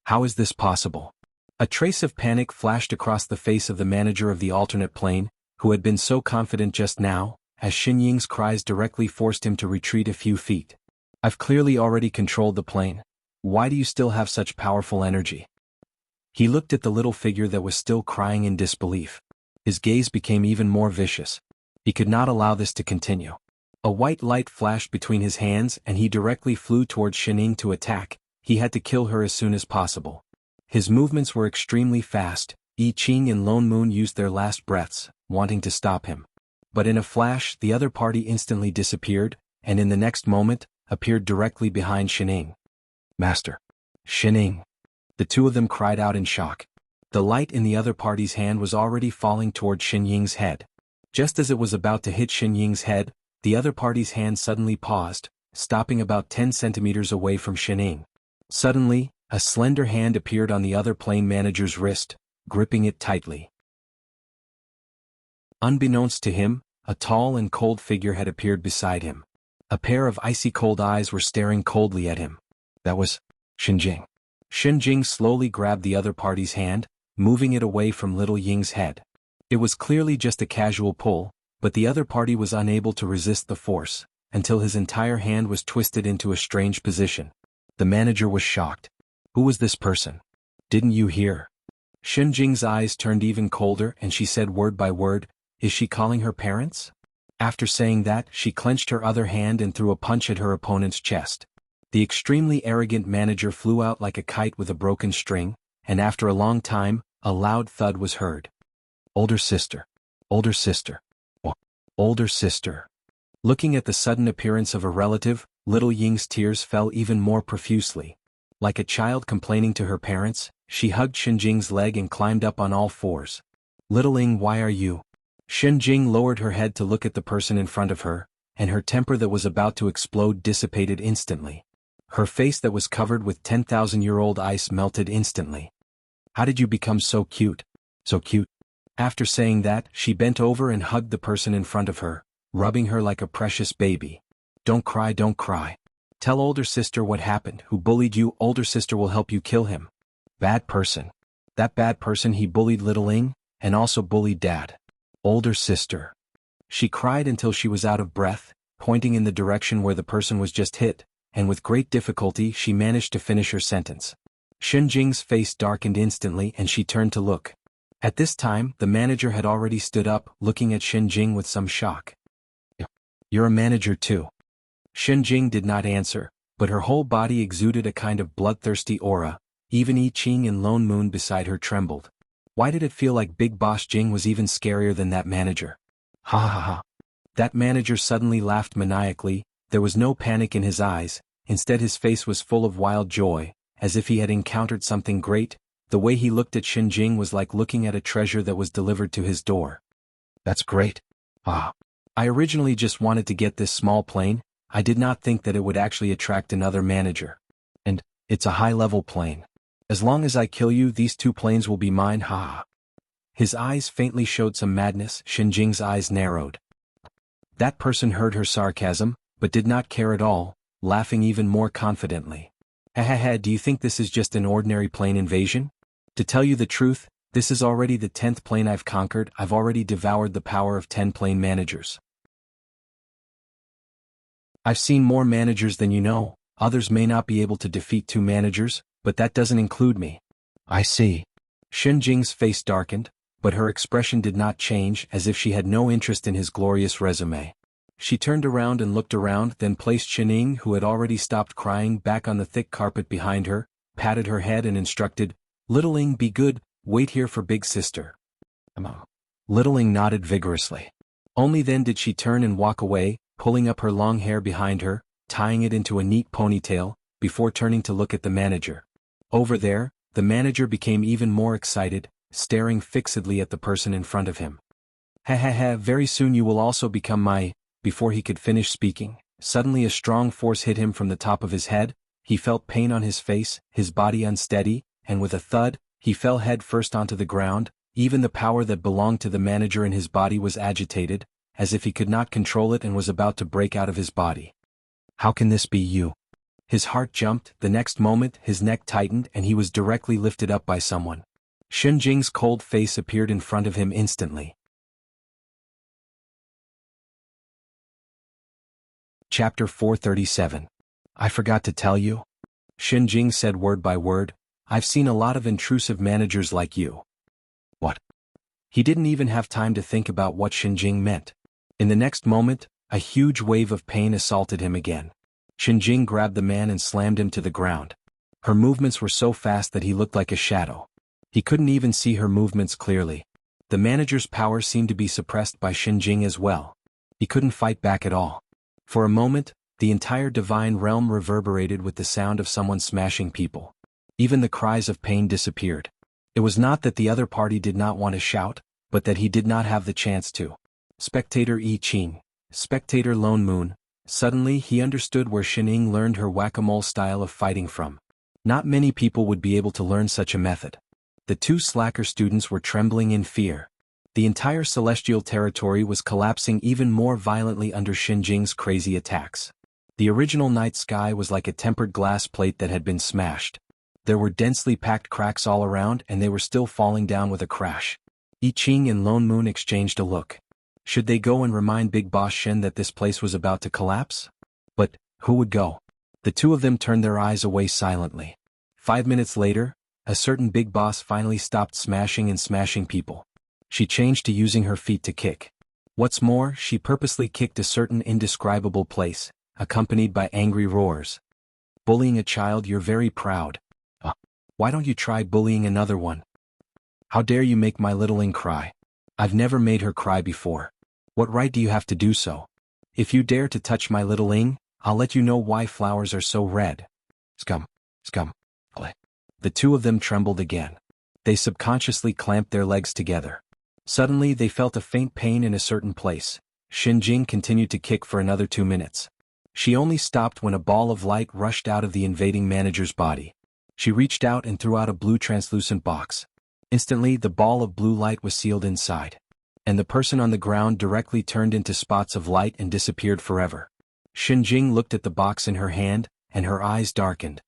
How is this possible? A trace of panic flashed across the face of the manager of the alternate plane, who had been so confident just now, as Xin Ying's cries directly forced him to retreat a few feet. I've clearly already controlled the plane. Why do you still have such powerful energy? He looked at the little figure that was still crying in disbelief. His gaze became even more vicious. He could not allow this to continue. A white light flashed between his hands and he directly flew towards Shening to attack. He had to kill her as soon as possible. His movements were extremely fast. I Ching and Lone Moon used their last breaths, wanting to stop him. But in a flash the other party instantly disappeared, and in the next moment, appeared directly behind Shening. Master! Shening! The two of them cried out in shock. The light in the other party's hand was already falling toward Xin Ying's head. Just as it was about to hit Xin Ying's head, the other party's hand suddenly paused, stopping about 10 centimeters away from Shening. Suddenly, a slender hand appeared on the other plane manager's wrist, gripping it tightly. Unbeknownst to him, a tall and cold figure had appeared beside him. A pair of icy cold eyes were staring coldly at him. That was Xinjing. Xinjing slowly grabbed the other party's hand, moving it away from little Ying's head. It was clearly just a casual pull, but the other party was unable to resist the force, until his entire hand was twisted into a strange position. The manager was shocked. Who was this person? Didn't you hear? Xinjing's eyes turned even colder and she said word by word, is she calling her parents? After saying that, she clenched her other hand and threw a punch at her opponent's chest. The extremely arrogant manager flew out like a kite with a broken string, and after a long time, a loud thud was heard. Older sister. Older sister. Oh, older sister. Looking at the sudden appearance of a relative, little Ying's tears fell even more profusely. Like a child complaining to her parents, she hugged Xinjing's leg and climbed up on all fours. Little Ying, why are you? Xinjing lowered her head to look at the person in front of her, and her temper that was about to explode dissipated instantly. Her face that was covered with 10,000-year-old ice melted instantly. How did you become so cute? So cute? After saying that, she bent over and hugged the person in front of her, rubbing her like a precious baby. Don't cry, don't cry. Tell older sister what happened. Who bullied you? Older sister will help you kill him. Bad person. That bad person, he bullied little Ying, and also bullied dad. Older sister. She cried until she was out of breath, pointing in the direction where the person was just hit, and with great difficulty she managed to finish her sentence. Xinjing's face darkened instantly and she turned to look. At this time, the manager had already stood up, looking at Xinjing with some shock. You're a manager too. Xinjing did not answer, but her whole body exuded a kind of bloodthirsty aura. Even I Ching and Lone Moon beside her trembled. Why did it feel like Big Boss Jing was even scarier than that manager? Ha ha ha. That manager suddenly laughed maniacally. There was no panic in his eyes, instead his face was full of wild joy, as if he had encountered something great. The way he looked at Xinjing was like looking at a treasure that was delivered to his door. That's great. Ah. I originally just wanted to get this small plane. I did not think that it would actually attract another manager. And it's a high-level plane. As long as I kill you, these two planes will be mine, ha. His eyes faintly showed some madness. Xinjing's eyes narrowed. That person heard her sarcasm, but did not care at all, laughing even more confidently. Ha, do you think this is just an ordinary plane invasion? To tell you the truth, this is already the 10th plane I've conquered. I've already devoured the power of 10 plane managers. I've seen more managers than you know. Others may not be able to defeat 2 managers, but that doesn't include me. I see. Xinjing's face darkened, but her expression did not change, as if she had no interest in his glorious resume. She turned around and looked around, then placed Shening, who had already stopped crying, back on the thick carpet behind her, patted her head and instructed, Little Ying, be good, wait here for big sister. Little Ying nodded vigorously. Only then did she turn and walk away, pulling up her long hair behind her, tying it into a neat ponytail, before turning to look at the manager. Over there, the manager became even more excited, staring fixedly at the person in front of him. Ha, very soon you will also become my... Before he could finish speaking, suddenly a strong force hit him from the top of his head. He felt pain on his face, his body unsteady, and with a thud, he fell head first onto the ground. Even the power that belonged to the manager in his body was agitated, as if he could not control it and was about to break out of his body. How can this be you? His heart jumped. The next moment, his neck tightened and he was directly lifted up by someone. Xinjing's cold face appeared in front of him instantly. Chapter 437. I forgot to tell you. Xinjing said word by word, I've seen a lot of intrusive managers like you. What? He didn't even have time to think about what Xinjing meant. In the next moment, a huge wave of pain assaulted him again. Xinjing grabbed the man and slammed him to the ground. Her movements were so fast that he looked like a shadow. He couldn't even see her movements clearly. The manager's power seemed to be suppressed by Xinjing as well. He couldn't fight back at all. For a moment, the entire divine realm reverberated with the sound of someone smashing people. Even the cries of pain disappeared. It was not that the other party did not want to shout, but that he did not have the chance to. Spectator Yi Qing. Spectator Lone Moon. Suddenly he understood where Xining learned her whack-a-mole style of fighting from. Not many people would be able to learn such a method. The two slacker students were trembling in fear. The entire celestial territory was collapsing even more violently under Xinjing's crazy attacks. The original night sky was like a tempered glass plate that had been smashed. There were densely packed cracks all around and they were still falling down with a crash. Yi Qing and Lone Moon exchanged a look. Should they go and remind Big Boss Shen that this place was about to collapse? But who would go? The two of them turned their eyes away silently. 5 minutes later, a certain big boss finally stopped smashing people. She changed to using her feet to kick. What's more, she purposely kicked a certain indescribable place, accompanied by angry roars. Bullying a child, you're very proud. Why don't you try bullying another one? How dare you make my littling cry? I've never made her cry before. What right do you have to do so? If you dare to touch my littling, I'll let you know why flowers are so red. Scum. The two of them trembled again. They subconsciously clamped their legs together. Suddenly they felt a faint pain in a certain place. Xinjing continued to kick for another 2 minutes. She only stopped when a ball of light rushed out of the invading manager's body. She reached out and threw out a blue translucent box. Instantly the ball of blue light was sealed inside. And the person on the ground directly turned into spots of light and disappeared forever. Xinjing looked at the box in her hand, and her eyes darkened.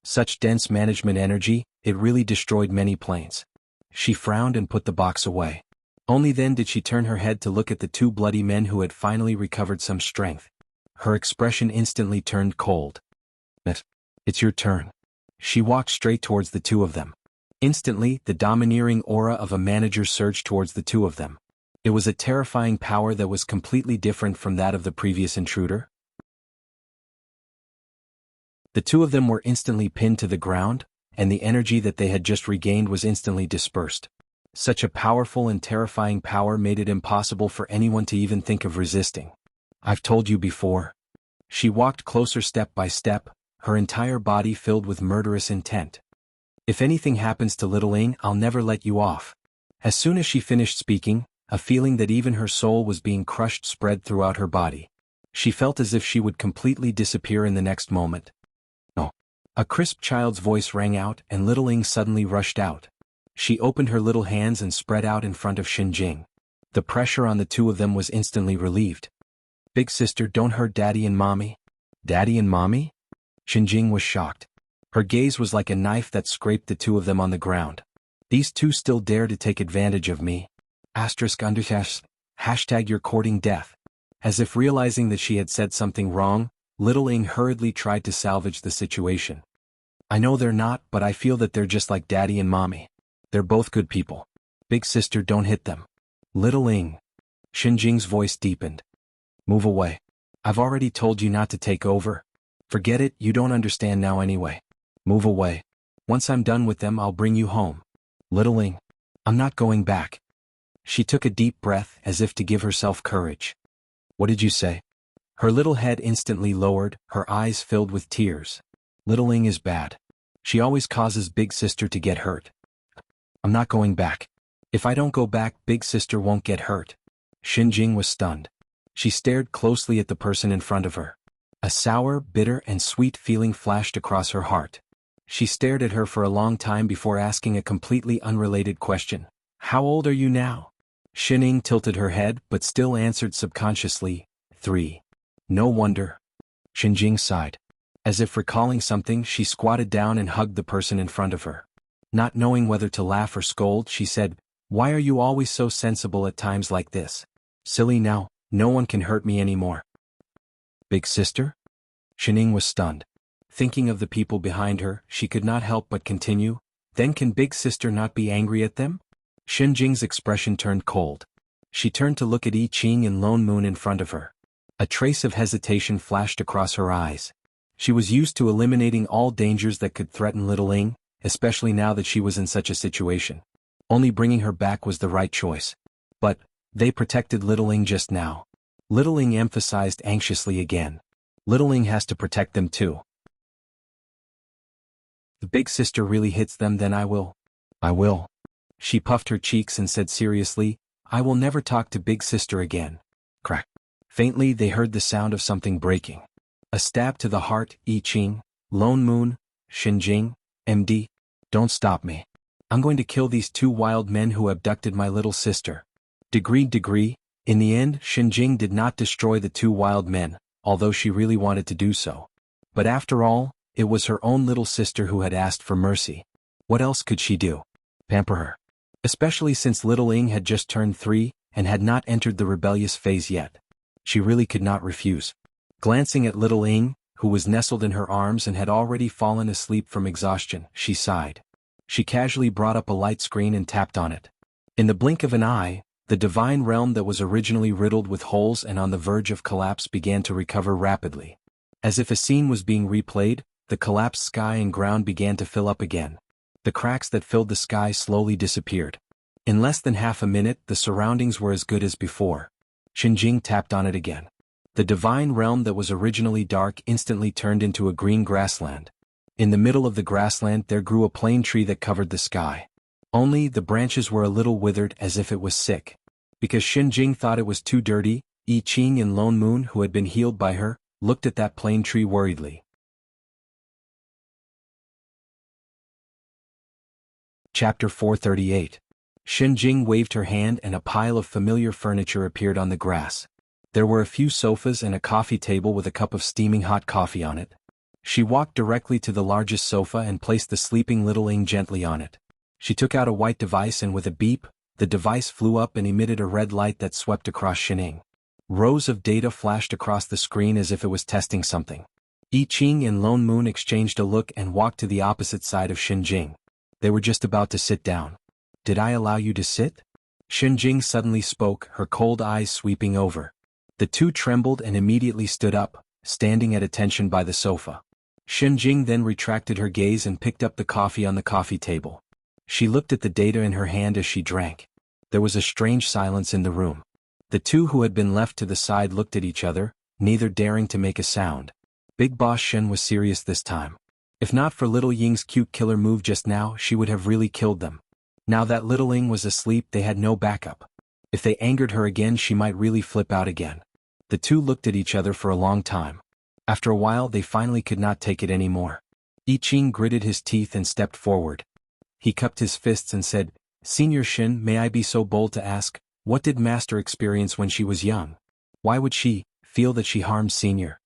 Such dense management energy, it really destroyed many planes. She frowned and put the box away. Only then did she turn her head to look at the two bloody men who had finally recovered some strength. Her expression instantly turned cold. It's your turn. She walked straight towards the two of them. Instantly, the domineering aura of a manager surged towards the two of them. It was a terrifying power that was completely different from that of the previous intruder. The two of them were instantly pinned to the ground, and the energy that they had just regained was instantly dispersed. Such a powerful and terrifying power made it impossible for anyone to even think of resisting. I've told you before. She walked closer step by step, her entire body filled with murderous intent. If anything happens to littling, I'll never let you off. As soon as she finished speaking, a feeling that even her soul was being crushed spread throughout her body. She felt as if she would completely disappear in the next moment. No. A crisp child's voice rang out and littling suddenly rushed out. She opened her little hands and spread out in front of Xinjing. The pressure on the two of them was instantly relieved. Big sister, don't hurt Daddy and Mommy. Daddy and Mommy? Xinjing was shocked. Her gaze was like a knife that scraped the two of them on the ground. These two still dare to take advantage of me. #, you're courting death. As if realizing that she had said something wrong, Little Ing hurriedly tried to salvage the situation. I know they're not, but I feel that they're just like Daddy and Mommy. They're both good people. Big sister, don't hit them. Little Ing. Xinjing's voice deepened. Move away. I've already told you not to take over. Forget it, you don't understand now anyway. Move away. Once I'm done with them, I'll bring you home. Little Ing. I'm not going back. She took a deep breath as if to give herself courage. What did you say? Her little head instantly lowered, her eyes filled with tears. Little Ing is bad. She always causes Big Sister to get hurt. I'm not going back. If I don't go back, Big Sister won't get hurt. Xinjing was stunned. She stared closely at the person in front of her. A sour, bitter, and sweet feeling flashed across her heart. She stared at her for a long time before asking a completely unrelated question. How old are you now? Xining tilted her head but still answered subconsciously, 3. No wonder. Shinjing sighed. As if recalling something, she squatted down and hugged the person in front of her. Not knowing whether to laugh or scold, she said, Why are you always so sensible at times like this? Silly now, no one can hurt me anymore. Big sister? Xining was stunned. Thinking of the people behind her, she could not help but continue, Then can big sister not be angry at them? Shinjing's expression turned cold. She turned to look at I Ching and Lone Moon in front of her. A trace of hesitation flashed across her eyes. She was used to eliminating all dangers that could threaten Little Ing, especially now that she was in such a situation. Only bringing her back was the right choice. But, they protected Little Ing just now. Little Ing emphasized anxiously again. Little Ing has to protect them too. The big sister really hits them, then I will. I will. She puffed her cheeks and said seriously, I will never talk to big sister again. Crack. Faintly they heard the sound of something breaking. A stab to the heart. I Ching, Lone Moon, Shinjing, MD. Don't stop me. I'm going to kill these 2 wild men who abducted my little sister. Degree. In the end, Shinjing did not destroy the 2 wild men, although she really wanted to do so. But after all, it was her own little sister who had asked for mercy. What else could she do? Pamper her. Especially since Little Ing had just turned 3 and had not entered the rebellious phase yet. She really could not refuse. Glancing at Little Ing, who was nestled in her arms and had already fallen asleep from exhaustion, she sighed. She casually brought up a light screen and tapped on it. In the blink of an eye, the divine realm that was originally riddled with holes and on the verge of collapse began to recover rapidly. As if a scene was being replayed, the collapsed sky and ground began to fill up again. The cracks that filled the sky slowly disappeared. In less than half a minute, the surroundings were as good as before. Shinjing tapped on it again. The divine realm that was originally dark instantly turned into a green grassland. In the middle of the grassland there grew a plane tree that covered the sky. Only the branches were a little withered as if it was sick. Because Shinjing thought it was too dirty, I Ching and Lone Moon, who had been healed by her, looked at that plane tree worriedly. Chapter 438. Shinjing waved her hand and a pile of familiar furniture appeared on the grass. There were a few sofas and a coffee table with a cup of steaming hot coffee on it. She walked directly to the largest sofa and placed the sleeping Little Ing gently on it. She took out a white device and with a beep, the device flew up and emitted a red light that swept across Xining. Rows of data flashed across the screen as if it was testing something. I Ching and Lone Moon exchanged a look and walked to the opposite side of Shinjing. They were just about to sit down. Did I allow you to sit? Shinjing suddenly spoke, her cold eyes sweeping over. The 2 trembled and immediately stood up, standing at attention by the sofa. Shinjing then retracted her gaze and picked up the coffee on the coffee table. She looked at the data in her hand as she drank. There was a strange silence in the room. The 2 who had been left to the side looked at each other, neither daring to make a sound. Big Boss Shen was serious this time. If not for Little Ying's cute killer move just now, she would have really killed them. Now that Little Ing was asleep, they had no backup. If they angered her again, she might really flip out again. The 2 looked at each other for a long time. After a while, they finally could not take it anymore. I Ching gritted his teeth and stepped forward. He cupped his fists and said, Senior Shin, may I be so bold to ask, what did Master experience when she was young? Why would she feel that she harmed Senior?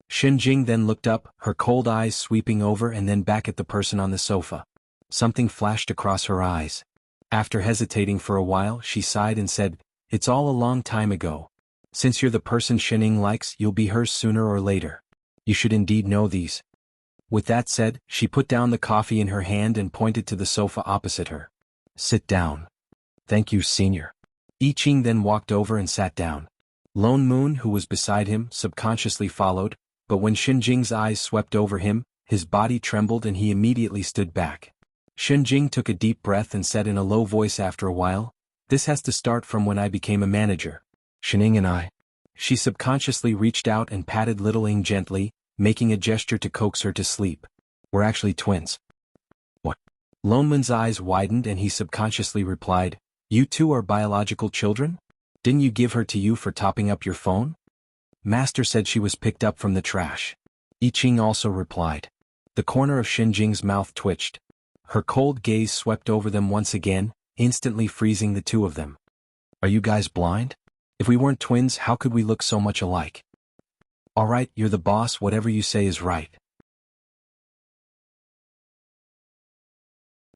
Shinjing then looked up, her cold eyes sweeping over and then back at the person on the sofa. Something flashed across her eyes. After hesitating for a while, she sighed and said, It's all a long time ago. Since you're the person Xining likes, you'll be hers sooner or later. You should indeed know these. With that said, she put down the coffee in her hand and pointed to the sofa opposite her. Sit down. Thank you, Senior. I Ching then walked over and sat down. Lone Moon, who was beside him, subconsciously followed, but when Shinjing's eyes swept over him, his body trembled and he immediately stood back. Shinjing took a deep breath and said in a low voice after a while, This has to start from when I became a manager. Xining and I. She subconsciously reached out and patted Little Ing gently, making a gesture to coax her to sleep. We're actually twins. What? Lone Moon's eyes widened and he subconsciously replied, You 2 are biological children? Didn't you give her to you for topping up your phone? Master said she was picked up from the trash. I Ching also replied. The corner of Xinjing's mouth twitched. Her cold gaze swept over them once again, instantly freezing the two of them. Are you guys blind? If we weren't twins, how could we look so much alike? All right, you're the boss, whatever you say is right.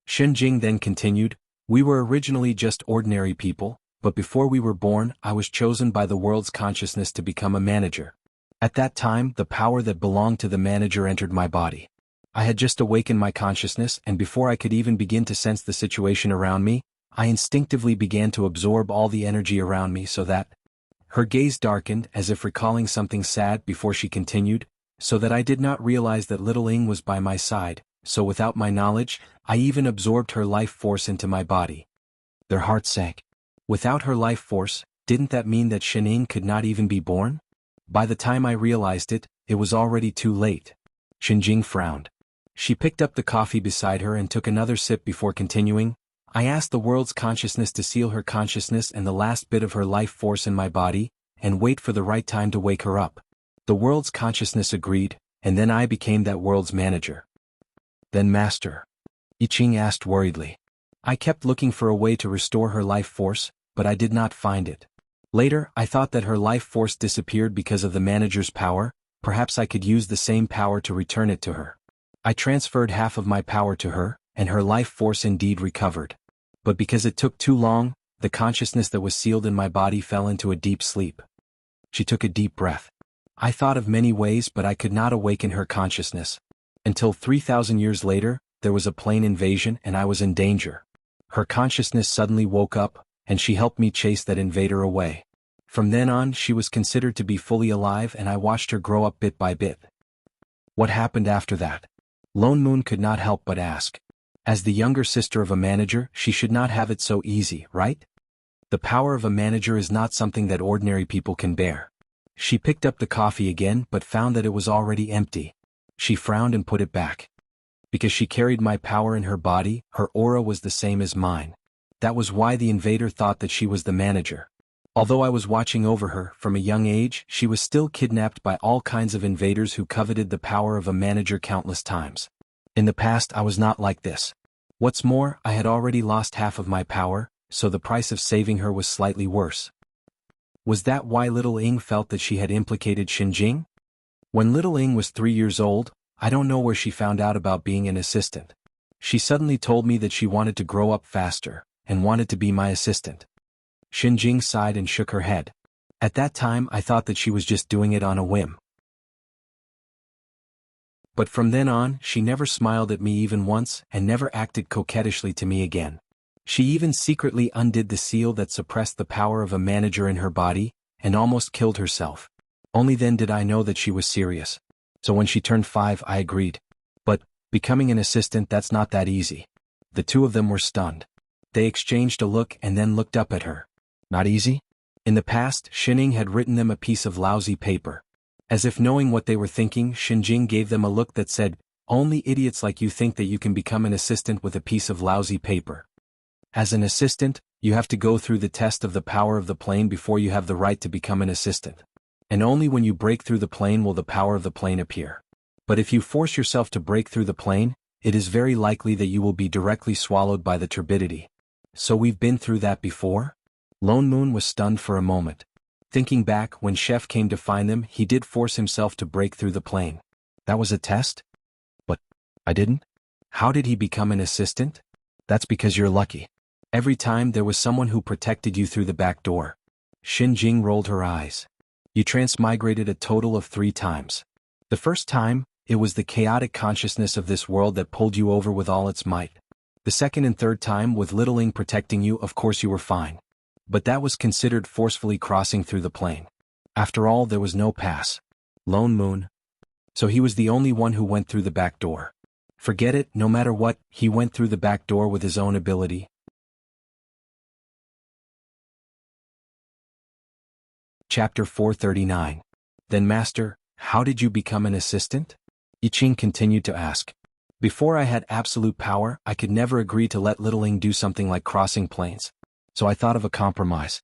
Xinjing then continued, we were originally just ordinary people, but before we were born, I was chosen by the world's consciousness to become a manager. At that time, the power that belonged to the manager entered my body. I had just awakened my consciousness, and before I could even begin to sense the situation around me, I instinctively began to absorb all the energy around me so that... Her gaze darkened, as if recalling something sad before she continued, so that I did not realize that little Ing was by my side, so without my knowledge, I even absorbed her life force into my body. Their hearts sank. Without her life force, didn't that mean that Xining could not even be born? By the time I realized it, it was already too late. Xinjing frowned. She picked up the coffee beside her and took another sip before continuing, I asked the world's consciousness to seal her consciousness and the last bit of her life force in my body, and wait for the right time to wake her up. The world's consciousness agreed, and then I became that world's manager. Then Master? I Ching asked worriedly. I kept looking for a way to restore her life force, but I did not find it. Later, I thought that her life force disappeared because of the manager's power, perhaps I could use the same power to return it to her. I transferred half of my power to her, and her life force indeed recovered. But because it took too long, the consciousness that was sealed in my body fell into a deep sleep. She took a deep breath. I thought of many ways, but I could not awaken her consciousness. Until 3,000 years later, there was a plane invasion and I was in danger. Her consciousness suddenly woke up, and she helped me chase that invader away. From then on, she was considered to be fully alive and I watched her grow up bit by bit. What happened after that? Lone Moon could not help but ask. As the younger sister of a manager, she should not have it so easy, right? The power of a manager is not something that ordinary people can bear. She picked up the coffee again but found that it was already empty. She frowned and put it back. Because she carried my power in her body, her aura was the same as mine. That was why the invader thought that she was the manager. Although I was watching over her from a young age, she was still kidnapped by all kinds of invaders who coveted the power of a manager countless times. In the past, I was not like this. What's more, I had already lost half of my power, so the price of saving her was slightly worse. Was that why little Ing felt that she had implicated Xinjing? When little Ing was 3 years old, I don't know where she found out about being an assistant. She suddenly told me that she wanted to grow up faster, and wanted to be my assistant. Xinjing sighed and shook her head. At that time I thought that she was just doing it on a whim. But from then on, she never smiled at me even once and never acted coquettishly to me again. She even secretly undid the seal that suppressed the power of a manager in her body, and almost killed herself. Only then did I know that she was serious. So when she turned 5, I agreed. But, becoming an assistant, that's not that easy. The two of them were stunned. They exchanged a look and then looked up at her. Not easy? In the past, Xining had written them a piece of lousy paper. As if knowing what they were thinking, Xinjing gave them a look that said, only idiots like you think that you can become an assistant with a piece of lousy paper. As an assistant, you have to go through the test of the power of the plane before you have the right to become an assistant. And only when you break through the plane will the power of the plane appear. But if you force yourself to break through the plane, it is very likely that you will be directly swallowed by the turbidity. So we've been through that before? Lone Moon was stunned for a moment. Thinking back, when Chef came to find them, he did force himself to break through the plane. That was a test? But I didn't? How did he become an assistant? That's because you're lucky. Every time there was someone who protected you through the back door. Xinjing rolled her eyes. You transmigrated a total of 3 times. The first time, it was the chaotic consciousness of this world that pulled you over with all its might. The second and third time, with Little Ing protecting you, of course you were fine. But that was considered forcefully crossing through the plane. After all, there was no pass. Lone Moon. So he was the only one who went through the back door. Forget it, no matter what, he went through the back door with his own ability. Chapter 439. Then Master, how did you become an assistant? I Ching continued to ask. Before I had absolute power, I could never agree to let Little Ing do something like crossing planes. So I thought of a compromise.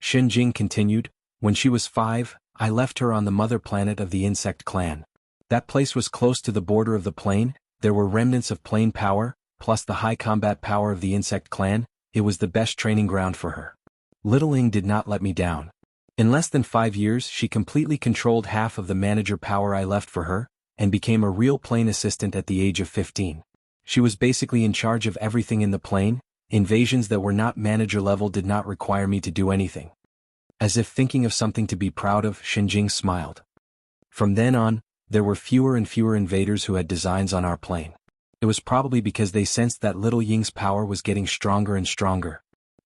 Xinjing continued, when she was 5, I left her on the mother planet of the insect clan. That place was close to the border of the plane, there were remnants of plane power, plus the high combat power of the insect clan. It was the best training ground for her. Little Ing did not let me down. In less than 5 years she completely controlled half of the manager power I left for her, and became a real plane assistant at the age of 15. She was basically in charge of everything in the plane. Invasions that were not manager level did not require me to do anything. As if thinking of something to be proud of, Shinjing smiled. From then on, there were fewer and fewer invaders who had designs on our plane. It was probably because they sensed that Little Ying's power was getting stronger and stronger.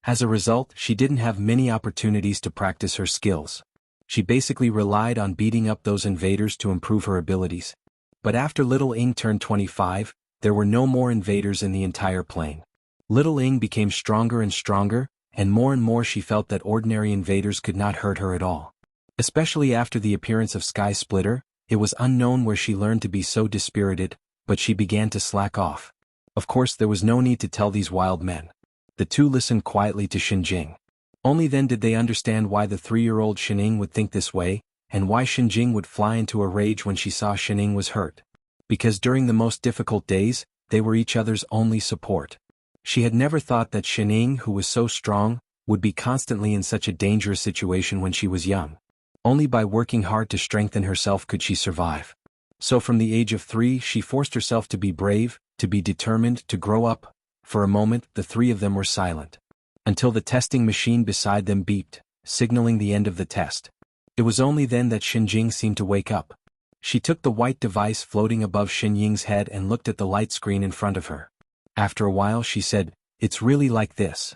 As a result, she didn't have many opportunities to practice her skills. She basically relied on beating up those invaders to improve her abilities. But after Little Ing turned 25, there were no more invaders in the entire plane. Little Ing became stronger and stronger, and more she felt that ordinary invaders could not hurt her at all. Especially after the appearance of Sky Splitter, it was unknown where she learned to be so dispirited, but she began to slack off. Of course there was no need to tell these wild men. The two listened quietly to Shinjing. Only then did they understand why the 3-year-old Shining would think this way, and why Shinjing would fly into a rage when she saw Shining was hurt. Because during the most difficult days, they were each other's only support. She had never thought that Shining, who was so strong, would be constantly in such a dangerous situation when she was young. Only by working hard to strengthen herself could she survive. So from the age of 3 she forced herself to be brave, to be determined, to grow up. For a moment, the three of them were silent. Until the testing machine beside them beeped, signaling the end of the test. It was only then that Shinjing seemed to wake up. She took the white device floating above Shinying's head and looked at the light screen in front of her. After a while she said, "It's really like this."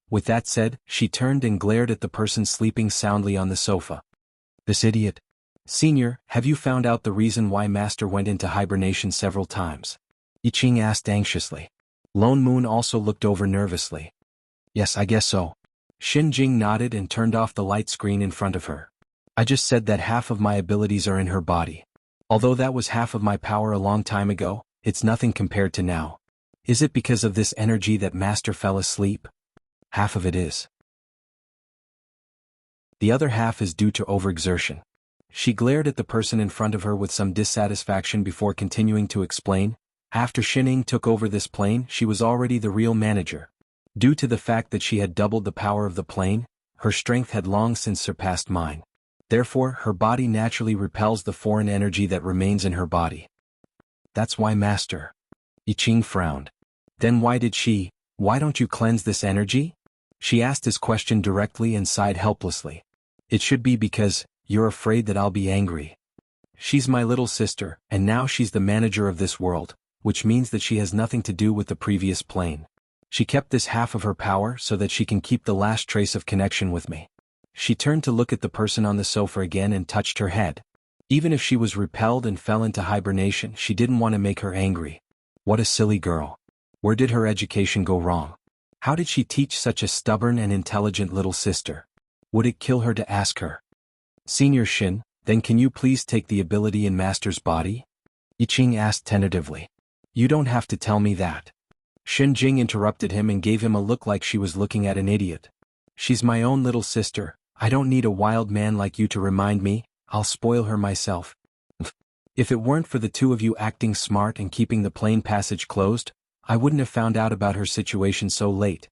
With that said, she turned and glared at the person sleeping soundly on the sofa. "This idiot. Senior, have you found out the reason why Master went into hibernation several times?" Yiqing asked anxiously. Lone Moon also looked over nervously. "Yes, I guess so." Shinjing nodded and turned off the light screen in front of her. "I just said that half of my abilities are in her body. Although that was half of my power a long time ago, it's nothing compared to now. Is it because of this energy that Master fell asleep? Half of it is. The other half is due to overexertion." She glared at the person in front of her with some dissatisfaction before continuing to explain. After Shining took over this plane, she was already the real manager. Due to the fact that she had doubled the power of the plane, her strength had long since surpassed mine. Therefore, her body naturally repels the foreign energy that remains in her body. "That's why Master." Yiqing frowned. "Then why don't you cleanse this energy?" She asked his question directly and sighed helplessly. "It should be because you're afraid that I'll be angry. She's my little sister, and now she's the manager of this world, which means that she has nothing to do with the previous plane. She kept this half of her power so that she can keep the last trace of connection with me." She turned to look at the person on the sofa again and touched her head. Even if she was repelled and fell into hibernation, she didn't want to make her angry. What a silly girl. Where did her education go wrong? How did she teach such a stubborn and intelligent little sister? Would it kill her to ask her? "Senior Shin, then can you please take the ability in Master's body?" Yiqing asked tentatively. "You don't have to tell me that." Shinjing interrupted him and gave him a look like she was looking at an idiot. "She's my own little sister. I don't need a wild man like you to remind me. I'll spoil her myself." If it weren't for the two of you acting smart and keeping the plane passage closed, I wouldn't have found out about her situation so late.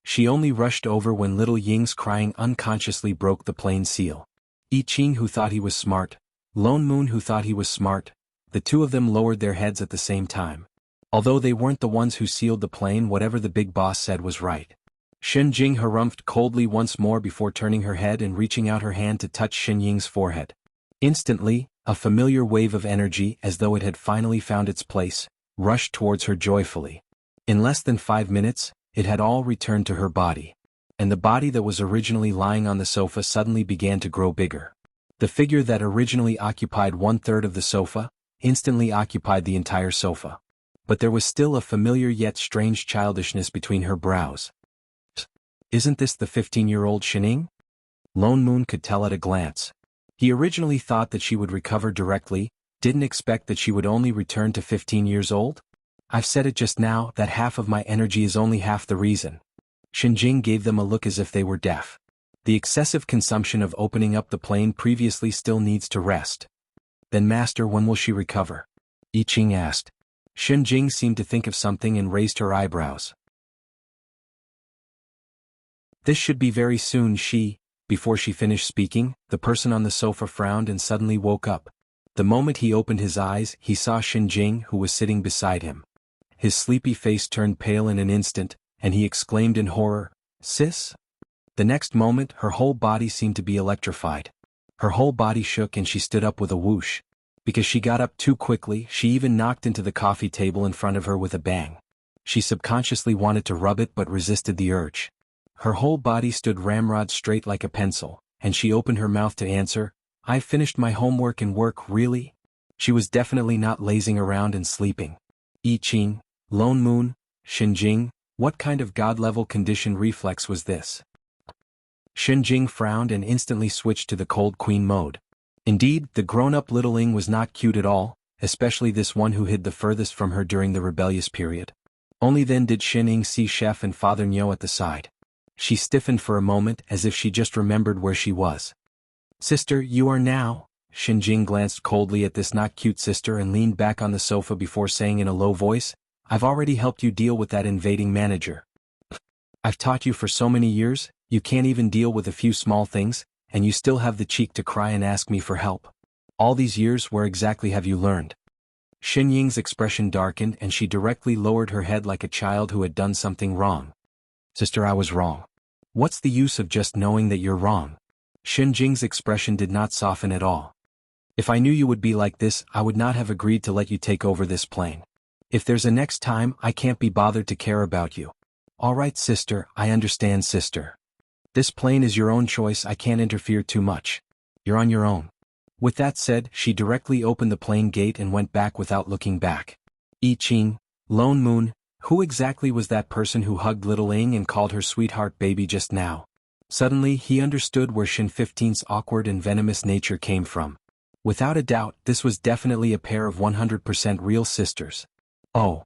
She only rushed over when Little Ying's crying unconsciously broke the plane seal. Yiqing, who thought he was smart, Lone Moon, who thought he was smart, the two of them lowered their heads at the same time. Although they weren't the ones who sealed the plane, whatever the big boss said was right. Shinjing harumphed coldly once more before turning her head and reaching out her hand to touch Shinying's forehead. Instantly, a familiar wave of energy, as though it had finally found its place, rushed towards her joyfully. In less than 5 minutes, it had all returned to her body. And the body that was originally lying on the sofa suddenly began to grow bigger. The figure that originally occupied 1/3 of the sofa, instantly occupied the entire sofa. But there was still a familiar yet strange childishness between her brows. "Isn't this the 15-year-old Shining?" Lone Moon could tell at a glance. He originally thought that she would recover directly, didn't expect that she would only return to 15 years old. "I've said it just now, that half of my energy is only half the reason." Shinjing gave them a look as if they were deaf. The excessive consumption of opening up the plane previously still needs to rest. Then Master, when will she recover? I Ching asked. Shen Jing seemed to think of something and raised her eyebrows. This should be very soon. Before she finished speaking, the person on the sofa frowned and suddenly woke up. The moment he opened his eyes, he saw Shen Jing, who was sitting beside him. His sleepy face turned pale in an instant, and he exclaimed in horror, "Sis?" The next moment, her whole body seemed to be electrified. Her whole body shook and she stood up with a whoosh. Because she got up too quickly, she even knocked into the coffee table in front of her with a bang. She subconsciously wanted to rub it but resisted the urge. Her whole body stood ramrod straight like a pencil, and she opened her mouth to answer, "I've finished my homework and work." Really? She was definitely not lazing around and sleeping. I Ching, Lone Moon, Shen Jing, what kind of god-level conditioned reflex was this? Shen Jing frowned and instantly switched to the cold queen mode. Indeed, the grown-up little Ing was not cute at all, especially this one who hid the furthest from her during the rebellious period. Only then did Shen Ing see Chef and Father Nyo at the side. She stiffened for a moment as if she just remembered where she was. "Sister, you are now?" Shen Jing glanced coldly at this not-cute sister and leaned back on the sofa before saying in a low voice, "I've already helped you deal with that invading manager. I've taught you for so many years, you can't even deal with a few small things, and you still have the cheek to cry and ask me for help. All these years, where exactly have you learned?" Shen Ying's expression darkened and she directly lowered her head like a child who had done something wrong. "Sister, I was wrong. What's the use of just knowing that you're wrong?" Shen Jing's expression did not soften at all. "If I knew you would be like this, I would not have agreed to let you take over this plane. If there's a next time, I can't be bothered to care about you." "All right, sister, I understand, sister. This plane is your own choice, I can't interfere too much. You're on your own." With that said, she directly opened the plane gate and went back without looking back. I Ching, Lone Moon, who exactly was that person who hugged little Ing and called her sweetheart baby just now? Suddenly, he understood where Shen 15's awkward and venomous nature came from. Without a doubt, this was definitely a pair of 100% real sisters. Oh.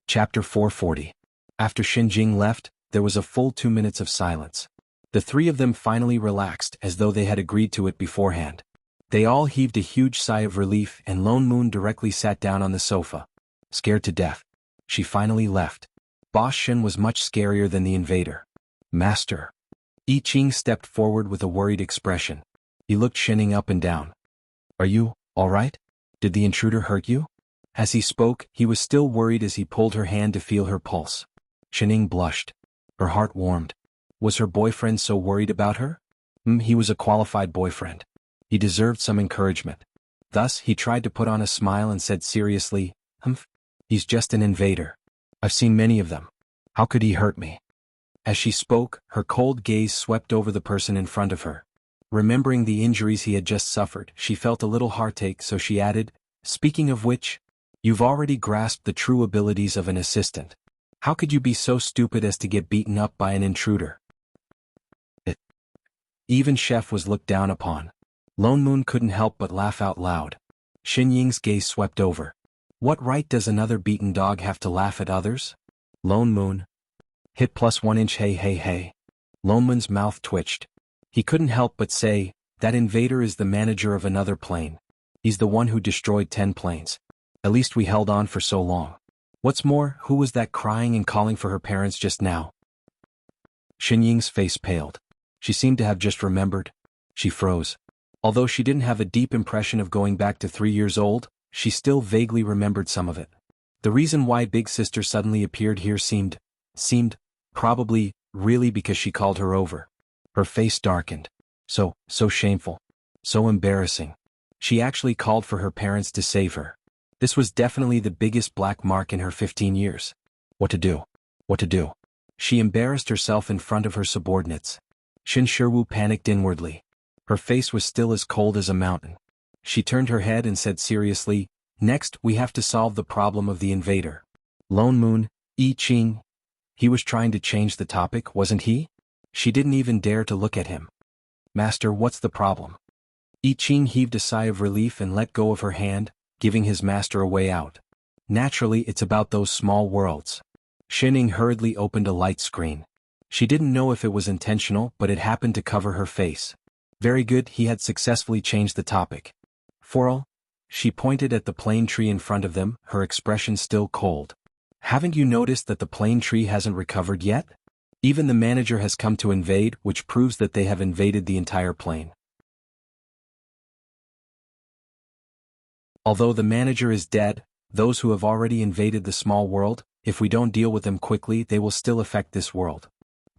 Chapter 440. After Shen Jing left, there was a full 2 minutes of silence. The three of them finally relaxed as though they had agreed to it beforehand. They all heaved a huge sigh of relief and Lone Moon directly sat down on the sofa. Scared to death. She finally left. Boss Shen was much scarier than the invader. "Master." I Ching stepped forward with a worried expression. He looked Shen Ying up and down. "Are you all right? Did the intruder hurt you?" As he spoke, he was still worried as he pulled her hand to feel her pulse. Shen Ying blushed. Her heart warmed. Was her boyfriend so worried about her? He was a qualified boyfriend. He deserved some encouragement. Thus, he tried to put on a smile and said seriously, "He's just an invader. I've seen many of them. How could he hurt me?" As she spoke, her cold gaze swept over the person in front of her. Remembering the injuries he had just suffered, she felt a little heartache, so she added, "Speaking of which, you've already grasped the true abilities of an assistant. How could you be so stupid as to get beaten up by an intruder?" Even Chef was looked down upon. Lone Moon couldn't help but laugh out loud. Shen Ying's gaze swept over. What right does another beaten dog have to laugh at others? Lone Moon. Hit +1 inch, hey. Lone Moon's mouth twitched. He couldn't help but say, that invader is the manager of another plane. He's the one who destroyed 10 planes. At least we held on for so long. What's more, who was that crying and calling for her parents just now? Shen Ying's face paled. She seemed to have just remembered. She froze. Although she didn't have a deep impression of going back to 3 years old, she still vaguely remembered some of it. The reason why Big Sister suddenly appeared here seemed probably, really because she called her over. Her face darkened. So shameful. So embarrassing. She actually called for her parents to save her. This was definitely the biggest black mark in her 15 years. What to do? She embarrassed herself in front of her subordinates. Shin Shiwu panicked inwardly. Her face was still as cold as a mountain. She turned her head and said seriously, "Next, we have to solve the problem of the invader." Lone Moon, I Ching. He was trying to change the topic, wasn't he? She didn't even dare to look at him. "Master, what's the problem?" I Ching heaved a sigh of relief and let go of her hand, giving his master a way out. "Naturally, it's about those small worlds." Shen Ying hurriedly opened a light screen. She didn't know if it was intentional, but it happened to cover her face. Very good, he had successfully changed the topic. Forel? She pointed at the plane tree in front of them, her expression still cold. Haven't you noticed that the plane tree hasn't recovered yet? Even the manager has come to invade, which proves that they have invaded the entire plane. Although the manager is dead, those who have already invaded the small world, if we don't deal with them quickly, they will still affect this world.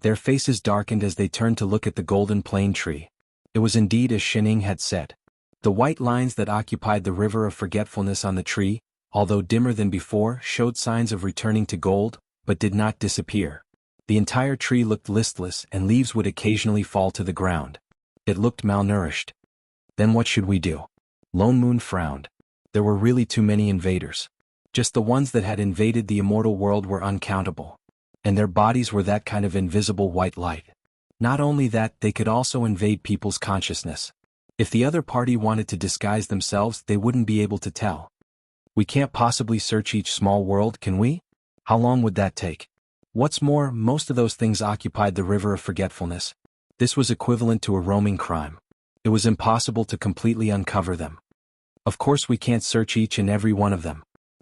Their faces darkened as they turned to look at the golden plane tree. It was indeed as Shining had said. The white lines that occupied the river of forgetfulness on the tree, although dimmer than before, showed signs of returning to gold, but did not disappear. The entire tree looked listless and leaves would occasionally fall to the ground. It looked malnourished. Then what should we do? Lone Moon frowned. There were really too many invaders. Just the ones that had invaded the immortal world were uncountable. And their bodies were that kind of invisible white light. Not only that, they could also invade people's consciousness. If the other party wanted to disguise themselves, they wouldn't be able to tell. We can't possibly search each small world, can we? How long would that take? What's more, most of those things occupied the river of forgetfulness. This was equivalent to a roaming crime. It was impossible to completely uncover them. Of course we can't search each and every one of them.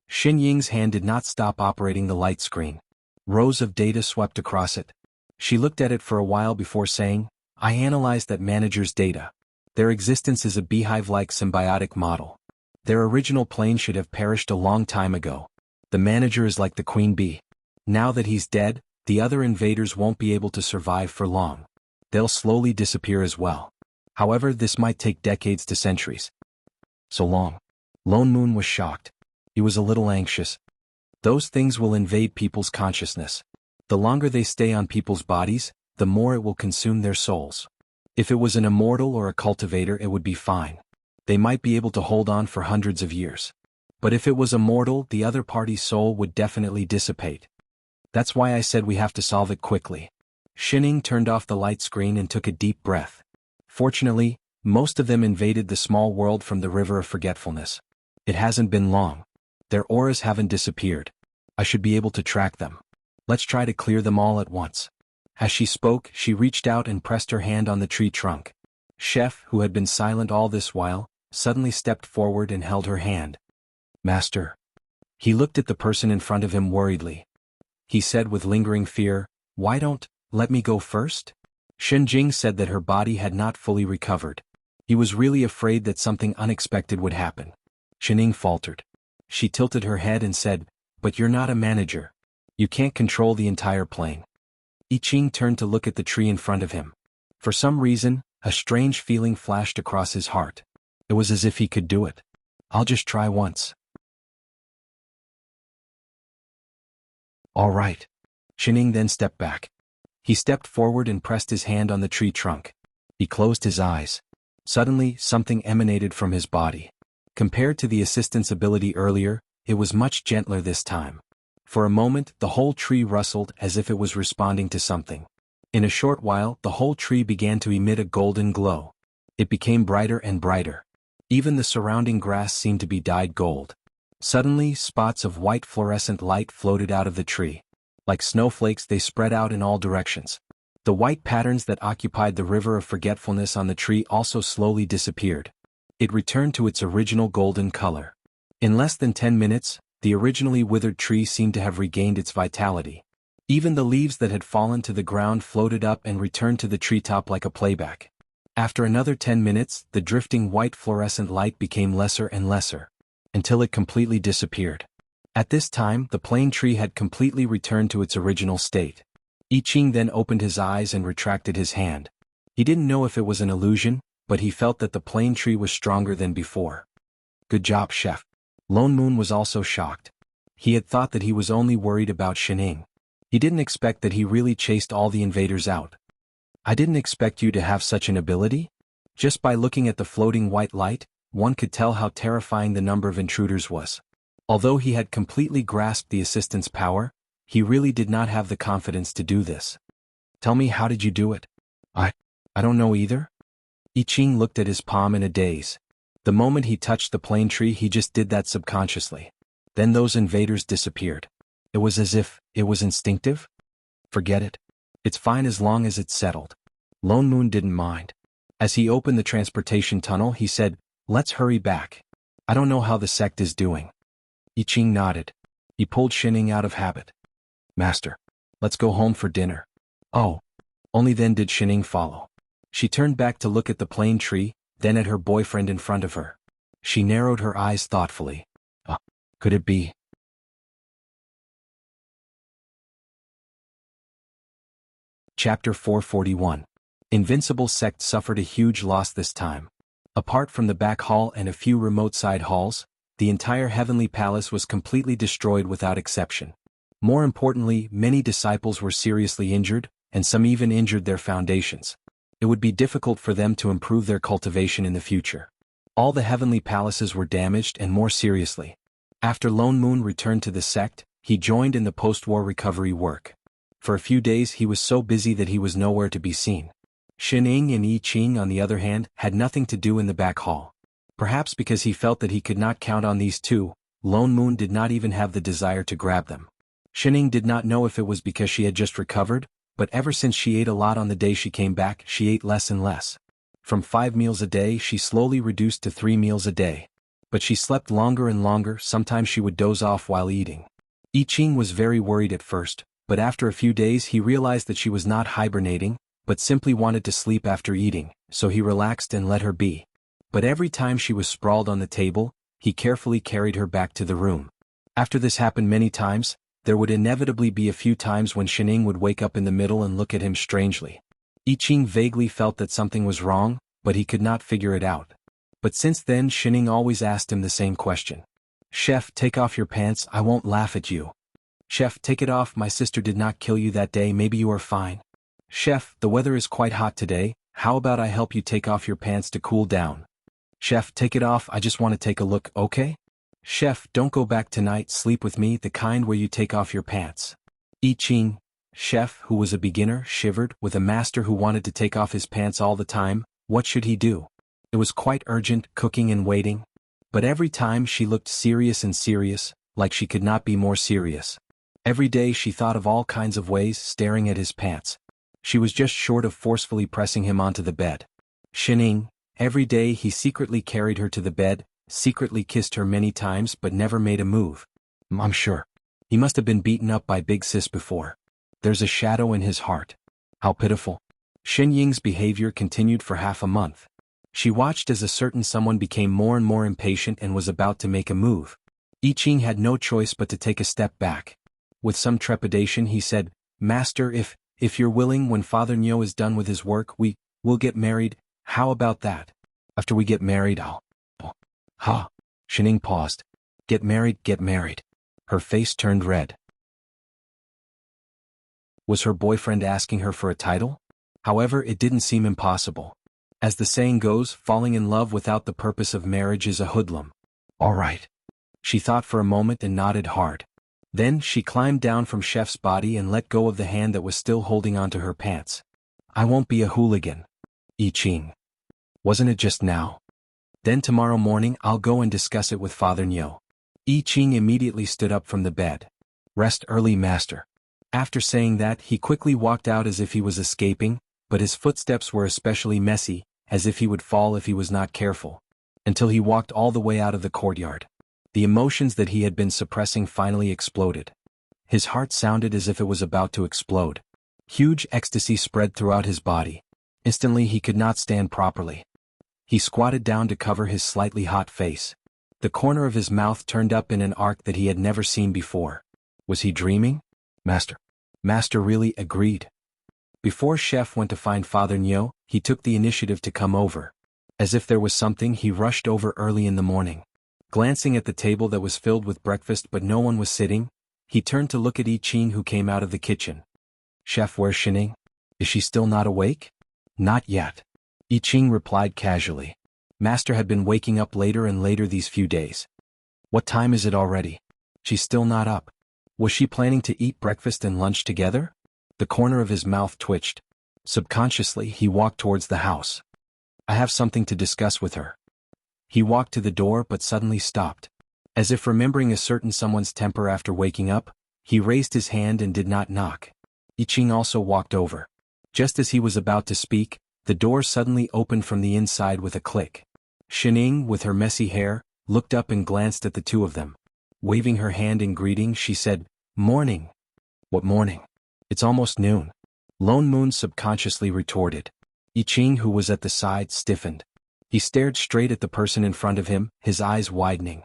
Xin Ying's hand did not stop operating the light screen. Rows of data swept across it. She looked at it for a while before saying, I analyzed that manager's data. Their existence is a beehive-like symbiotic model. Their original plane should have perished a long time ago. The manager is like the queen bee. Now that he's dead, the other invaders won't be able to survive for long. They'll slowly disappear as well. However, this might take decades to centuries. So long. Lone Moon was shocked. He was a little anxious. Those things will invade people's consciousness. The longer they stay on people's bodies, the more it will consume their souls. If it was an immortal or a cultivator, it would be fine. They might be able to hold on for hundreds of years. But if it was a mortal, the other party's soul would definitely dissipate. That's why I said we have to solve it quickly. Shining turned off the light screen and took a deep breath. Fortunately, most of them invaded the small world from the river of forgetfulness. It hasn't been long. Their auras haven't disappeared. I should be able to track them. Let's try to clear them all at once. As she spoke, she reached out and pressed her hand on the tree trunk. Chef, who had been silent all this while, suddenly stepped forward and held her hand. Master. He looked at the person in front of him worriedly. He said with lingering fear, Why don't, let me go first? Shenjing said that her body had not fully recovered. He was really afraid that something unexpected would happen. Shining faltered. She tilted her head and said, But you're not a manager. You can't control the entire plane. I Ching turned to look at the tree in front of him. For some reason, a strange feeling flashed across his heart. It was as if he could do it. I'll just try once. All right. Shining then stepped back. He stepped forward and pressed his hand on the tree trunk. He closed his eyes. Suddenly, something emanated from his body. Compared to the assistant's ability earlier, it was much gentler this time. For a moment, the whole tree rustled as if it was responding to something. In a short while, the whole tree began to emit a golden glow. It became brighter and brighter. Even the surrounding grass seemed to be dyed gold. Suddenly, spots of white fluorescent light floated out of the tree. Like snowflakes, they spread out in all directions. The white patterns that occupied the river of forgetfulness on the tree also slowly disappeared. It returned to its original golden color. In less than 10 minutes, the originally withered tree seemed to have regained its vitality. Even the leaves that had fallen to the ground floated up and returned to the treetop like a playback. After another 10 minutes, the drifting white fluorescent light became lesser and lesser, until it completely disappeared. At this time, the plane tree had completely returned to its original state. I Ching then opened his eyes and retracted his hand. He didn't know if it was an illusion, but he felt that the plane tree was stronger than before. Good job, Chef. Lone Moon was also shocked. He had thought that he was only worried about Shining. He didn't expect that he really chased all the invaders out. I didn't expect you to have such an ability? Just by looking at the floating white light, one could tell how terrifying the number of intruders was. Although he had completely grasped the assistant's power, he really did not have the confidence to do this. Tell me, how did you do it? I don't know either. I Ching looked at his palm in a daze. The moment he touched the plane tree, he just did that subconsciously. Then those invaders disappeared. It was as if it was instinctive? Forget it. It's fine as long as it's settled. Lone Moon didn't mind. As he opened the transportation tunnel, he said, "Let's hurry back. I don't know how the sect is doing." I Ching nodded. He pulled Shining out of habit. "Master, let's go home for dinner." "Oh." Only then did Shining follow. She turned back to look at the plane tree, then at her boyfriend in front of her. She narrowed her eyes thoughtfully. Could it be? Chapter 441. Invincible sect suffered a huge loss this time. Apart from the back hall and a few remote side halls, the entire heavenly palace was completely destroyed without exception. More importantly, many disciples were seriously injured, and some even injured their foundations. It would be difficult for them to improve their cultivation in the future. All the heavenly palaces were damaged, and more seriously. After Lone Moon returned to the sect, he joined in the post-war recovery work. For a few days he was so busy that he was nowhere to be seen. Shining and I Ching, on the other hand, had nothing to do in the back hall. Perhaps because he felt that he could not count on these two, Lone Moon did not even have the desire to grab them. Shining did not know if it was because she had just recovered, but ever since she ate a lot on the day she came back, she ate less and less. From 5 meals a day she slowly reduced to 3 meals a day. But she slept longer and longer, sometimes she would doze off while eating. I Ching was very worried at first, but after a few days he realized that she was not hibernating, but simply wanted to sleep after eating, so he relaxed and let her be. But every time she was sprawled on the table, he carefully carried her back to the room. After this happened many times, there would inevitably be a few times when Shining would wake up in the middle and look at him strangely. I Ching vaguely felt that something was wrong, but he could not figure it out. But since then Shining always asked him the same question. "Chef, take off your pants, I won't laugh at you." "Chef, take it off, my sister did not kill you that day, maybe you are fine." "Chef, the weather is quite hot today, how about I help you take off your pants to cool down?" "Chef, take it off, I just want to take a look, okay?" "Chef, don't go back tonight, sleep with me, the kind where you take off your pants." I Ching, chef, who was a beginner, shivered. With a master who wanted to take off his pants all the time, what should he do? It was quite urgent, cooking and waiting. But every time she looked serious and serious, like she could not be more serious. Every day she thought of all kinds of ways, staring at his pants. She was just short of forcefully pressing him onto the bed. Shining, every day he secretly carried her to the bed, secretly kissed her many times but never made a move. I'm sure. He must have been beaten up by Big Sis before. There's a shadow in his heart. How pitiful. Shen Ying's behavior continued for half a month. She watched as a certain someone became more and more impatient and was about to make a move. I Ching had no choice but to take a step back. With some trepidation he said, "Master, if you're willing, when Father Nyo is done with his work, we'll get married, how about that? After we get married, Ha." Shining paused. Get married, get married." Her face turned red. Was her boyfriend asking her for a title? However, it didn't seem impossible. As the saying goes, falling in love without the purpose of marriage is a hoodlum. All right. She thought for a moment and nodded hard. Then she climbed down from Chef's body and let go of the hand that was still holding onto her pants. "I won't be a hooligan." I Ching. "Wasn't it just now? Then tomorrow morning I'll go and discuss it with Father Nyo." I Ching immediately stood up from the bed. "Rest early, master." After saying that, he quickly walked out as if he was escaping, but his footsteps were especially messy, as if he would fall if he was not careful. Until he walked all the way out of the courtyard. The emotions that he had been suppressing finally exploded. His heart sounded as if it was about to explode. Huge ecstasy spread throughout his body. Instantly he could not stand properly. He squatted down to cover his slightly hot face. The corner of his mouth turned up in an arc that he had never seen before. Was he dreaming? Master really agreed. Before Chef went to find Father Nyo, he took the initiative to come over. As if there was something, he rushed over early in the morning. Glancing at the table that was filled with breakfast but no one was sitting, he turned to look at I Ching, who came out of the kitchen. "Chef, where's Shining? Is she still not awake?" "Not yet." I Ching replied casually. Master had been waking up later and later these few days. "What time is it already? She's still not up. Was she planning to eat breakfast and lunch together?" The corner of his mouth twitched. Subconsciously, he walked towards the house. "I have something to discuss with her." He walked to the door but suddenly stopped. As if remembering a certain someone's temper after waking up, he raised his hand and did not knock. I Ching also walked over. Just as he was about to speak, the door suddenly opened from the inside with a click. Xining, with her messy hair, looked up and glanced at the two of them. Waving her hand in greeting, she said, "Morning." "What morning? It's almost noon." Lone Moon subconsciously retorted. I Ching, who was at the side, stiffened. He stared straight at the person in front of him, his eyes widening.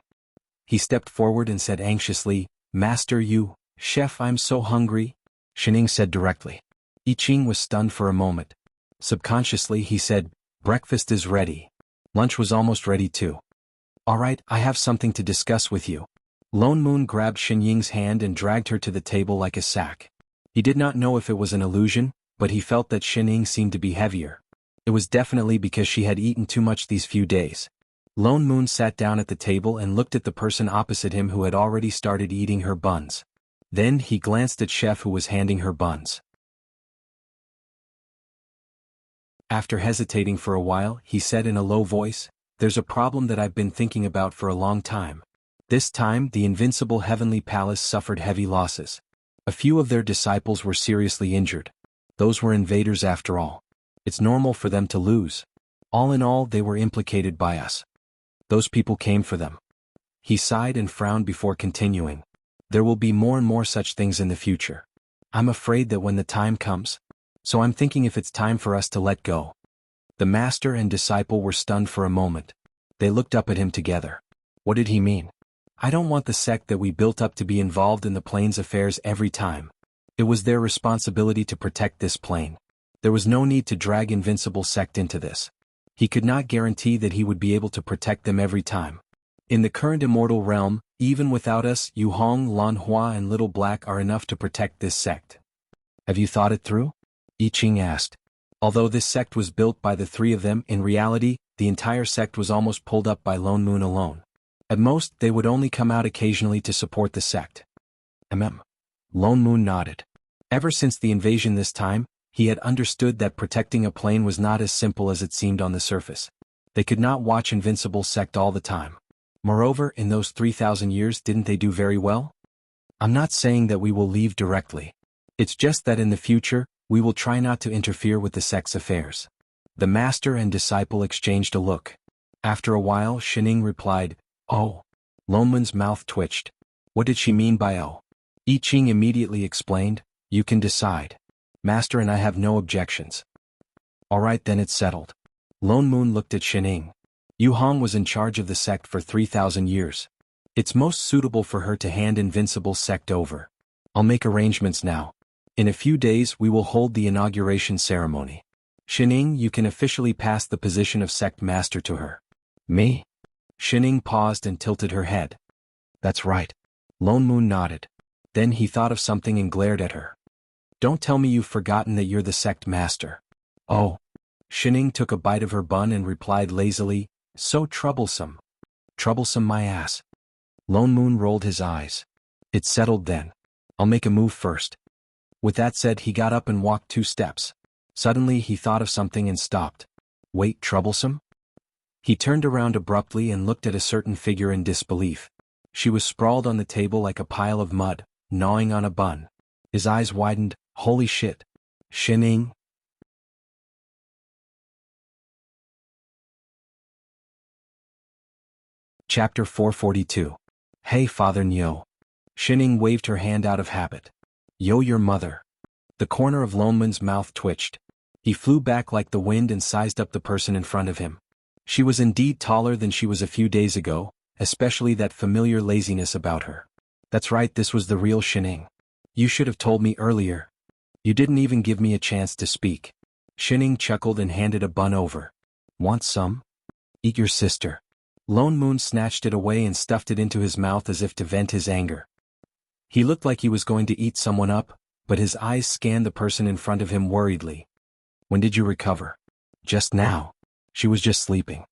He stepped forward and said anxiously, "Master, you..." "Chef, I'm so hungry," Xining said directly. I Ching was stunned for a moment. Subconsciously he said, "Breakfast is ready." Lunch was almost ready too. "All right, I have something to discuss with you." Lone Moon grabbed Xinying's hand and dragged her to the table like a sack. He did not know if it was an illusion, but he felt that Xinying seemed to be heavier. It was definitely because she had eaten too much these few days. Lone Moon sat down at the table and looked at the person opposite him who had already started eating her buns. Then he glanced at Chef, who was handing her buns. After hesitating for a while, he said in a low voice, "There's a problem that I've been thinking about for a long time." This time, the invincible heavenly palace suffered heavy losses. A few of their disciples were seriously injured. Those were invaders after all. It's normal for them to lose. All in all, they were implicated by us. Those people came for them. He sighed and frowned before continuing. "There will be more and more such things in the future. I'm afraid that when the time comes, so I'm thinking if it's time for us to let go." The master and disciple were stunned for a moment. They looked up at him together. What did he mean? "I don't want the sect that we built up to be involved in the plane's affairs every time. It was their responsibility to protect this plane. There was no need to drag Invincible Sect into this. He could not guarantee that he would be able to protect them every time. In the current immortal realm, even without us, Yu Hong, Lan Hua and Little Black are enough to protect this sect." "Have you thought it through?" I Ching asked. Although this sect was built by the three of them, in reality, the entire sect was almost pulled up by Lone Moon alone. At most, they would only come out occasionally to support the sect. Lone Moon nodded. Ever since the invasion this time, he had understood that protecting a plane was not as simple as it seemed on the surface. They could not watch Invincible Sect all the time. Moreover, in those 3,000 years, didn't they do very well? "I'm not saying that we will leave directly. It's just that in the future, we will try not to interfere with the sect's affairs." The master and disciple exchanged a look. After a while, Xining replied, "Oh." Lone Moon's mouth twitched. What did she mean by "oh"? I Ching immediately explained, "You can decide. Master and I have no objections." "All right, then it's settled." Lone Moon looked at Xining. Yu Hong was in charge of the sect for 3,000 years. It's most suitable for her to hand Invincible Sect over. I'll make arrangements now. In a few days we will hold the inauguration ceremony. Xining, you can officially pass the position of sect master to her. "Me?" Xining paused and tilted her head. "That's right." Lone Moon nodded. Then he thought of something and glared at her. "Don't tell me you've forgotten that you're the sect master." "Oh." Xining took a bite of her bun and replied lazily, "So troublesome." "Troublesome my ass." Lone Moon rolled his eyes. "It's settled then. I'll make a move first." With that said, he got up and walked 2 steps. Suddenly he thought of something and stopped. "Wait, troublesome?" He turned around abruptly and looked at a certain figure in disbelief. She was sprawled on the table like a pile of mud, gnawing on a bun. His eyes widened. "Holy shit. Xining?" Chapter 442. "Hey Father Nyo." Xining waved her hand out of habit. "Yo, your mother." The corner of Lone Moon's mouth twitched. He flew back like the wind and sized up the person in front of him. She was indeed taller than she was a few days ago, especially that familiar laziness about her. That's right, this was the real Xining. "You should have told me earlier. You didn't even give me a chance to speak." Xining chuckled and handed a bun over. "Want some? Eat your sister." Lone Moon snatched it away and stuffed it into his mouth as if to vent his anger. He looked like he was going to eat someone up, but his eyes scanned the person in front of him worriedly. "When did you recover?" "Just now." She was just sleeping.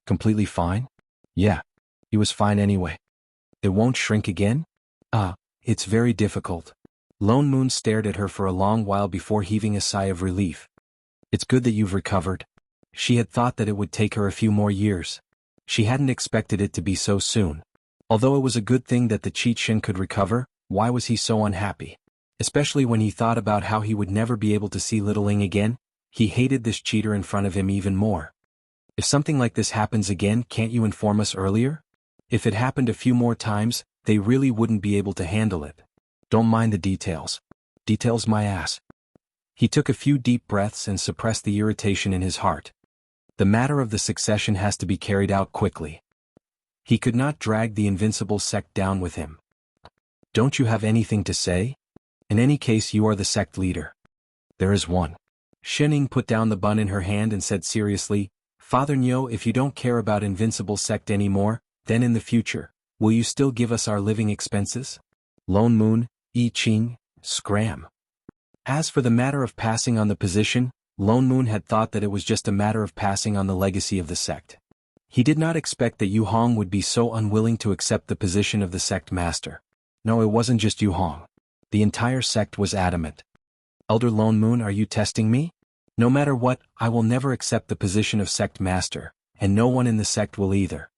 "Completely fine?" "Yeah. He was fine anyway." "It won't shrink again?" It's very difficult." Lone Moon stared at her for a long while before heaving a sigh of relief. "It's good that you've recovered." She had thought that it would take her a few more years. She hadn't expected it to be so soon. Although it was a good thing that the Cheat Shin could recover, why was he so unhappy? Especially when he thought about how he would never be able to see Little Ling again, he hated this cheater in front of him even more. If something like this happens again, can't you inform us earlier? If it happened a few more times, they really wouldn't be able to handle it. Don't mind the details. Details my ass. He took a few deep breaths and suppressed the irritation in his heart. The matter of the succession has to be carried out quickly. He could not drag the invincible sect down with him. Don't you have anything to say? In any case, you are the sect leader. There is one. Shining put down the bun in her hand and said seriously, Father Nyo, if you don't care about invincible sect anymore, then in the future, will you still give us our living expenses? Lone Moon, I Ching, scram. As for the matter of passing on the position, Lone Moon had thought that it was just a matter of passing on the legacy of the sect. He did not expect that Yu Hong would be so unwilling to accept the position of the sect master. No, it wasn't just Yu Hong. The entire sect was adamant. Elder Lone Moon, are you testing me? No matter what, I will never accept the position of sect master, and no one in the sect will either.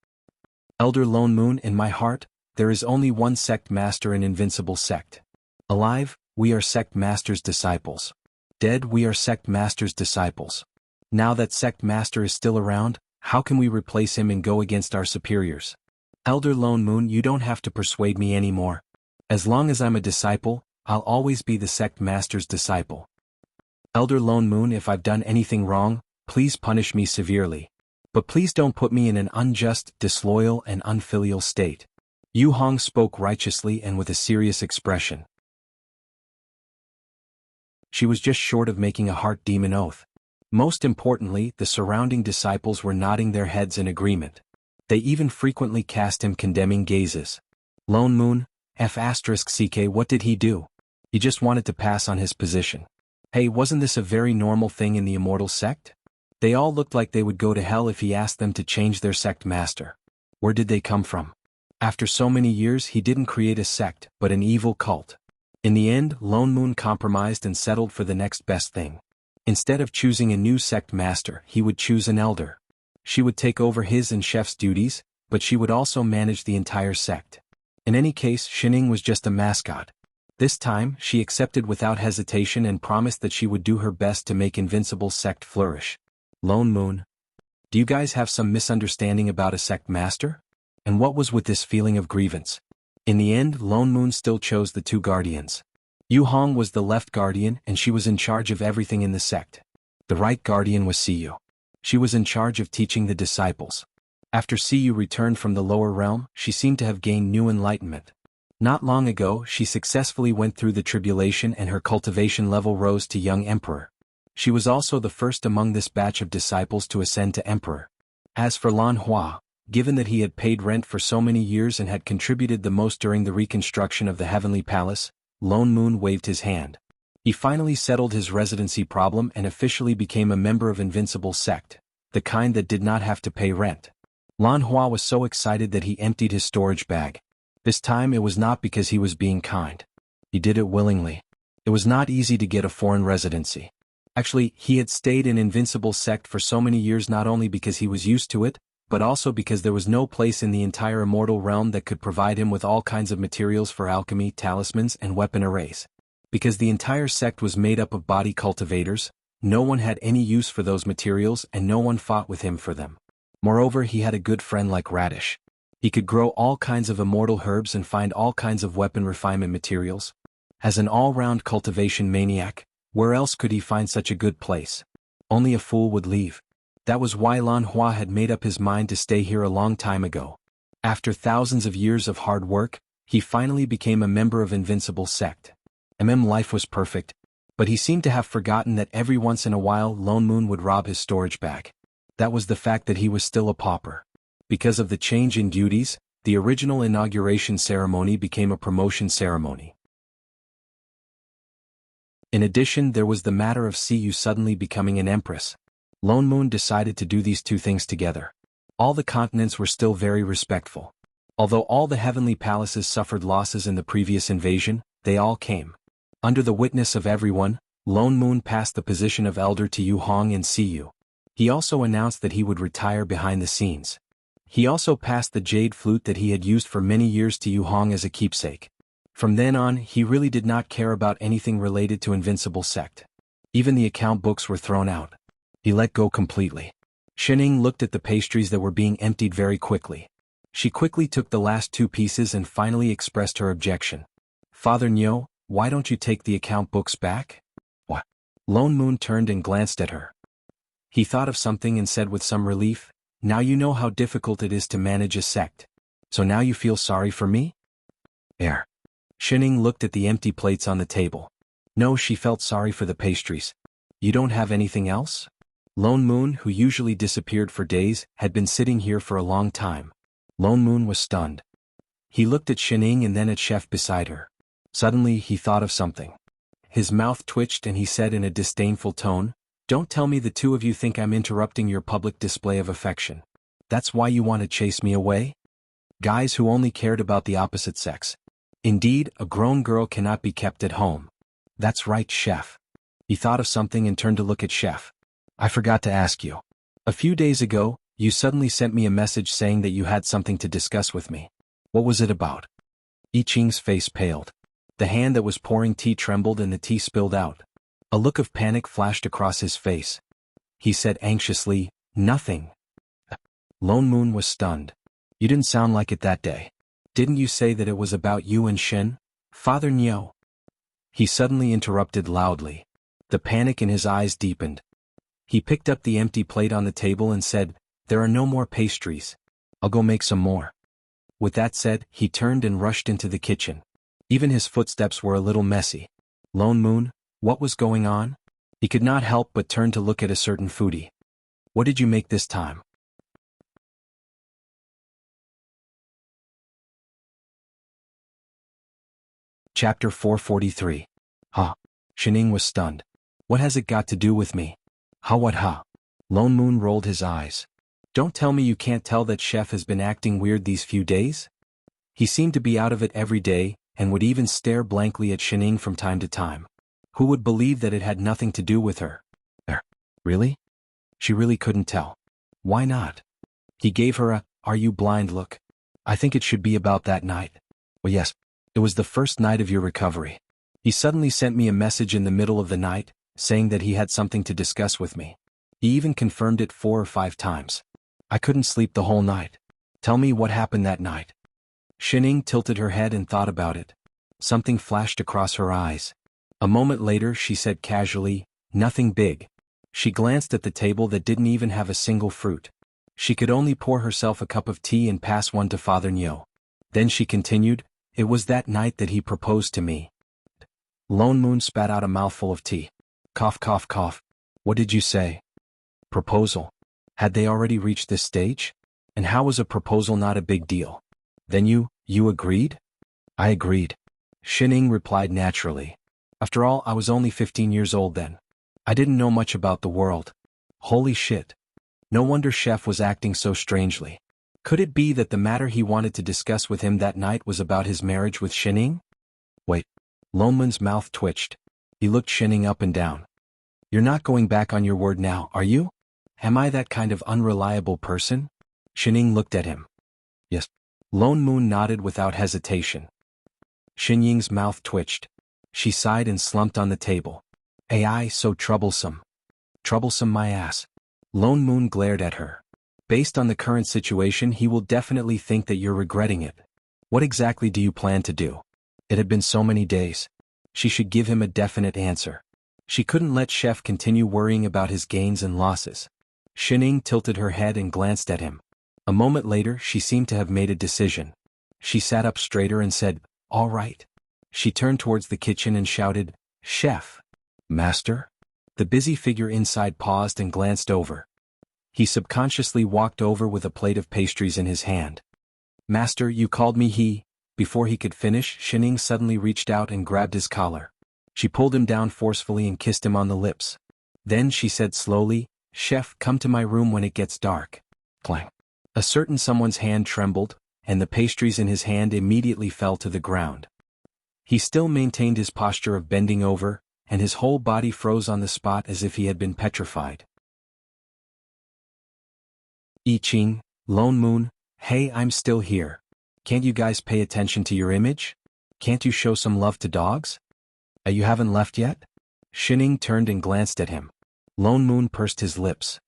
Elder Lone Moon, in my heart, there is only one sect master in invincible sect. Alive, we are sect master's disciples. Dead, we are sect master's disciples. Now that sect master is still around, how can we replace him and go against our superiors? Elder Lone Moon, you don't have to persuade me anymore. As long as I'm a disciple, I'll always be the sect master's disciple. Elder Lone Moon, if I've done anything wrong, please punish me severely. But please don't put me in an unjust, disloyal and unfilial state. Yu Hong spoke righteously and with a serious expression. She was just short of making a heart demon oath. Most importantly, the surrounding disciples were nodding their heads in agreement. They even frequently cast him condemning gazes. Lone Moon, F***CK, what did he do? He just wanted to pass on his position. Hey, wasn't this a very normal thing in the immortal sect? They all looked like they would go to hell if he asked them to change their sect master. Where did they come from? After so many years, he didn't create a sect, but an evil cult. In the end, Lone Moon compromised and settled for the next best thing. Instead of choosing a new sect master, he would choose an elder. She would take over his and Chef's duties, but she would also manage the entire sect. In any case, Shining was just a mascot. This time, she accepted without hesitation and promised that she would do her best to make invincible sect flourish. Lone Moon. Do you guys have some misunderstanding about a sect master? And what was with this feeling of grievance? In the end, Lone Moon still chose the two guardians. Yu Hong was the left guardian and she was in charge of everything in the sect. The right guardian was Siyu. She was in charge of teaching the disciples. After Siyu returned from the lower realm, she seemed to have gained new enlightenment. Not long ago, she successfully went through the tribulation and her cultivation level rose to young emperor. She was also the first among this batch of disciples to ascend to emperor. As for Lan Hua, given that he had paid rent for so many years and had contributed the most during the reconstruction of the Heavenly Palace, Lone Moon waved his hand. He finally settled his residency problem and officially became a member of Invincible Sect, the kind that did not have to pay rent. Lan Hua was so excited that he emptied his storage bag. This time it was not because he was being kind. He did it willingly. It was not easy to get a foreign residency. Actually, he had stayed in Invincible Sect for so many years not only because he was used to it, but also because there was no place in the entire immortal realm that could provide him with all kinds of materials for alchemy, talismans, and weapon arrays. Because the entire sect was made up of body cultivators, no one had any use for those materials and no one fought with him for them. Moreover, he had a good friend like Radish. He could grow all kinds of immortal herbs and find all kinds of weapon refinement materials. As an all-round cultivation maniac, where else could he find such a good place? Only a fool would leave. That was why Lan Hua had made up his mind to stay here a long time ago. After thousands of years of hard work, he finally became a member of Invincible Sect. Life was perfect, but he seemed to have forgotten that every once in a while Lone Moon would rob his storage bag. That was the fact that he was still a pauper. Because of the change in duties, the original inauguration ceremony became a promotion ceremony. In addition, there was the matter of Siyu suddenly becoming an empress. Lone Moon decided to do these two things together. All the continents were still very respectful. Although all the heavenly palaces suffered losses in the previous invasion, they all came. Under the witness of everyone, Lone Moon passed the position of elder to Yu Hong and Siyu. He also announced that he would retire behind the scenes. He also passed the jade flute that he had used for many years to Yu Hong as a keepsake. From then on, he really did not care about anything related to Invincible Sect. Even the account books were thrown out. He let go completely. Shining looked at the pastries that were being emptied very quickly. She quickly took the last 2 pieces and finally expressed her objection. Father Nyo, why don't you take the account books back? What? Lone Moon turned and glanced at her. He thought of something and said with some relief, now you know how difficult it is to manage a sect. So now you feel sorry for me? Air. Shining looked at the empty plates on the table. No, she felt sorry for the pastries. You don't have anything else? Lone Moon, who usually disappeared for days, had been sitting here for a long time. Lone Moon was stunned. He looked at Shining and then at Chef beside her. Suddenly he thought of something. His mouth twitched and he said in a disdainful tone, don't tell me the 2 of you think I'm interrupting your public display of affection. That's why you want to chase me away? Guys who only cared about the opposite sex. Indeed, a grown girl cannot be kept at home. That's right, Chef. He thought of something and turned to look at Chef. I forgot to ask you. A few days ago, you suddenly sent me a message saying that you had something to discuss with me. What was it about? I Ching's face paled. The hand that was pouring tea trembled and the tea spilled out. A look of panic flashed across his face. He said anxiously, nothing. Lone Moon was stunned. You didn't sound like it that day. Didn't you say that it was about you and Shin? Father Nyo. He suddenly interrupted loudly. The panic in his eyes deepened. He picked up the empty plate on the table and said, there are no more pastries. I'll go make some more. With that said, he turned and rushed into the kitchen. Even his footsteps were a little messy. Lone Moon, what was going on? He could not help but turn to look at a certain foodie. What did you make this time? Chapter 443. Huh. Shining was stunned. What has it got to do with me? What? Lone Moon rolled his eyes. Don't tell me you can't tell that Chef has been acting weird these few days? He seemed to be out of it every day, and would even stare blankly at Shining from time to time. Who would believe that it had nothing to do with her? Really? She really couldn't tell. Why not? He gave her a, are you blind look. I think it should be about that night. Well, yes, it was the first night of your recovery. He suddenly sent me a message in the middle of the night, saying that he had something to discuss with me. He even confirmed it 4 or 5 times. I couldn't sleep the whole night. Tell me what happened that night. Shining tilted her head and thought about it. Something flashed across her eyes. A moment later she said casually, nothing big. She glanced at the table that didn't even have a single fruit. She could only pour herself a cup of tea and pass one to Father Nyo. Then she continued, it was that night that he proposed to me. Lone Moon spat out a mouthful of tea. Cough, cough, cough. What did you say? Proposal. Had they already reached this stage? And how was a proposal not a big deal? Then you agreed? I agreed. Shining replied naturally. After all, I was only 15 years old then. I didn't know much about the world. Holy shit. No wonder Chef was acting so strangely. Could it be that the matter he wanted to discuss with him that night was about his marriage with Shining? Wait. Lone Moon's mouth twitched. He looked Shining up and down. You're not going back on your word now, are you? Am I that kind of unreliable person? Shining looked at him. Yes. Lone Moon nodded without hesitation. Shinying's mouth twitched. She sighed and slumped on the table. AI so troublesome. Troublesome my ass. Lone Moon glared at her. Based on the current situation, he will definitely think that you're regretting it. What exactly do you plan to do? It had been so many days. She should give him a definite answer. She couldn't let Chef continue worrying about his gains and losses. Shining tilted her head and glanced at him. A moment later, she seemed to have made a decision. She sat up straighter and said, all right. She turned towards the kitchen and shouted, Chef. Master? The busy figure inside paused and glanced over. He subconsciously walked over with a plate of pastries in his hand. Master, you called me he. Before he could finish, Shining suddenly reached out and grabbed his collar. She pulled him down forcefully and kissed him on the lips. Then she said slowly, Chef, come to my room when it gets dark. Clang. A certain someone's hand trembled, and the pastries in his hand immediately fell to the ground. He still maintained his posture of bending over, and his whole body froze on the spot as if he had been petrified. I Ching, Lone Moon, hey, I'm still here. Can't you guys pay attention to your image? Can't you show some love to dogs? You haven't left yet? Shining turned and glanced at him. Lone Moon pursed his lips.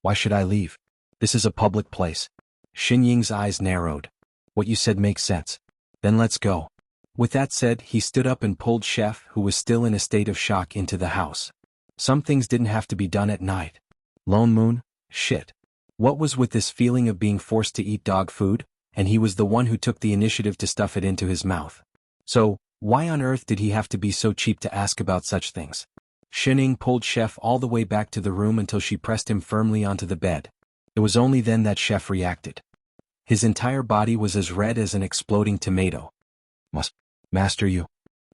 Why should I leave? This is a public place. Xin Ying's eyes narrowed. What you said makes sense. Then let's go. With that said, he stood up and pulled Chef, who was still in a state of shock, into the house. Some things didn't have to be done at night. Lone Moon, shit. What was with this feeling of being forced to eat dog food? And he was the one who took the initiative to stuff it into his mouth. So, why on earth did he have to be so cheap to ask about such things? Shining pulled Chef all the way back to the room until she pressed him firmly onto the bed. It was only then that Chef reacted. His entire body was as red as an exploding tomato. Master, you.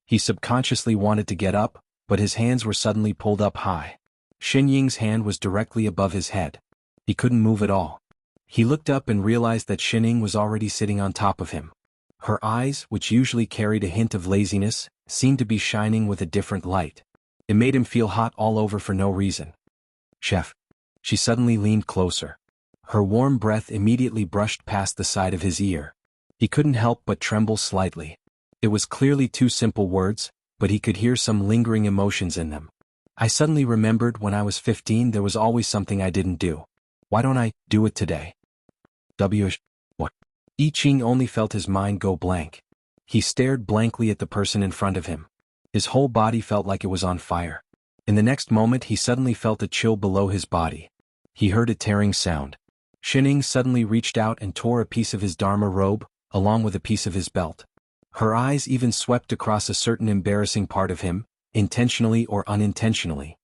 He subconsciously wanted to get up, but his hands were suddenly pulled up high. Xin Ying's hand was directly above his head. He couldn't move at all. He looked up and realized that Xin Ying was already sitting on top of him. Her eyes, which usually carried a hint of laziness, seemed to be shining with a different light. It made him feel hot all over for no reason. Chef. She suddenly leaned closer. Her warm breath immediately brushed past the side of his ear. He couldn't help but tremble slightly. It was clearly two simple words, but he could hear some lingering emotions in them. I suddenly remembered when I was 15 there was always something I didn't do. Why don't I do it today? What? I Ching only felt his mind go blank. He stared blankly at the person in front of him. His whole body felt like it was on fire. In the next moment he suddenly felt a chill below his body. He heard a tearing sound. Xin Ying suddenly reached out and tore a piece of his Dharma robe, along with a piece of his belt. Her eyes even swept across a certain embarrassing part of him, intentionally or unintentionally.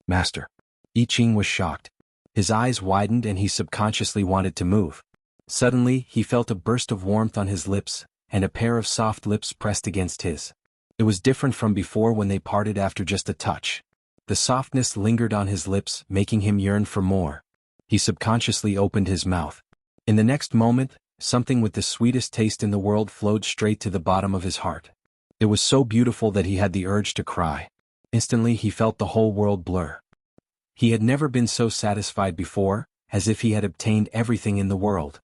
Master. I Ching was shocked. His eyes widened and he subconsciously wanted to move. Suddenly, he felt a burst of warmth on his lips, and a pair of soft lips pressed against his. It was different from before when they parted after just a touch. The softness lingered on his lips, making him yearn for more. He subconsciously opened his mouth. In the next moment, something with the sweetest taste in the world flowed straight to the bottom of his heart. It was so beautiful that he had the urge to cry. Instantly he felt the whole world blur. He had never been so satisfied before, as if he had obtained everything in the world.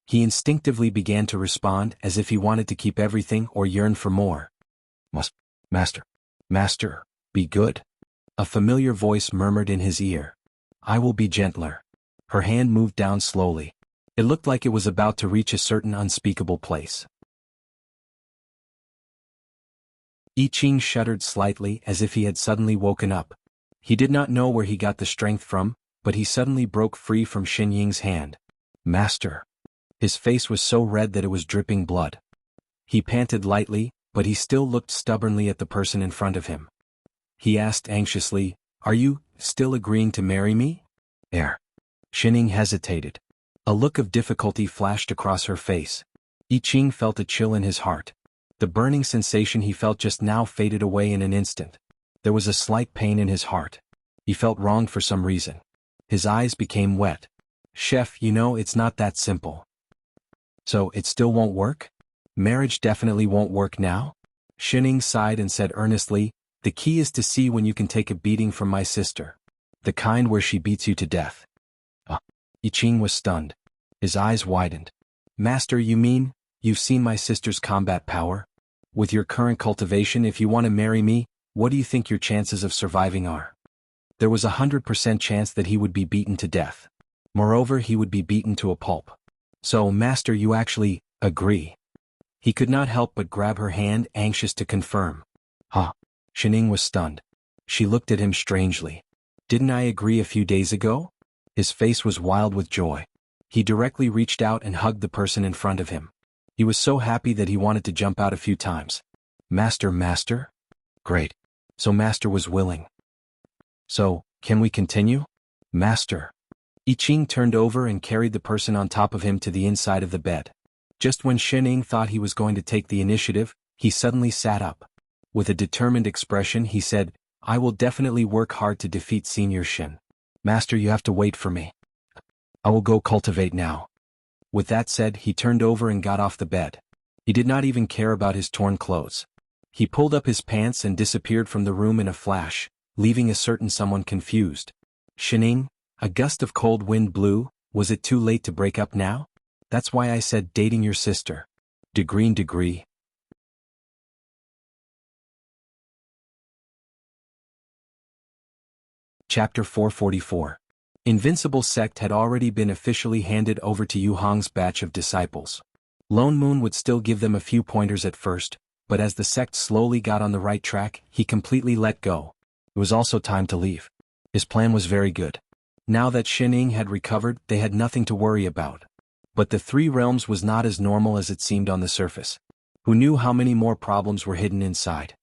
He instinctively began to respond as if he wanted to keep everything or yearn for more. Master, be good. A familiar voice murmured in his ear. I will be gentler. Her hand moved down slowly. It looked like it was about to reach a certain unspeakable place. I Ching shuddered slightly as if he had suddenly woken up. He did not know where he got the strength from, but he suddenly broke free from Xin Ying's hand. Master. His face was so red that it was dripping blood. He panted lightly, but he still looked stubbornly at the person in front of him. He asked anxiously, Are you still agreeing to marry me? Xin Ying hesitated. A look of difficulty flashed across her face. I Ching felt a chill in his heart. The burning sensation he felt just now faded away in an instant. There was a slight pain in his heart. He felt wronged for some reason. His eyes became wet. Chef, you know it's not that simple. So it still won't work? Marriage definitely won't work now? Xin Ying sighed and said earnestly, The key is to see when you can take a beating from my sister. The kind where she beats you to death. I Ching was stunned. His eyes widened. Master, you mean, you've seen my sister's combat power? With your current cultivation, if you want to marry me, what do you think your chances of surviving are? There was 100% chance that he would be beaten to death. Moreover, he would be beaten to a pulp. So, Master, you actually agree? He could not help but grab her hand, anxious to confirm. Xin Ying was stunned. She looked at him strangely. Didn't I agree a few days ago? His face was wild with joy. He directly reached out and hugged the person in front of him. He was so happy that he wanted to jump out a few times. Master? Great. So Master was willing. So, can we continue? Master. I Ching turned over and carried the person on top of him to the inside of the bed. Just when Xin Ying thought he was going to take the initiative, he suddenly sat up. With a determined expression he said, I will definitely work hard to defeat Senior Xin. Master, you have to wait for me. I will go cultivate now. With that said, he turned over and got off the bed. He did not even care about his torn clothes. He pulled up his pants and disappeared from the room in a flash, leaving a certain someone confused. Xin Ying, a gust of cold wind blew. Was it too late to break up now? That's why I said dating your sister. Degree. Chapter 444. Invincible sect had already been officially handed over to Yu Hong's batch of disciples. Lone Moon would still give them a few pointers at first, but as the sect slowly got on the right track, he completely let go. It was also time to leave. His plan was very good. Now that Xining had recovered, they had nothing to worry about. But the Three Realms was not as normal as it seemed on the surface. Who knew how many more problems were hidden inside?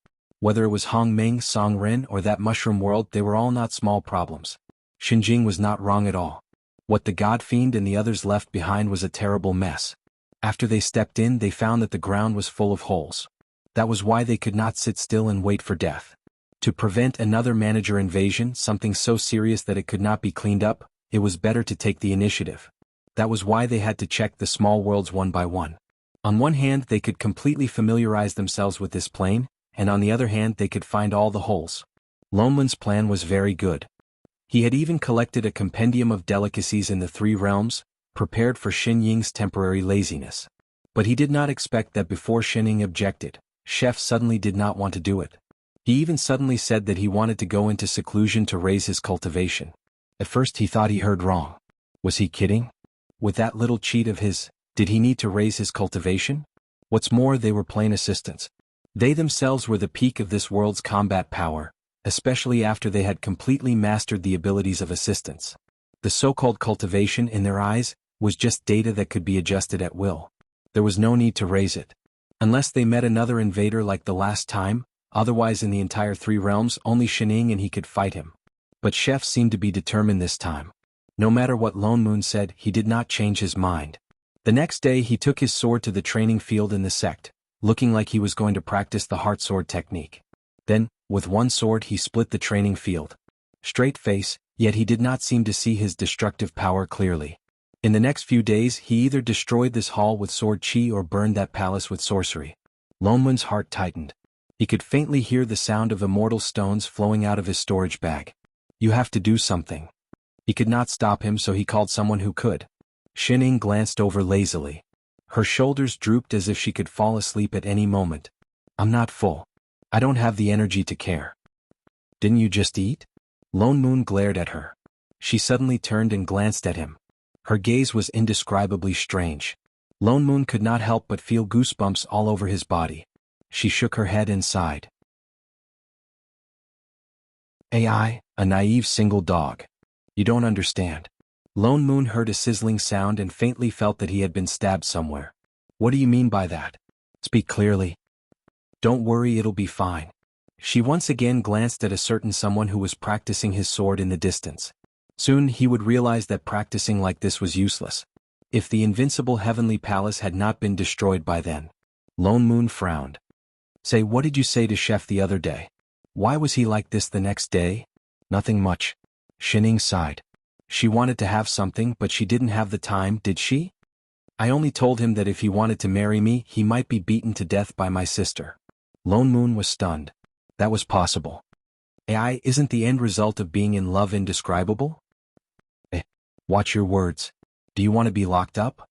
Whether it was Hongming, Songren, or that mushroom world, they were all not small problems. Xinjing was not wrong at all. What the God Fiend and the others left behind was a terrible mess. After they stepped in, they found that the ground was full of holes. That was why they could not sit still and wait for death. To prevent another manager invasion, something so serious that it could not be cleaned up, it was better to take the initiative. That was why they had to check the small worlds one by one. On one hand, they could completely familiarize themselves with this plane, and on the other hand they could find all the holes. Lone Moon's plan was very good. He had even collected a compendium of delicacies in the Three Realms, prepared for Xin Ying's temporary laziness. But he did not expect that before Xining objected, Chef suddenly did not want to do it. He even suddenly said that he wanted to go into seclusion to raise his cultivation. At first he thought he heard wrong. Was he kidding? With that little cheat of his, did he need to raise his cultivation? What's more, they were plain assistants. They themselves were the peak of this world's combat power, especially after they had completely mastered the abilities of assistants. The so-called cultivation, in their eyes, was just data that could be adjusted at will. There was no need to raise it. Unless they met another invader like the last time, otherwise in the entire Three Realms only Xining and he could fight him. But Chef seemed to be determined this time. No matter what Lone Moon said, he did not change his mind. The next day he took his sword to the training field in the sect, looking like he was going to practice the heart sword technique. Then, with one sword he split the training field. Straight face, yet he did not seem to see his destructive power clearly. In the next few days he either destroyed this hall with sword chi or burned that palace with sorcery. Lone Moon's heart tightened. He could faintly hear the sound of immortal stones flowing out of his storage bag. You have to do something. He could not stop him, so he called someone who could. Xining glanced over lazily. Her shoulders drooped as if she could fall asleep at any moment. I'm not full. I don't have the energy to care. Didn't you just eat? Lone Moon glared at her. She suddenly turned and glanced at him. Her gaze was indescribably strange. Lone Moon could not help but feel goosebumps all over his body. She shook her head and sighed. AI, a naive single dog. You don't understand. Lone Moon heard a sizzling sound and faintly felt that he had been stabbed somewhere. What do you mean by that? Speak clearly. Don't worry, it'll be fine. She once again glanced at a certain someone who was practicing his sword in the distance. Soon he would realize that practicing like this was useless. If the invincible heavenly palace had not been destroyed by then. Lone Moon frowned. Say, what did you say to Chef the other day? Why was he like this the next day? Nothing much. Xining sighed. She wanted to have something, but she didn't have the time, did she? I only told him that if he wanted to marry me, he might be beaten to death by my sister. Lone Moon was stunned. That was possible. AI, isn't the end result of being in love indescribable? Watch your words. Do you want to be locked up?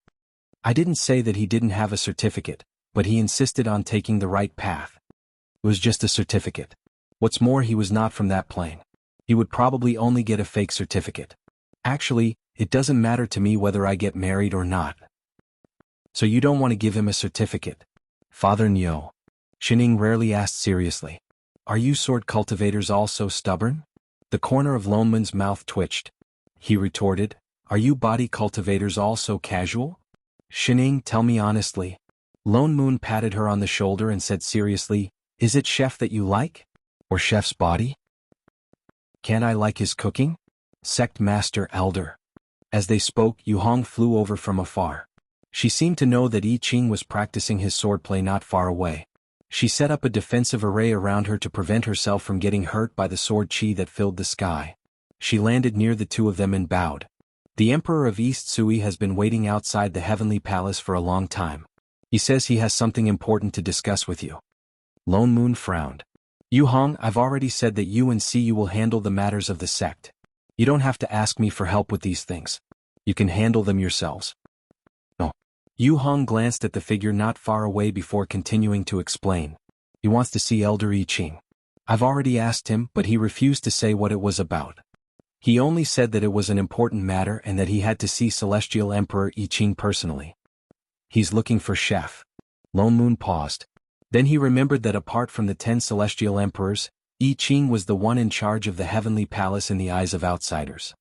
I didn't say that he didn't have a certificate, but he insisted on taking the right path. It was just a certificate. What's more, he was not from that plane. He would probably only get a fake certificate. Actually, it doesn't matter to me whether I get married or not. So you don't want to give him a certificate? Father Nyo. Xining rarely asked seriously. Are you sword cultivators all so stubborn? The corner of Lone Moon's mouth twitched. He retorted, are you body cultivators all so casual? Xining, tell me honestly. Lone Moon patted her on the shoulder and said seriously, is it Chef that you like? Or Chef's body? Can't I like his cooking? Sect Master Elder. As they spoke, Yu Hong flew over from afar. She seemed to know that I Ching was practicing his swordplay not far away. She set up a defensive array around her to prevent herself from getting hurt by the sword chi that filled the sky. She landed near the two of them and bowed. The Emperor of East Sui has been waiting outside the Heavenly Palace for a long time. He says he has something important to discuss with you. Lone Moon frowned. Yu Hong, I've already said that you and Siyu will handle the matters of the sect. You don't have to ask me for help with these things. You can handle them yourselves. No. Yu Hong glanced at the figure not far away before continuing to explain. He wants to see Elder I Ching. I've already asked him, but he refused to say what it was about. He only said that it was an important matter and that he had to see Celestial Emperor I Ching personally. He's looking for Chef. Lone Moon paused. Then he remembered that apart from the 10 Celestial Emperors, I Ching was the one in charge of the Heavenly Palace in the eyes of outsiders.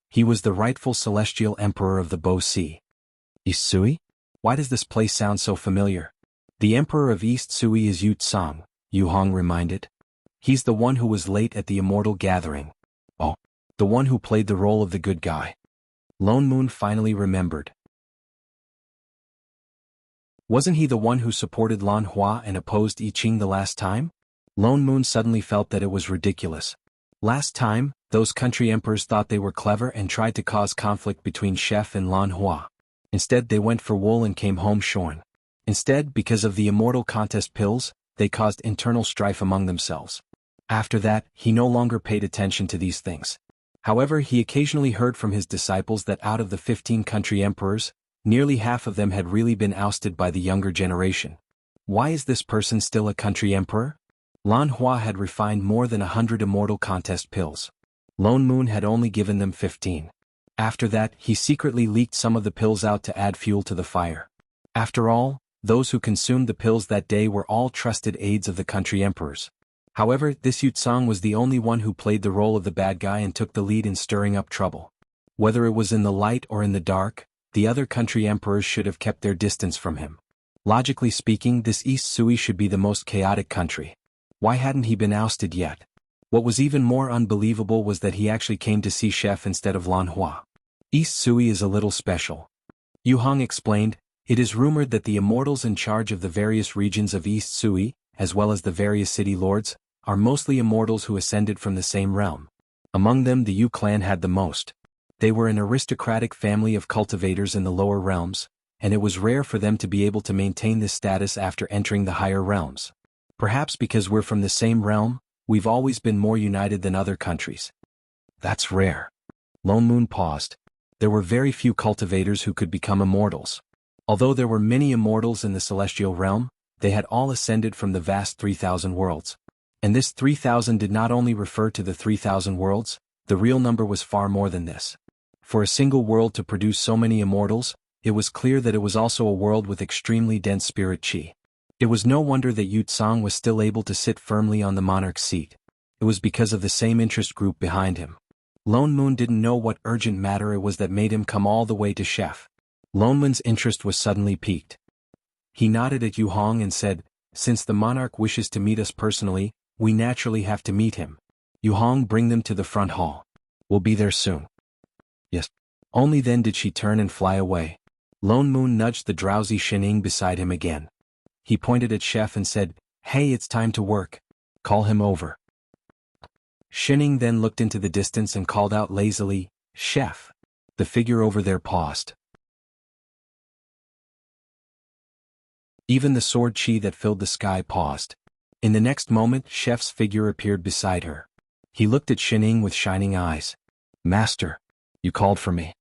He was the rightful Celestial Emperor of the Bo Sea. East Sui? Why does this place sound so familiar? The Emperor of East Sui is Yu Tsang, Yu Hong reminded. He's the one who was late at the Immortal Gathering. Oh, the one who played the role of the good guy. Lone Moon finally remembered. Wasn't he the one who supported Lan Hua and opposed I Ching the last time? Lone Moon suddenly felt that it was ridiculous. Last time, those country emperors thought they were clever and tried to cause conflict between Chef and Lan Hua. Instead they went for wool and came home shorn. Instead, because of the immortal contest pills, they caused internal strife among themselves. After that, he no longer paid attention to these things. However, he occasionally heard from his disciples that out of the 15 country emperors, nearly half of them had really been ousted by the younger generation. Why is this person still a country emperor? Lan Hua had refined more than 100 immortal contest pills. Lone Moon had only given them 15. After that, he secretly leaked some of the pills out to add fuel to the fire. After all, those who consumed the pills that day were all trusted aides of the country emperors. However, this Yu Tsang was the only one who played the role of the bad guy and took the lead in stirring up trouble. Whether it was in the light or in the dark, the other country emperors should have kept their distance from him. Logically speaking, this East Sui should be the most chaotic country. Why hadn't he been ousted yet? What was even more unbelievable was that he actually came to see Chef instead of Lan Hua. East Sui is a little special. Yu Hong explained. It is rumored that the immortals in charge of the various regions of East Sui, as well as the various city lords, are mostly immortals who ascended from the same realm. Among them the Yu clan had the most. They were an aristocratic family of cultivators in the lower realms, and it was rare for them to be able to maintain this status after entering the higher realms. Perhaps because we're from the same realm, we've always been more united than other countries. That's rare. Lone Moon paused. There were very few cultivators who could become immortals. Although there were many immortals in the celestial realm, they had all ascended from the vast 3,000 worlds. And this 3,000 did not only refer to the 3,000 worlds, the real number was far more than this. For a single world to produce so many immortals, it was clear that it was also a world with extremely dense spirit chi. It was no wonder that Yu Tsang was still able to sit firmly on the monarch's seat. It was because of the same interest group behind him. Lone Moon didn't know what urgent matter it was that made him come all the way to Chef. Lone Moon's interest was suddenly piqued. He nodded at Yu Hong and said, "Since the monarch wishes to meet us personally, we naturally have to meet him. Yu Hong, bring them to the front hall. We'll be there soon." Yes. Only then did she turn and fly away. Lone Moon nudged the drowsy Shining beside him again. He pointed at Chef and said, "Hey, it's time to work. Call him over." Shining then looked into the distance and called out lazily, "Chef." The figure over there paused. Even the sword chi that filled the sky paused. In the next moment, Chef's figure appeared beside her. He looked at Shining with shining eyes. "Master, you called for me.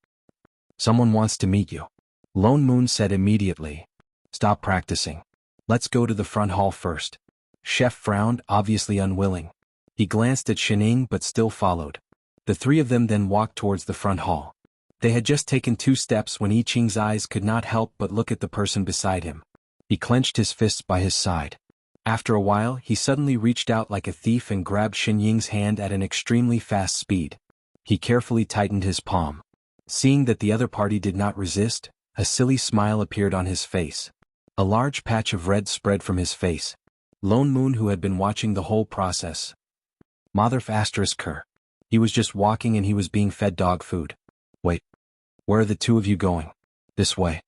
Someone wants to meet you." Lone Moon said immediately, "Stop practicing. Let's go to the front hall first." Chef frowned, obviously unwilling. He glanced at Shining but still followed. The three of them then walked towards the front hall. They had just taken 2 steps when I Ching's eyes could not help but look at the person beside him. He clenched his fists by his side. After a while, he suddenly reached out like a thief and grabbed Xin Ying's hand at an extremely fast speed. He carefully tightened his palm. Seeing that the other party did not resist, a silly smile appeared on his face. A large patch of red spread from his face. Lone Moon, who had been watching the whole process. Motherf asterisk her. He was just walking and he was being fed dog food. Wait. Where are the two of you going? This way.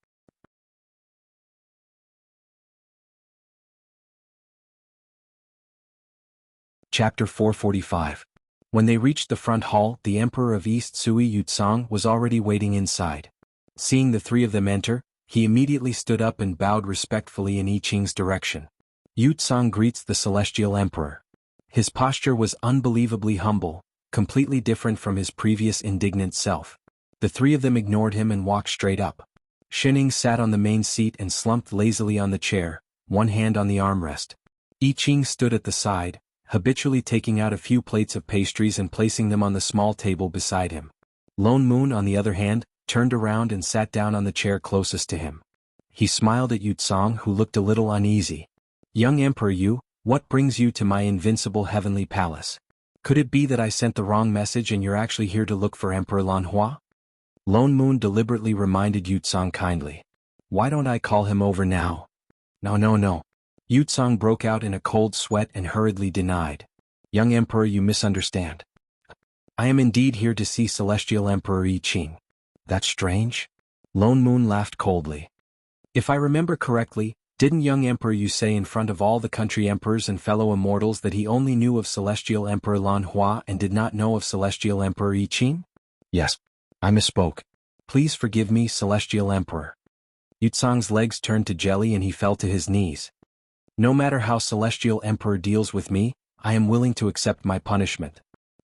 Chapter 445. When they reached the front hall, the Emperor of East Sui Yu Tsang was already waiting inside. Seeing the three of them enter, he immediately stood up and bowed respectfully in I Ching's direction. Yu Tsang greets the Celestial Emperor. His posture was unbelievably humble, completely different from his previous indignant self. The three of them ignored him and walked straight up. Shining sat on the main seat and slumped lazily on the chair, one hand on the armrest. I Ching stood at the side, habitually taking out a few plates of pastries and placing them on the small table beside him. Lone Moon, on the other hand, turned around and sat down on the chair closest to him. He smiled at Yutsong, who looked a little uneasy. "Young Emperor Yu, what brings you to my invincible heavenly palace? Could it be that I sent the wrong message and you're actually here to look for Emperor Lan Hua?" Lone Moon deliberately reminded Yutsong kindly. "Why don't I call him over now?" No. Yutsong broke out in a cold sweat and hurriedly denied. "Young Emperor, you misunderstand. I am indeed here to see Celestial Emperor I Ching." "That's strange." Lone Moon laughed coldly. "If I remember correctly, didn't young Emperor Yu say in front of all the country emperors and fellow immortals that he only knew of Celestial Emperor Lan Hua and did not know of Celestial Emperor I Ching?" "Yes, I misspoke. Please forgive me, Celestial Emperor." Yutsong's legs turned to jelly and he fell to his knees. "No matter how Celestial Emperor deals with me, I am willing to accept my punishment."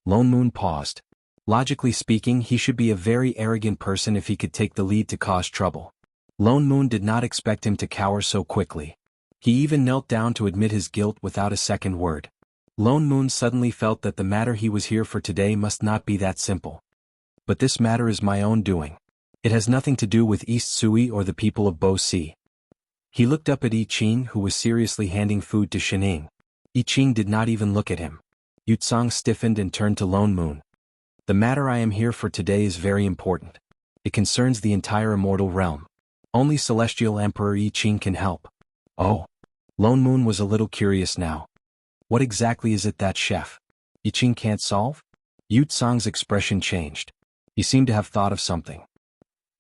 Lone Moon paused. Logically speaking, he should be a very arrogant person if he could take the lead to cause trouble. Lone Moon did not expect him to cower so quickly. He even knelt down to admit his guilt without a second word. Lone Moon suddenly felt that the matter he was here for today must not be that simple. "But this matter is my own doing. It has nothing to do with East Sui or the people of Bo Si." He looked up at I Ching, who was seriously handing food to Shining. I Ching did not even look at him. Yutsong stiffened and turned to Lone Moon. "The matter I am here for today is very important. It concerns the entire immortal realm. Only Celestial Emperor I Ching can help." "Oh." Lone Moon was a little curious now. "What exactly is it that Chef I Ching can't solve?" Yutsong's expression changed. He seemed to have thought of something.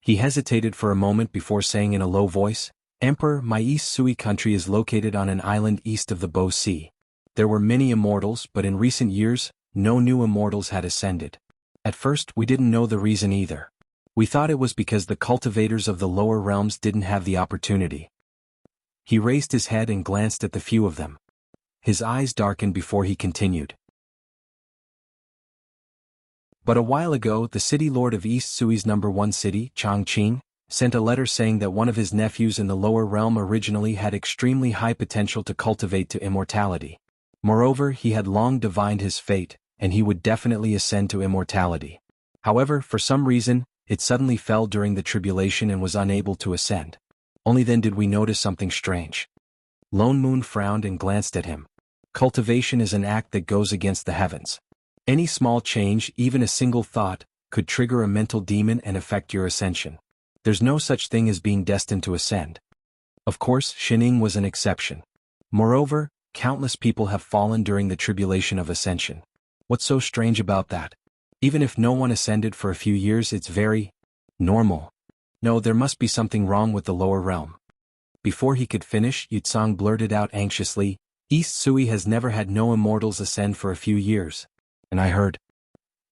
He hesitated for a moment before saying in a low voice, "Emperor, my East Sui country is located on an island east of the Bo Sea. There were many immortals, but in recent years, no new immortals had ascended. At first, we didn't know the reason either. We thought it was because the cultivators of the lower realms didn't have the opportunity." He raised his head and glanced at the few of them. His eyes darkened before he continued. "But a while ago, the city lord of East Sui's #1 city, Chongqing, sent a letter saying that one of his nephews in the lower realm originally had extremely high potential to cultivate to immortality. Moreover, he had long divined his fate, and he would definitely ascend to immortality. However, for some reason, it suddenly fell during the tribulation and was unable to ascend. Only then did we notice something strange." Lone Moon frowned and glanced at him. "Cultivation is an act that goes against the heavens. Any small change, even a single thought, could trigger a mental demon and affect your ascension. There's no such thing as being destined to ascend. Of course, Shining was an exception. Moreover, countless people have fallen during the tribulation of ascension. What's so strange about that? Even if no one ascended for a few years, it's very normal. No, there must be something wrong with the lower realm." Before he could finish, Yutsong blurted out anxiously, "East Sui has never had no immortals ascend for a few years. And I heard."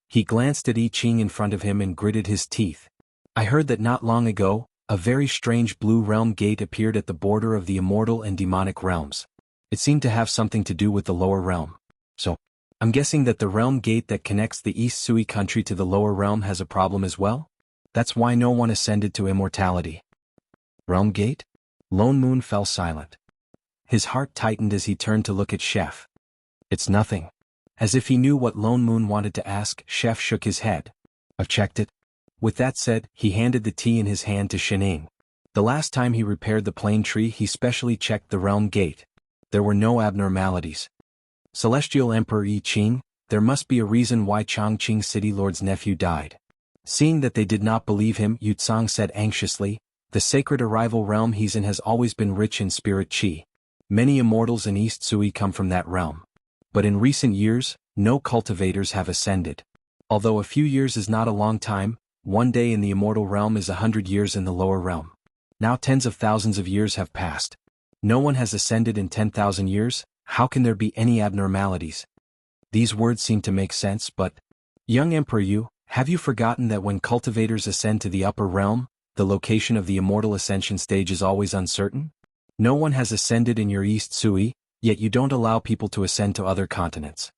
He glanced at I Ching in front of him and gritted his teeth. "I heard that not long ago, a very strange blue realm gate appeared at the border of the immortal and demonic realms. It seemed to have something to do with the lower realm. So, I'm guessing that the realm gate that connects the East Sui country to the lower realm has a problem as well? That's why no one ascended to immortality." "Realm gate?" Lone Moon fell silent. His heart tightened as he turned to look at Chef. "It's nothing." As if he knew what Lone Moon wanted to ask, Chef shook his head. "I've checked it." With that said, he handed the tea in his hand to Shining. The last time he repaired the plane tree, he specially checked the realm gate. There were no abnormalities. "Celestial Emperor I Ching, there must be a reason why Chongqing City Lord's nephew died." Seeing that they did not believe him, Yutsong said anxiously, "The sacred arrival realm he's in has always been rich in spirit chi. Many immortals in East Sui come from that realm. But in recent years, no cultivators have ascended. Although a few years is not a long time, one day in the immortal realm is 100 years in the lower realm. Now tens of thousands of years have passed. No one has ascended in 10,000 years, how can there be any abnormalities?" These words seem to make sense, but, "Young Emperor Yu, have you forgotten that when cultivators ascend to the upper realm, the location of the immortal ascension stage is always uncertain? No one has ascended in your East Sui, yet you don't allow people to ascend to other continents.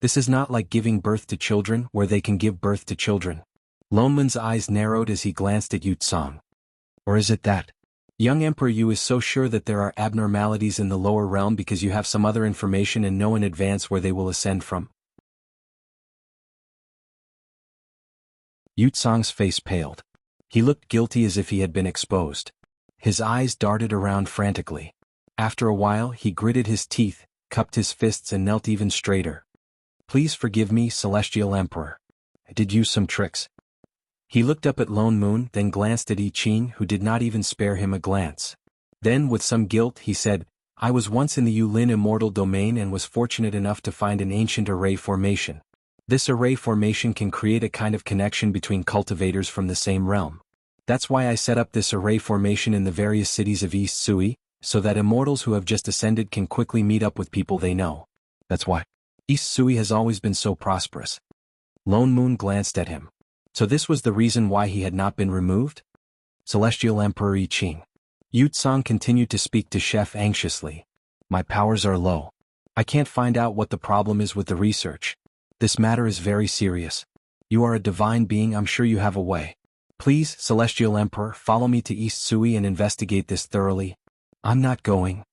This is not like giving birth to children where they can give birth to children." Lone Moon's eyes narrowed as he glanced at Yutsong. "Or is it that Young Emperor Yu is so sure that there are abnormalities in the lower realm because you have some other information and know in advance where they will ascend from. Yu Tsang's face paled. He looked guilty as if he had been exposed. His eyes darted around frantically. After a while he gritted his teeth, cupped his fists and knelt even straighter. Please forgive me, Celestial Emperor. I did use some tricks. He looked up at Lone Moon, then glanced at I Ching, who did not even spare him a glance. Then, with some guilt, he said, I was once in the Yulin Immortal Domain and was fortunate enough to find an ancient array formation. This array formation can create a kind of connection between cultivators from the same realm. That's why I set up this array formation in the various cities of East Sui, so that immortals who have just ascended can quickly meet up with people they know. That's why East Sui has always been so prosperous. Lone Moon glanced at him. So this was the reason why he had not been removed? Celestial Emperor I Ching. Yu Tsang continued to speak to Chef anxiously. My powers are low. I can't find out what the problem is with the research. This matter is very serious. You are a divine being, I'm sure you have a way. Please, Celestial Emperor, follow me to East Sui and investigate this thoroughly. I'm not going.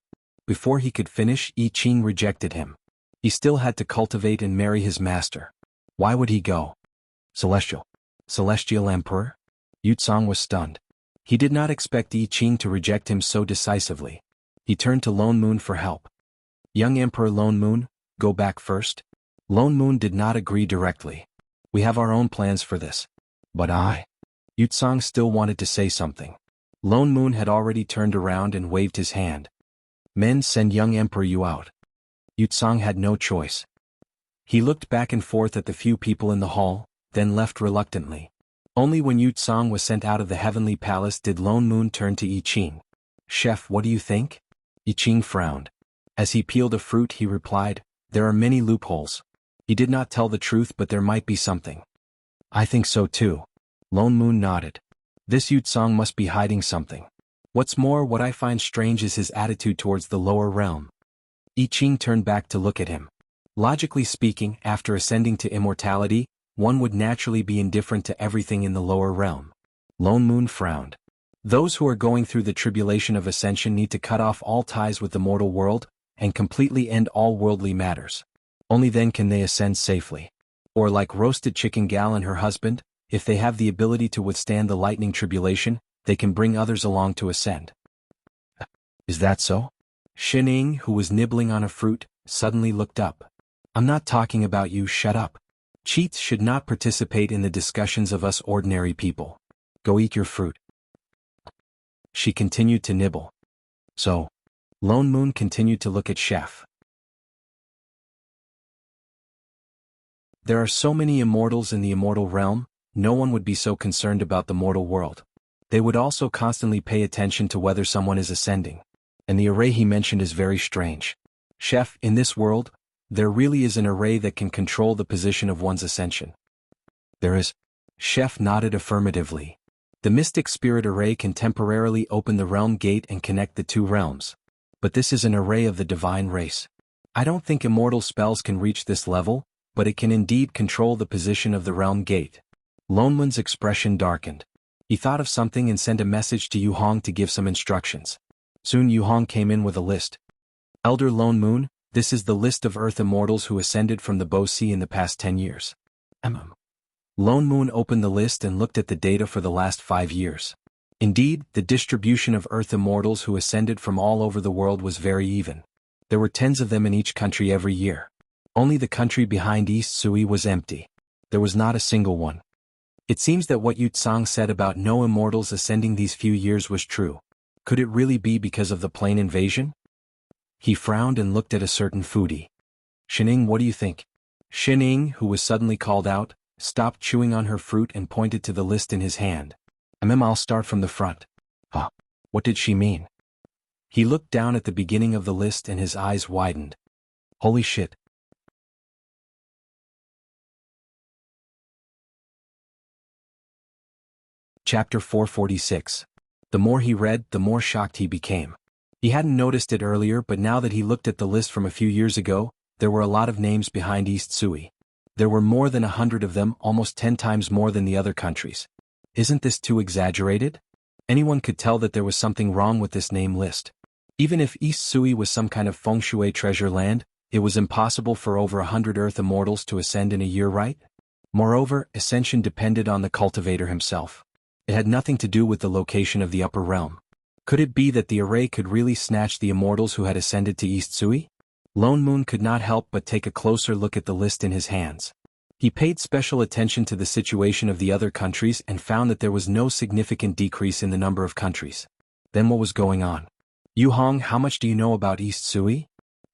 Before he could finish, I Ching rejected him. He still had to cultivate and marry his master. Why would he go? Celestial Emperor? Yu Tsang was stunned. He did not expect I Ching to reject him so decisively. He turned to Lone Moon for help. Young Emperor Lone Moon, go back first? Lone Moon did not agree directly. We have our own plans for this. But Yu Tsang still wanted to say something. Lone Moon had already turned around and waved his hand. Men, send young Emperor Yu out. Yu Tsang had no choice. He looked back and forth at the few people in the hall, then left reluctantly. Only when Yu Tsang was sent out of the heavenly palace did Lone Moon turn to I Ching. Chef, what do you think? I Ching frowned. As he peeled a fruit he replied, there are many loopholes. He did not tell the truth, but there might be something. I think so too. Lone Moon nodded. This Yu Tsang must be hiding something. What's more, what I find strange is his attitude towards the lower realm. I Ching turned back to look at him. Logically speaking, after ascending to immortality, one would naturally be indifferent to everything in the lower realm. Lone Moon frowned. Those who are going through the tribulation of ascension need to cut off all ties with the mortal world, and completely end all worldly matters. Only then can they ascend safely. Or like Roasted Chicken Gal and her husband, if they have the ability to withstand the lightning tribulation, they can bring others along to ascend. Is that so? Shining, who was nibbling on a fruit, suddenly looked up. I'm not talking about you, shut up. Cheats should not participate in the discussions of us ordinary people. Go eat your fruit. She continued to nibble. So, Lone Moon continued to look at Chef. There are so many immortals in the immortal realm, no one would be so concerned about the mortal world. They would also constantly pay attention to whether someone is ascending. And the array he mentioned is very strange. Chef, in this world, there really is an array that can control the position of one's ascension. There is. Chef nodded affirmatively. The mystic spirit array can temporarily open the realm gate and connect the two realms. But this is an array of the divine race. I don't think immortal spells can reach this level, but it can indeed control the position of the realm gate. Lone Moon's expression darkened. He thought of something and sent a message to Yu Hong to give some instructions. Soon Yu Hong came in with a list. Elder Lone Moon, this is the list of Earth immortals who ascended from the Bo Sea in the past 10 years. Lone Moon opened the list and looked at the data for the last 5 years. Indeed, the distribution of Earth immortals who ascended from all over the world was very even. There were tens of them in each country every year. Only the country behind East Sui was empty. There was not a single one. It seems that what Yu Tsang said about no immortals ascending these few years was true. Could it really be because of the plane invasion? He frowned and looked at a certain foodie. Shining, what do you think? Shining, who was suddenly called out, stopped chewing on her fruit and pointed to the list in his hand. I'll start from the front. What did she mean? He looked down at the beginning of the list and his eyes widened. Holy shit. Chapter 446. The more he read, the more shocked he became. He hadn't noticed it earlier, but now that he looked at the list from a few years ago, there were a lot of names behind East Sui. There were more than 100 of them, almost 10 times more than the other countries. Isn't this too exaggerated? Anyone could tell that there was something wrong with this name list. Even if East Sui was some kind of feng shui treasure land, it was impossible for over 100 Earth Immortals to ascend in a year, right? Moreover, ascension depended on the cultivator himself. It had nothing to do with the location of the upper realm. Could it be that the array could really snatch the immortals who had ascended to East Sui? Lone Moon could not help but take a closer look at the list in his hands. He paid special attention to the situation of the other countries and found that there was no significant decrease in the number of countries. Then what was going on? Yu Hong, how much do you know about East Sui?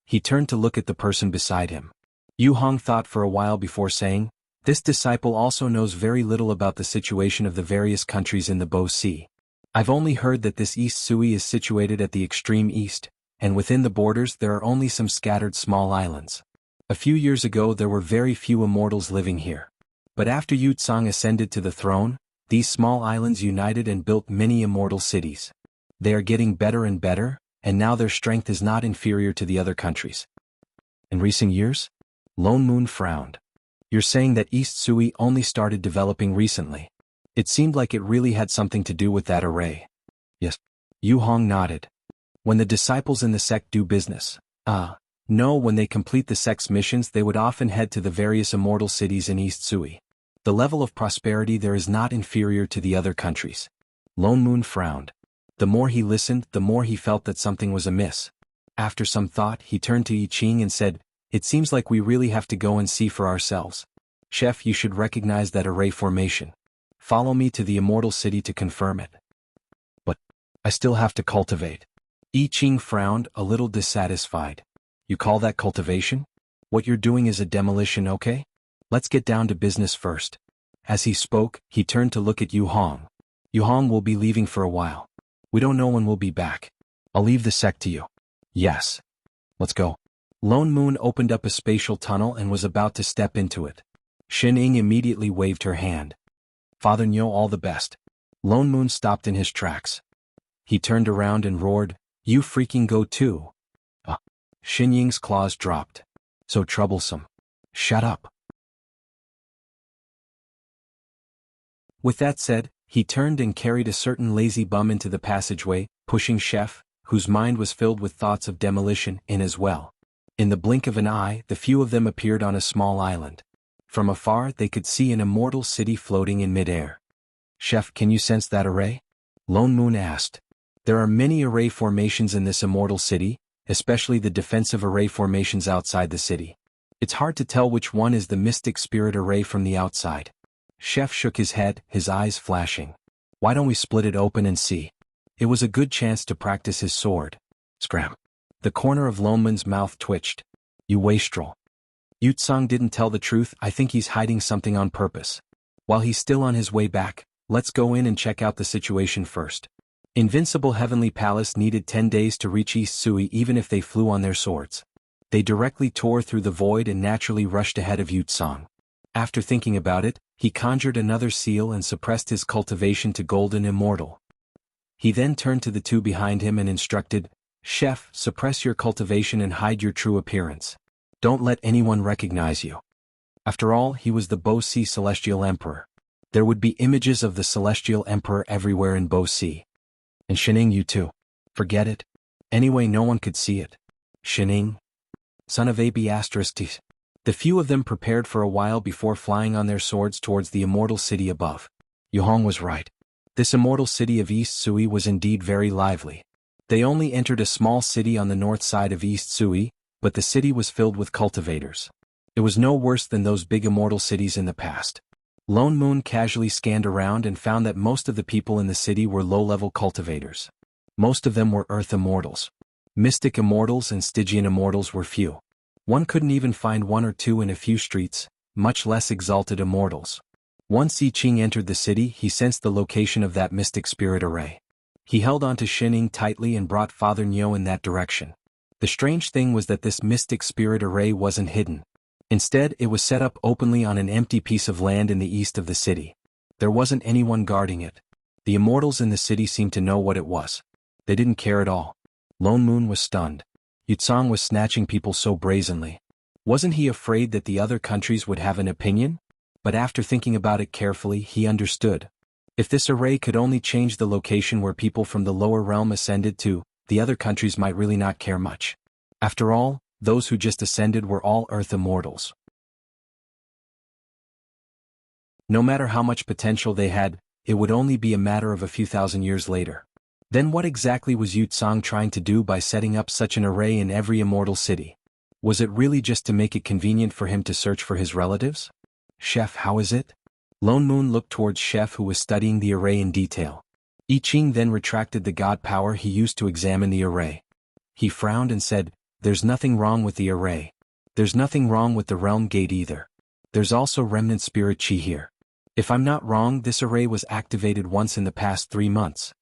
He turned to look at the person beside him. Yu Hong thought for a while before saying, this disciple also knows very little about the situation of the various countries in the Bo Sea. I've only heard that this East Sui is situated at the extreme east, and within the borders there are only some scattered small islands. A few years ago there were very few immortals living here. But after Yu Tsang ascended to the throne, these small islands united and built many immortal cities. They are getting better and better, and now their strength is not inferior to the other countries. In recent years? Lone Moon frowned. You're saying that East Sui only started developing recently. It seemed like it really had something to do with that array. Yes. Yu Hong nodded. When the disciples in the sect do business. No, when they complete the sect's missions they would often head to the various immortal cities in East Sui. The level of prosperity there is not inferior to the other countries. Lone Moon frowned. The more he listened, the more he felt that something was amiss. After some thought, he turned to I Ching and said, it seems like we really have to go and see for ourselves. Chef, you should recognize that array formation. Follow me to the immortal city to confirm it. But I still have to cultivate. I Ching frowned, a little dissatisfied. You call that cultivation? What you're doing is a demolition, okay? Let's get down to business first. As he spoke, he turned to look at Yu Hong. Yu Hong will be leaving for a while. We don't know when we'll be back. I'll leave the sect to you. Yes. Let's go. Lone Moon opened up a spatial tunnel and was about to step into it. Xin Ying immediately waved her hand. Father Nyo, all the best. Lone Moon stopped in his tracks. He turned around and roared, you freaking go too. Xin Ying's claws dropped. So troublesome. Shut up. With that said, he turned and carried a certain lazy bum into the passageway, pushing Chef, whose mind was filled with thoughts of demolition, in as well. In the blink of an eye, the few of them appeared on a small island. From afar, they could see an immortal city floating in midair. Chef, can you sense that array? Lone Moon asked. There are many array formations in this immortal city, especially the defensive array formations outside the city. It's hard to tell which one is the mystic spirit array from the outside. Chef shook his head, his eyes flashing. Why don't we split it open and see? It was a good chance to practice his sword. Scram. The corner of Lone Moon's mouth twitched. You wastrel. Yu Tsang didn't tell the truth. I think he's hiding something on purpose. While he's still on his way back, let's go in and check out the situation first. Invincible Heavenly Palace needed 10 days to reach East Sui even if they flew on their swords. They directly tore through the void and naturally rushed ahead of Yu Tsang. After thinking about it, he conjured another seal and suppressed his cultivation to Golden Immortal. He then turned to the two behind him and instructed, Chef, suppress your cultivation and hide your true appearance. Don't let anyone recognize you. After all, he was the Bo Sea Celestial Emperor. There would be images of the Celestial Emperor everywhere in Bo Sea. And Shining, you too. Forget it. Anyway, no one could see it. Shining, son of AB***. The few of them prepared for a while before flying on their swords towards the immortal city above. Yu Hong was right. This immortal city of East Sui was indeed very lively. They only entered a small city on the north side of East Sui, but the city was filled with cultivators. It was no worse than those big immortal cities in the past. Lone Moon casually scanned around and found that most of the people in the city were low-level cultivators. Most of them were Earth Immortals. Mystic Immortals and Stygian Immortals were few. One couldn't even find one or two in a few streets, much less exalted Immortals. Once I Ching entered the city, he sensed the location of that mystic spirit array. He held onto Shining tightly and brought Father Nyo in that direction. The strange thing was that this mystic spirit array wasn't hidden. Instead, it was set up openly on an empty piece of land in the east of the city. There wasn't anyone guarding it. The immortals in the city seemed to know what it was. They didn't care at all. Lone Moon was stunned. Yu Tsang was snatching people so brazenly. Wasn't he afraid that the other countries would have an opinion? But after thinking about it carefully, he understood. If this array could only change the location where people from the lower realm ascended to, the other countries might really not care much. After all, those who just ascended were all Earth immortals. No matter how much potential they had, it would only be a matter of a few thousand years later. Then what exactly was Yu Tsang trying to do by setting up such an array in every immortal city? Was it really just to make it convenient for him to search for his relatives? Chef, how is it? Lone Moon looked towards Chef, who was studying the array in detail. I Ching then retracted the god power he used to examine the array. He frowned and said, "There's nothing wrong with the array. There's nothing wrong with the realm gate either. There's also remnant spirit chi here. If I'm not wrong, this array was activated once in the past 3 months."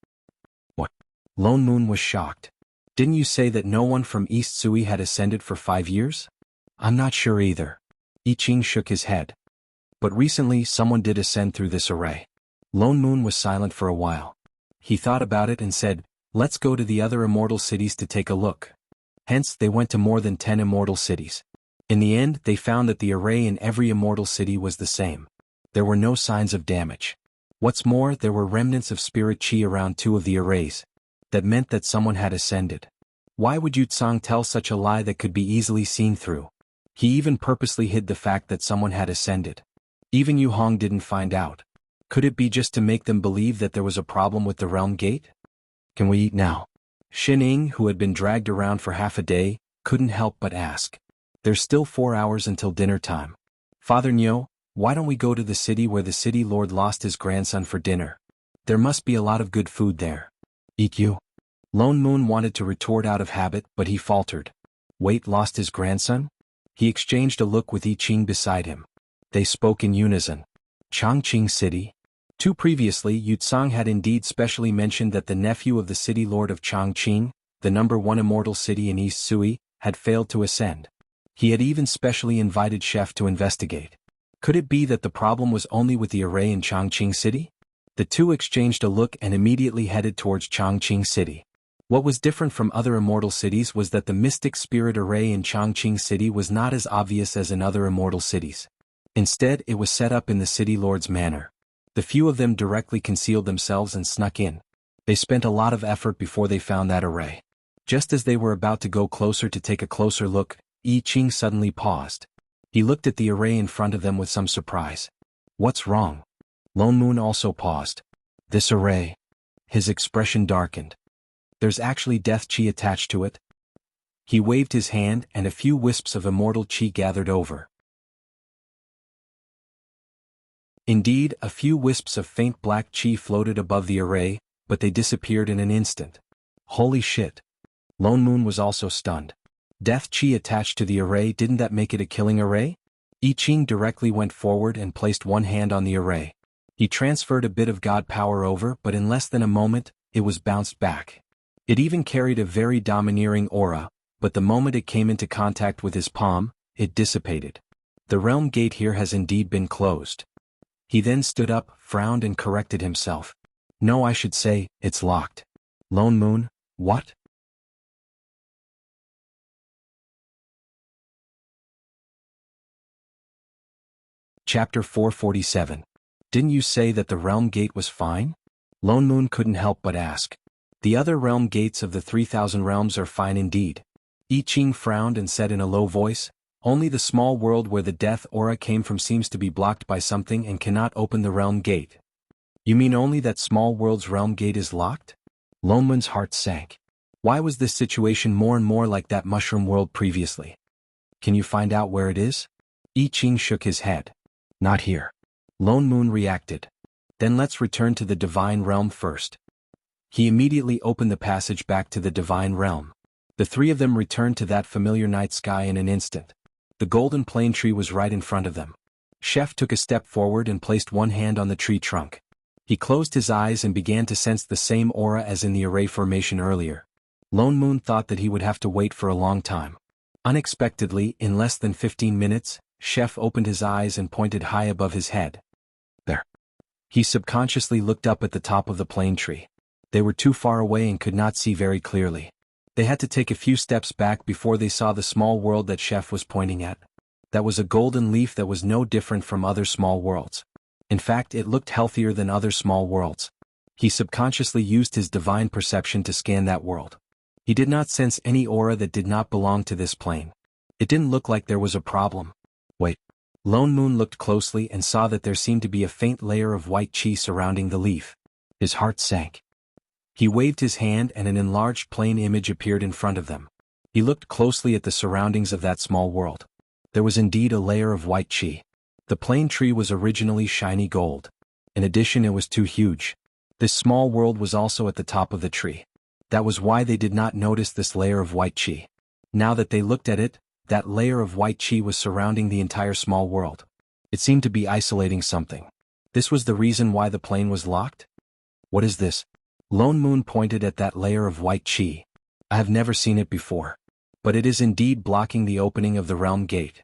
What? Lone Moon was shocked. Didn't you say that no one from East Sui had ascended for 5 years? I'm not sure either. I Ching shook his head. But recently someone did ascend through this array. Lone Moon was silent for a while. He thought about it and said, "Let's go to the other immortal cities to take a look." Hence, they went to more than 10 immortal cities. In the end, they found that the array in every immortal city was the same. There were no signs of damage. What's more, there were remnants of spirit chi around 2 of the arrays. That meant that someone had ascended. Why would Yu Tsang tell such a lie that could be easily seen through? He even purposely hid the fact that someone had ascended. Even Yu Hong didn't find out. Could it be just to make them believe that there was a problem with the realm gate? Can we eat now? Xin Ying, who had been dragged around for half a day, couldn't help but ask. There's still 4 hours until dinner time. Father Nyo, why don't we go to the city where the city lord lost his grandson for dinner? There must be a lot of good food there. EQ. Lone Moon wanted to retort out of habit, but he faltered. Wait, lost his grandson? He exchanged a look with I Ching beside him. They spoke in unison. Chongqing City. 2 previously, Yu Tsang had indeed specially mentioned that the nephew of the city lord of Chongqing, the number 1 immortal city in East Sui, had failed to ascend. He had even specially invited Chef to investigate. Could it be that the problem was only with the array in Chongqing City? The 2 exchanged a look and immediately headed towards Chongqing City. What was different from other immortal cities was that the mystic spirit array in Chongqing City was not as obvious as in other immortal cities. Instead, it was set up in the city lord's manner. The few of them directly concealed themselves and snuck in. They spent a lot of effort before they found that array. Just as they were about to go closer to take a closer look, I Ching suddenly paused. He looked at the array in front of them with some surprise. What's wrong? Lone Moon also paused. This array. His expression darkened. There's actually death chi attached to it. He waved his hand and a few wisps of immortal chi gathered over. Indeed, a few wisps of faint black chi floated above the array, but they disappeared in an instant. Holy shit. Lone Moon was also stunned. Death chi attached to the array, didn't that make it a killing array? I Ching directly went forward and placed one hand on the array. He transferred a bit of god power over, but in less than a moment, it was bounced back. It even carried a very domineering aura, but the moment it came into contact with his palm, it dissipated. The realm gate here has indeed been closed. He then stood up, frowned and corrected himself. No, I should say, it's locked. Lone Moon, what? Chapter 447. Didn't you say that the realm gate was fine? Lone Moon couldn't help but ask. The other realm gates of the 3,000 realms are fine indeed. I Ching frowned and said in a low voice, only the small world where the death aura came from seems to be blocked by something and cannot open the realm gate. You mean only that small world's realm gate is locked? Lone Moon's heart sank. Why was this situation more and more like that mushroom world previously? Can you find out where it is? I Ching shook his head. Not here. Lone Moon reacted. Then let's return to the divine realm first. He immediately opened the passage back to the divine realm. The 3 of them returned to that familiar night sky in an instant. The golden plane tree was right in front of them. Chef took a step forward and placed one hand on the tree trunk. He closed his eyes and began to sense the same aura as in the array formation earlier. Lone Moon thought that he would have to wait for a long time. Unexpectedly, in less than 15 minutes, Chef opened his eyes and pointed high above his head. There. He subconsciously looked up at the top of the plane tree. They were too far away and could not see very clearly. They had to take a few steps back before they saw the small world that Chef was pointing at. That was a golden leaf that was no different from other small worlds. In fact, it looked healthier than other small worlds. He subconsciously used his divine perception to scan that world. He did not sense any aura that did not belong to this plane. It didn't look like there was a problem. Wait. Lone Moon looked closely and saw that there seemed to be a faint layer of white chi surrounding the leaf. His heart sank. He waved his hand and an enlarged plane image appeared in front of them. He looked closely at the surroundings of that small world. There was indeed a layer of white chi. The plane tree was originally shiny gold. In addition, it was too huge. This small world was also at the top of the tree. That was why they did not notice this layer of white chi. Now that they looked at it, that layer of white chi was surrounding the entire small world. It seemed to be isolating something. This was the reason why the plane was locked? What is this? Lone Moon pointed at that layer of white chi. I have never seen it before. But it is indeed blocking the opening of the realm gate.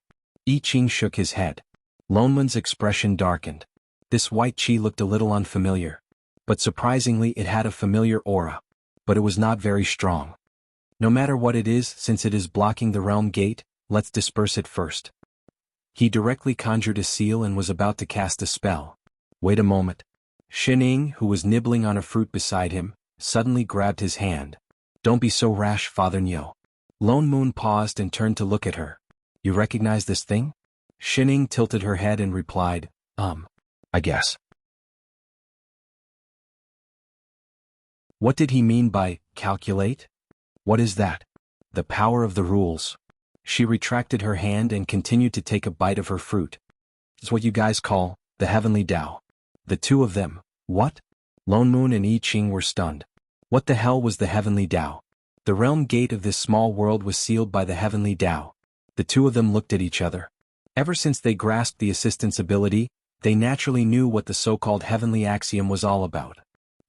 I Ching shook his head. Lone Moon's expression darkened. This white chi looked a little unfamiliar. But surprisingly it had a familiar aura. But it was not very strong. No matter what it is, since it is blocking the realm gate, let's disperse it first. He directly conjured a seal and was about to cast a spell. Wait a moment. Shining, who was nibbling on a fruit beside him, suddenly grabbed his hand. Don't be so rash, Father Nyo. Lone Moon paused and turned to look at her. You recognize this thing? Shining tilted her head and replied, I guess. What did he mean by calculate? What is that? The power of the rules. She retracted her hand and continued to take a bite of her fruit. It's what you guys call the heavenly Tao. The two of them, what? Lone Moon and I Ching were stunned. What the hell was the heavenly Tao? The realm gate of this small world was sealed by the heavenly Tao. The two of them looked at each other. Ever since they grasped the assistant's ability, they naturally knew what the so-called heavenly axiom was all about.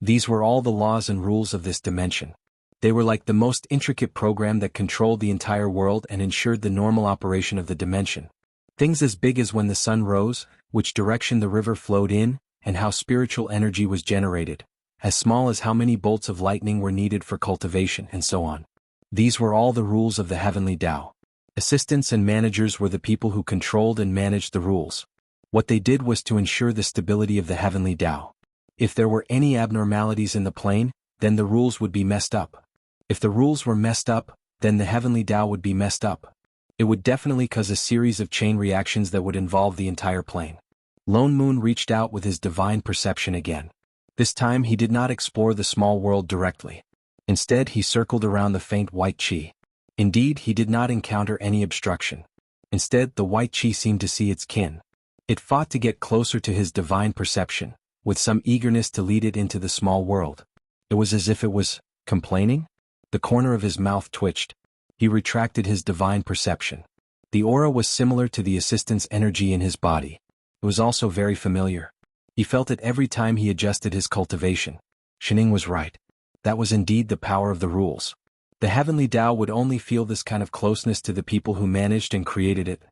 These were all the laws and rules of this dimension. They were like the most intricate program that controlled the entire world and ensured the normal operation of the dimension. Things as big as when the sun rose, which direction the river flowed in, and how spiritual energy was generated, as small as how many bolts of lightning were needed for cultivation and so on. These were all the rules of the heavenly Tao. Assistants and managers were the people who controlled and managed the rules. What they did was to ensure the stability of the heavenly Tao. If there were any abnormalities in the plane, then the rules would be messed up. If the rules were messed up, then the heavenly Tao would be messed up. It would definitely cause a series of chain reactions that would involve the entire plane. Lone Moon reached out with his divine perception again. This time he did not explore the small world directly. Instead he circled around the faint white chi. Indeed, he did not encounter any obstruction. Instead, the white chi seemed to see its kin. It fought to get closer to his divine perception, with some eagerness to lead it into the small world. It was as if it was complaining? The corner of his mouth twitched. He retracted his divine perception. The aura was similar to the assistant's energy in his body. It was also very familiar. He felt it every time he adjusted his cultivation. Shining was right. That was indeed the power of the rules. The heavenly Tao would only feel this kind of closeness to the people who managed and created it.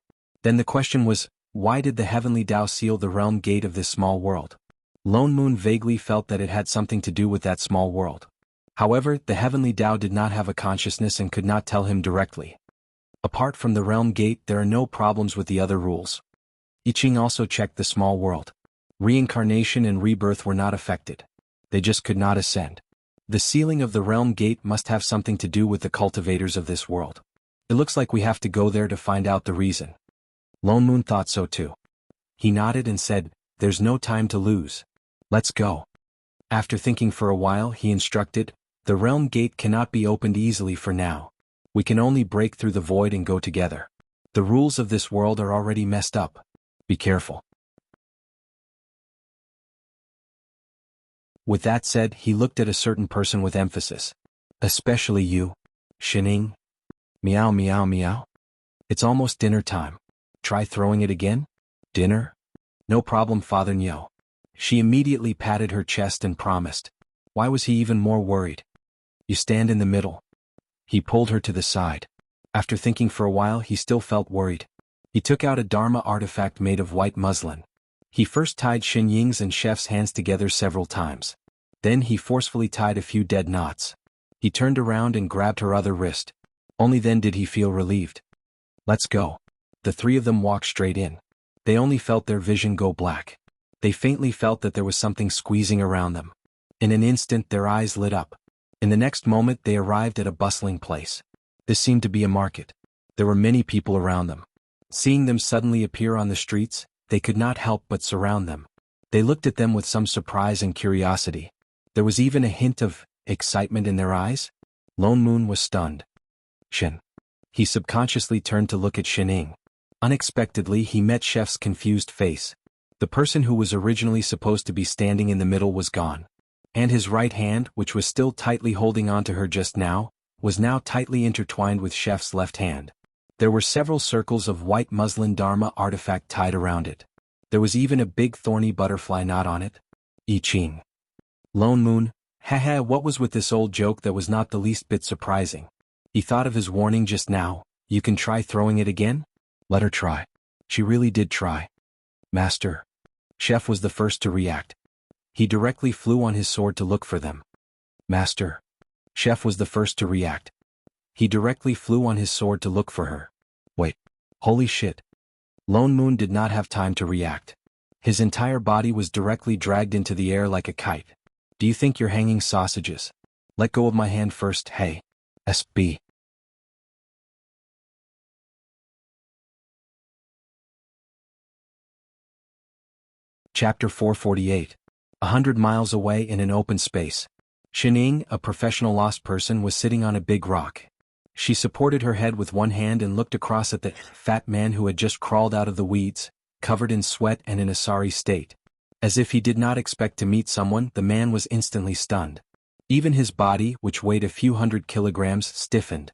Then the question was, why did the heavenly Tao seal the realm gate of this small world? Lone Moon vaguely felt that it had something to do with that small world. However, the heavenly Tao did not have a consciousness and could not tell him directly. Apart from the realm gate, there are no problems with the other rules. I Ching also checked the small world. Reincarnation and rebirth were not affected. They just could not ascend. The sealing of the realm gate must have something to do with the cultivators of this world. It looks like we have to go there to find out the reason. Lone Moon thought so too. He nodded and said, "There's no time to lose. Let's go." After thinking for a while, he instructed, "The realm gate cannot be opened easily for now. We can only break through the void and go together. The rules of this world are already messed up. Be careful." With that said, he looked at a certain person with emphasis. "Especially you, Shining. Meow meow meow. It's almost dinner time. Try throwing it again? Dinner? No problem, Father Nyo." She immediately patted her chest and promised. Why was he even more worried? "You stand in the middle." He pulled her to the side. After thinking for a while, he still felt worried. He took out a Dharma artifact made of white muslin. He first tied Xin Ying's and Chef's hands together several times. Then he forcefully tied a few dead knots. He turned around and grabbed her other wrist. Only then did he feel relieved. "Let's go." The three of them walked straight in. They only felt their vision go black. They faintly felt that there was something squeezing around them. In an instant their eyes lit up. In the next moment they arrived at a bustling place. This seemed to be a market. There were many people around them. Seeing them suddenly appear on the streets, they could not help but surround them. They looked at them with some surprise and curiosity. There was even a hint of excitement in their eyes. Lone Moon was stunned. Shen. He subconsciously turned to look at Shining. Unexpectedly he met Chef's confused face. The person who was originally supposed to be standing in the middle was gone. And his right hand, which was still tightly holding on to her just now, was now tightly intertwined with Chef's left hand. There were several circles of white muslin Dharma artifact tied around it. There was even a big thorny butterfly knot on it. I Ching. Lone Moon, haha, what was with this old joke that was not the least bit surprising? He thought of his warning just now. You can try throwing it again? Let her try. She really did try. Master. Chef was the first to react. He directly flew on his sword to look for them. Master. Chef was the first to react. He directly flew on his sword to look for her. Wait. Holy shit. Lone Moon did not have time to react. His entire body was directly dragged into the air like a kite. Do you think you're hanging sausages? Let go of my hand first, hey. SB. Chapter 448. 100 miles away in an open space. Shining, a professional lost person, was sitting on a big rock. She supported her head with one hand and looked across at the fat man who had just crawled out of the weeds, covered in sweat and in a sorry state. As if he did not expect to meet someone, the man was instantly stunned. Even his body, which weighed a few 100 kilograms, stiffened.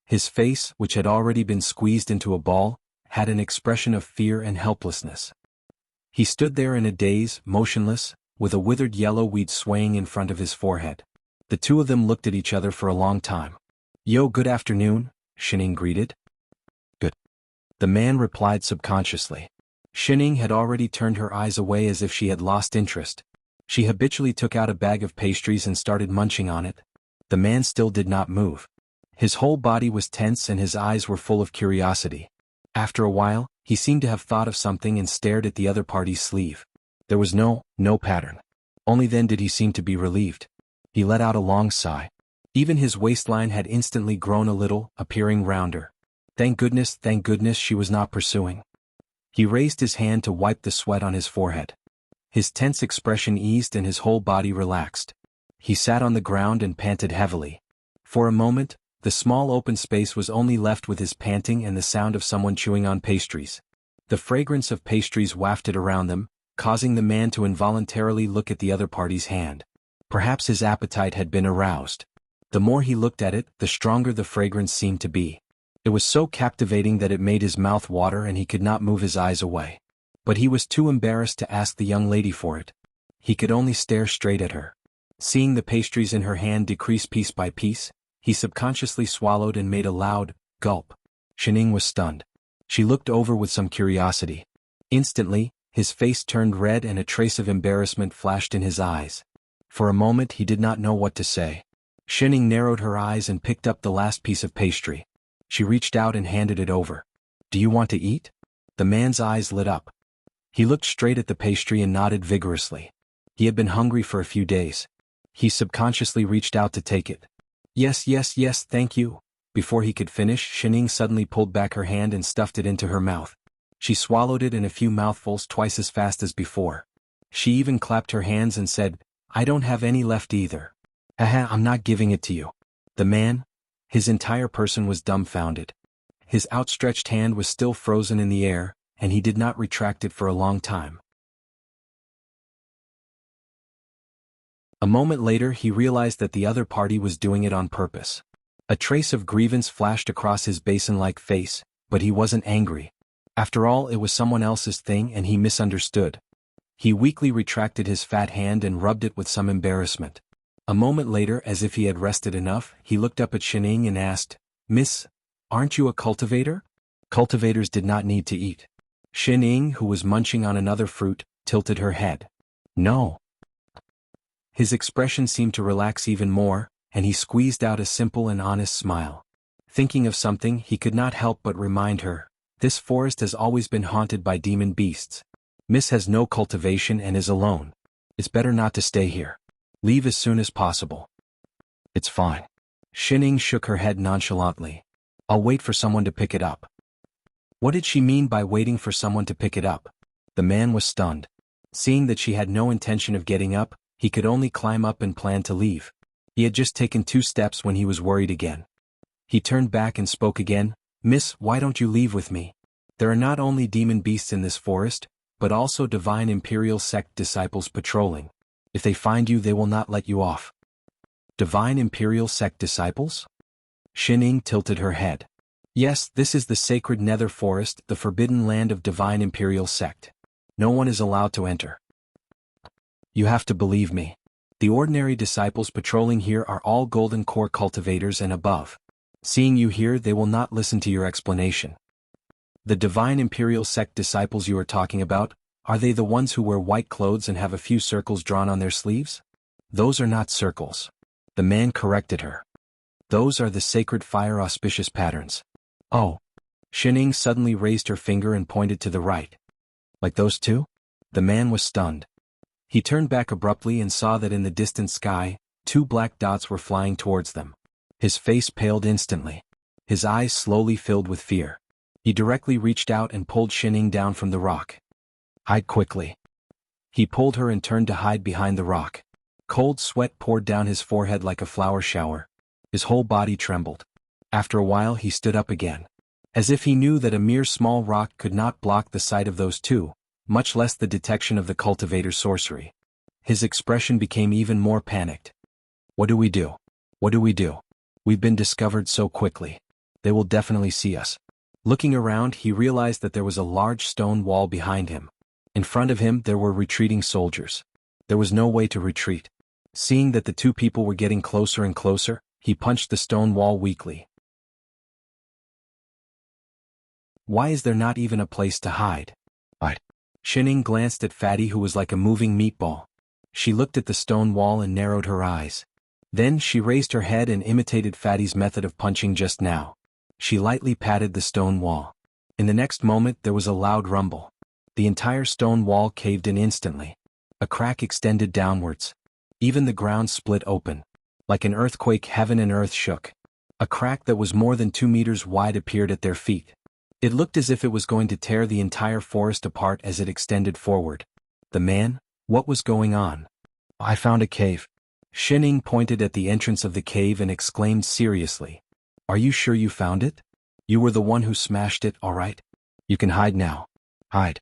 His face, which had already been squeezed into a ball, had an expression of fear and helplessness. He stood there in a daze, motionless, with a withered yellow weed swaying in front of his forehead. The two of them looked at each other for a long time. Yo, good afternoon, Shining greeted. Good. The man replied subconsciously. Shining had already turned her eyes away as if she had lost interest. She habitually took out a bag of pastries and started munching on it. The man still did not move. His whole body was tense and his eyes were full of curiosity. After a while, he seemed to have thought of something and stared at the other party's sleeve. There was no pattern. Only then did he seem to be relieved. He let out a long sigh. Even his waistline had instantly grown a little, appearing rounder. Thank goodness she was not pursuing. He raised his hand to wipe the sweat on his forehead. His tense expression eased and his whole body relaxed. He sat on the ground and panted heavily. For a moment, the small open space was only left with his panting and the sound of someone chewing on pastries. The fragrance of pastries wafted around them, causing the man to involuntarily look at the other party's hand. Perhaps his appetite had been aroused. The more he looked at it, the stronger the fragrance seemed to be. It was so captivating that it made his mouth water and he could not move his eyes away. But he was too embarrassed to ask the young lady for it. He could only stare straight at her. Seeing the pastries in her hand decrease piece by piece, he subconsciously swallowed and made a loud gulp. Shining was stunned. She looked over with some curiosity. Instantly, his face turned red and a trace of embarrassment flashed in his eyes. For a moment he did not know what to say. Shining narrowed her eyes and picked up the last piece of pastry. She reached out and handed it over. Do you want to eat? The man's eyes lit up. He looked straight at the pastry and nodded vigorously. He had been hungry for a few days. He subconsciously reached out to take it. Yes, thank you. Before he could finish, Shining suddenly pulled back her hand and stuffed it into her mouth. She swallowed it in a few mouthfuls twice as fast as before. She even clapped her hands and said, I don't have any left either. Haha, I'm not giving it to you. The man, his entire person was dumbfounded. His outstretched hand was still frozen in the air, and he did not retract it for a long time. A moment later he realized that the other party was doing it on purpose. A trace of grievance flashed across his basin-like face, but he wasn't angry. After all, it was someone else's thing and he misunderstood. He weakly retracted his fat hand and rubbed it with some embarrassment. A moment later, as if he had rested enough, he looked up at Shining and asked, Miss, aren't you a cultivator? Cultivators did not need to eat. Shining, who was munching on another fruit, tilted her head. No. His expression seemed to relax even more, and he squeezed out a simple and honest smile. Thinking of something, he could not help but remind her, this forest has always been haunted by demon beasts. Miss has no cultivation and is alone. It's better not to stay here. Leave as soon as possible. It's fine. Shining shook her head nonchalantly. I'll wait for someone to pick it up. What did she mean by waiting for someone to pick it up? The man was stunned. Seeing that she had no intention of getting up, he could only climb up and plan to leave. He had just taken 2 steps when he was worried again. He turned back and spoke again. Miss, why don't you leave with me? There are not only demon beasts in this forest, but also divine imperial sect disciples patrolling. If they find you, they will not let you off. Divine imperial sect disciples? Shining tilted her head. Yes, this is the sacred nether forest, the forbidden land of divine imperial sect. No one is allowed to enter. You have to believe me. The ordinary disciples patrolling here are all golden core cultivators and above. Seeing you here, they will not listen to your explanation. The divine imperial sect disciples you are talking about, are they the ones who wear white clothes and have a few circles drawn on their sleeves? Those are not circles. The man corrected her. Those are the sacred fire auspicious patterns. Oh. Shining suddenly raised her finger and pointed to the right. Like those two? The man was stunned. He turned back abruptly and saw that in the distant sky, 2 black dots were flying towards them. His face paled instantly. His eyes slowly filled with fear. He directly reached out and pulled Shining down from the rock. Hide quickly. He pulled her and turned to hide behind the rock. Cold sweat poured down his forehead like a flower shower. His whole body trembled. After a while he stood up again. As if he knew that a mere small rock could not block the sight of those 2, much less the detection of the cultivator's sorcery. His expression became even more panicked. What do we do? What do we do? We've been discovered so quickly. They will definitely see us. Looking around, he realized that there was a large stone wall behind him. In front of him there were retreating soldiers. There was no way to retreat. Seeing that the 2 people were getting closer and closer, he punched the stone wall weakly. Why is there not even a place to hide? Hide. Shining glanced at Fatty, who was like a moving meatball. She looked at the stone wall and narrowed her eyes. Then she raised her head and imitated Fatty's method of punching just now. She lightly patted the stone wall. In the next moment there was a loud rumble. The entire stone wall caved in instantly. A crack extended downwards. Even the ground split open. Like an earthquake, heaven and earth shook. A crack that was more than 2 meters wide appeared at their feet. It looked as if it was going to tear the entire forest apart as it extended forward. The man? What was going on? I found a cave. Shining pointed at the entrance of the cave and exclaimed seriously. Are you sure you found it? You were the one who smashed it, all right? You can hide now. Hide.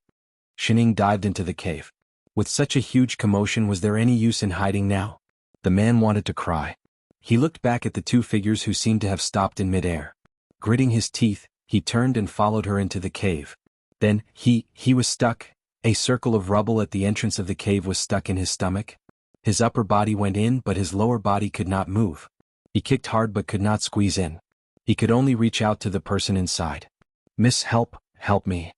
Shining dived into the cave. With such a huge commotion, was there any use in hiding now? The man wanted to cry. He looked back at the 2 figures who seemed to have stopped in midair. Gritting his teeth, he turned and followed her into the cave. Then, he was stuck. A circle of rubble at the entrance of the cave was stuck in his stomach. His upper body went in, but his lower body could not move. He kicked hard but could not squeeze in. He could only reach out to the person inside. Miss, help me.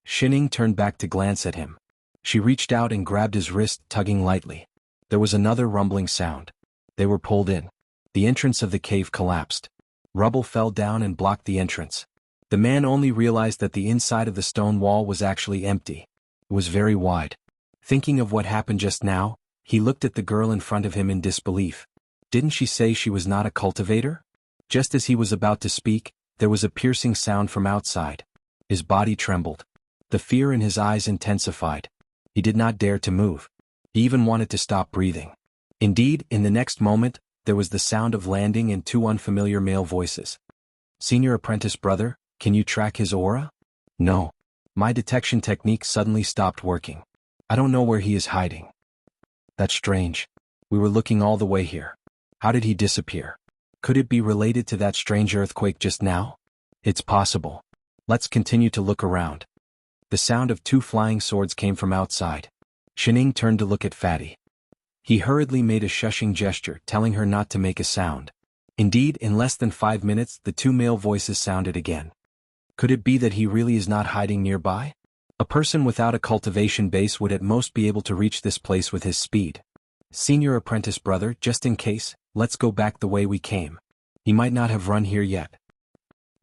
Shining turned back to glance at him. She reached out and grabbed his wrist, tugging lightly. There was another rumbling sound. They were pulled in. The entrance of the cave collapsed. Rubble fell down and blocked the entrance. The man only realized that the inside of the stone wall was actually empty. It was very wide. Thinking of what happened just now, he looked at the girl in front of him in disbelief. Didn't she say she was not a cultivator? Just as he was about to speak, there was a piercing sound from outside. His body trembled. The fear in his eyes intensified. He did not dare to move. He even wanted to stop breathing. Indeed, in the next moment, there was the sound of landing and 2 unfamiliar male voices. Senior apprentice brother, can you track his aura? No. My detection technique suddenly stopped working. I don't know where he is hiding. That's strange. We were looking all the way here. How did he disappear? Could it be related to that strange earthquake just now? It's possible. Let's continue to look around. The sound of 2 flying swords came from outside. Shining turned to look at Fatty. He hurriedly made a shushing gesture, telling her not to make a sound. Indeed, in less than 5 minutes, the 2 male voices sounded again. Could it be that he really is not hiding nearby? A person without a cultivation base would at most be able to reach this place with his speed. Senior apprentice brother, just in case, let's go back the way we came. He might not have run here yet.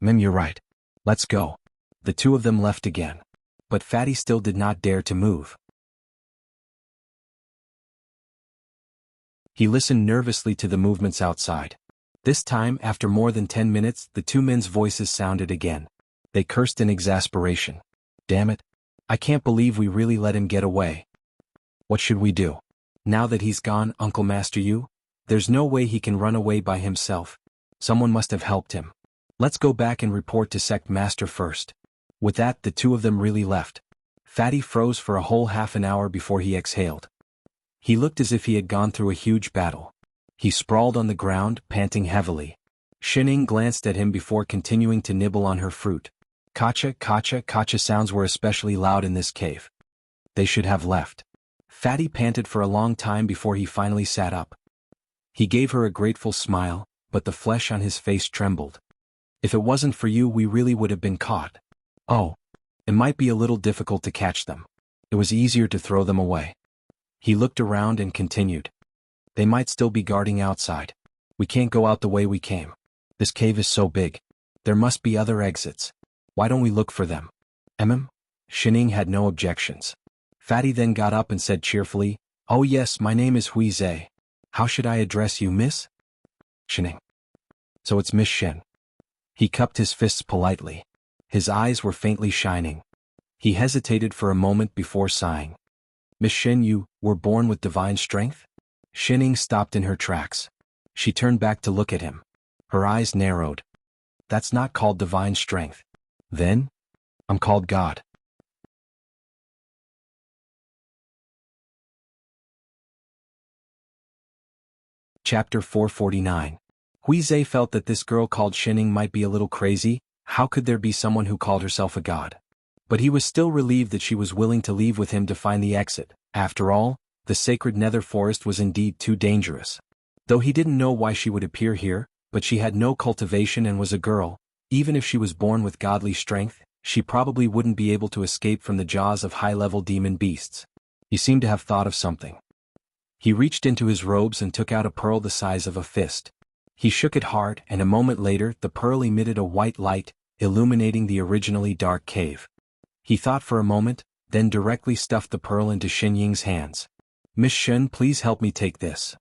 You're right. Let's go. The 2 of them left again. but Fatty still did not dare to move. He listened nervously to the movements outside. This time, after more than 10 minutes, the two men's voices sounded again. They cursed in exasperation. Damn it. I can't believe we really let him get away. What should we do? Now that he's gone, Uncle Master Yu? There's no way he can run away by himself. Someone must have helped him. Let's go back and report to Sect Master first. With that, the two of them really left. Fatty froze for a whole half an hour before he exhaled. He looked as if he had gone through a huge battle. He sprawled on the ground, panting heavily. Shining glanced at him before continuing to nibble on her fruit. Kacha, kacha, kacha sounds were especially loud in this cave. They should have left. Fatty panted for a long time before he finally sat up. He gave her a grateful smile, but the flesh on his face trembled. If it wasn't for you, we really would have been caught. Oh. It might be a little difficult to catch them. It was easier to throw them away. He looked around and continued. They might still be guarding outside. We can't go out the way we came. This cave is so big. There must be other exits. Why don't we look for them? Shining had no objections. Fatty then got up and said cheerfully, "Oh yes, my name is Wuxia. How should I address you, miss?" Shining. So it's Miss Shen. He cupped his fists politely. His eyes were faintly shining. He hesitated for a moment before sighing. "Miss Shen, you were born with divine strength?" Shining stopped in her tracks. She turned back to look at him. Her eyes narrowed. "That's not called divine strength." "Then? I'm called God." Chapter 449. Huizhe felt that this girl called Shining might be a little crazy. How could there be someone who called herself a god? But he was still relieved that she was willing to leave with him to find the exit. After all, the sacred nether forest was indeed too dangerous. Though he didn't know why she would appear here, but she had no cultivation and was a girl. Even if she was born with godly strength, she probably wouldn't be able to escape from the jaws of high-level demon beasts. He seemed to have thought of something. He reached into his robes and took out a pearl the size of a fist. He shook it hard, and a moment later the pearl emitted a white light, illuminating the originally dark cave. He thought for a moment, then directly stuffed the pearl into Xinying's hands. "Miss Shen, please help me take this."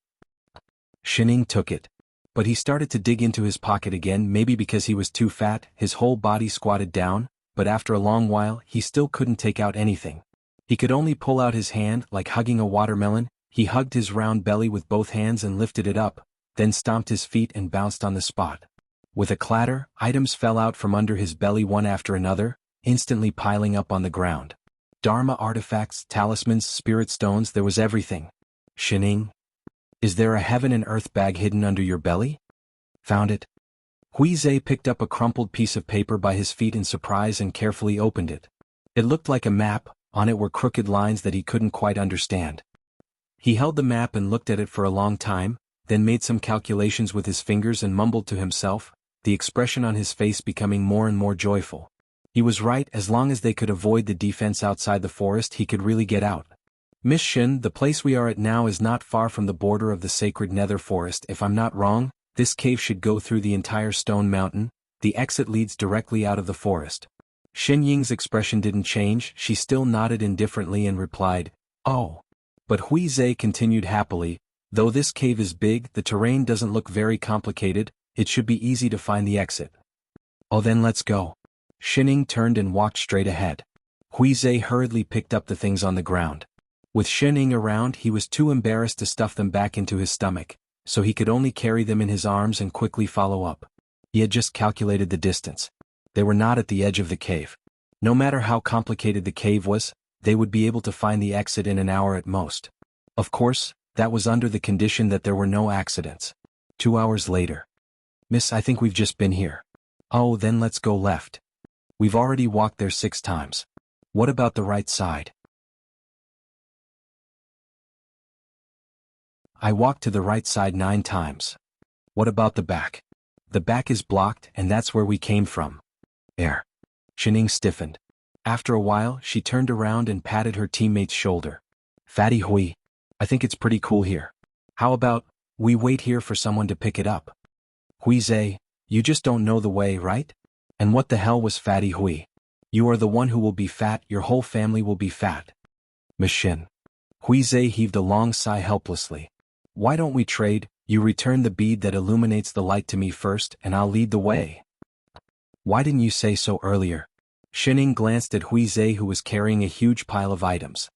Xinying took it. But he started to dig into his pocket again, maybe because he was too fat, his whole body squatted down, but after a long while he still couldn't take out anything. He could only pull out his hand, like hugging a watermelon. He hugged his round belly with both hands and lifted it up, then stomped his feet and bounced on the spot. With a clatter, items fell out from under his belly one after another, instantly piling up on the ground. Dharma artifacts, talismans, spirit stones, there was everything. "Shining, is there a heaven and earth bag hidden under your belly?" "Found it." Huizhe picked up a crumpled piece of paper by his feet in surprise and carefully opened it. It looked like a map. On it were crooked lines that he couldn't quite understand. He held the map and looked at it for a long time, then made some calculations with his fingers and mumbled to himself, the expression on his face becoming more and more joyful. He was right. As long as they could avoid the defense outside the forest, he could really get out. "Miss Shen, the place we are at now is not far from the border of the sacred nether forest. If I'm not wrong, this cave should go through the entire stone mountain. The exit leads directly out of the forest." Xinying's expression didn't change. She still nodded indifferently and replied, "Oh." But Huizhe continued happily, "Though this cave is big, the terrain doesn't look very complicated. It should be easy to find the exit." "Oh, then let's go." Shining turned and walked straight ahead. Huizhe hurriedly picked up the things on the ground. With Shining around, he was too embarrassed to stuff them back into his stomach, so he could only carry them in his arms and quickly follow up. He had just calculated the distance. They were not at the edge of the cave. No matter how complicated the cave was, they would be able to find the exit in an hour at most. Of course, that was under the condition that there were no accidents. 2 hours later. "Miss, I think we've just been here." "Oh, then let's go left. We've already walked there 6 times. What about the right side?" "I walked to the right side 9 times. What about the back?" "The back is blocked, and that's where we came from." "There." Shining stiffened. After a while, she turned around and patted her teammate's shoulder. "Fatty Hui, I think it's pretty cool here. How about we wait here for someone to pick it up?" "Huizhe, you just don't know the way, right?" "And what the hell was Fatty Hui?" You are the one who will be fat, your whole family will be fat. Miss Shin. Huizhe heaved a long sigh helplessly. Why don't we trade? You return the bead that illuminates the light to me first, and I'll lead the way. Why didn't you say so earlier? Shining glanced at Huizhe, who was carrying a huge pile of items.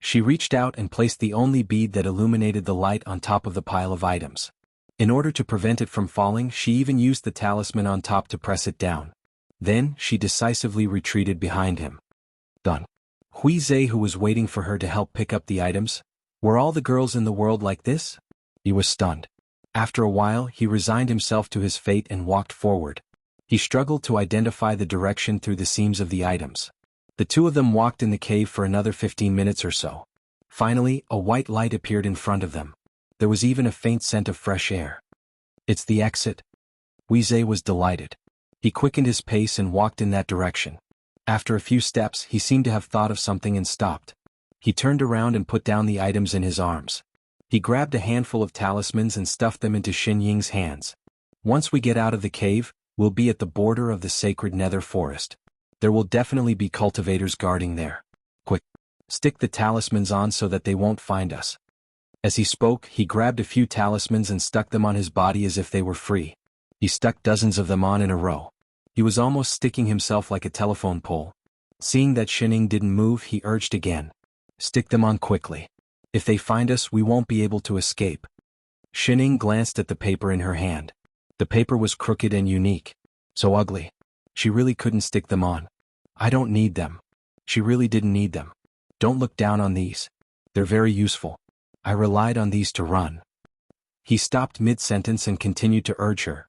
She reached out and placed the only bead that illuminated the light on top of the pile of items. In order to prevent it from falling, she even used the talisman on top to press it down. Then, she decisively retreated behind him. Done. Huizhe, who was waiting for her to help pick up the items. Were all the girls in the world like this? He was stunned. After a while, he resigned himself to his fate and walked forward. He struggled to identify the direction through the seams of the items. The two of them walked in the cave for another 15 minutes or so. Finally, a white light appeared in front of them. There was even a faint scent of fresh air. It's the exit. Huizhe was delighted. He quickened his pace and walked in that direction. After a few steps, he seemed to have thought of something and stopped. He turned around and put down the items in his arms. He grabbed a handful of talismans and stuffed them into Xin Ying's hands. Once we get out of the cave, we'll be at the border of the sacred nether forest. There will definitely be cultivators guarding there. Quick, stick the talismans on so that they won't find us. As he spoke, he grabbed a few talismans and stuck them on his body as if they were free. He stuck dozens of them on in a row. He was almost sticking himself like a telephone pole. Seeing that Shining didn't move, he urged again. Stick them on quickly. If they find us, we won't be able to escape. Shining glanced at the paper in her hand. The paper was crooked and unique. So ugly. She really couldn't stick them on. I don't need them. She really didn't need them. Don't look down on these. They're very useful. I relied on these to run. He stopped mid-sentence and continued to urge her.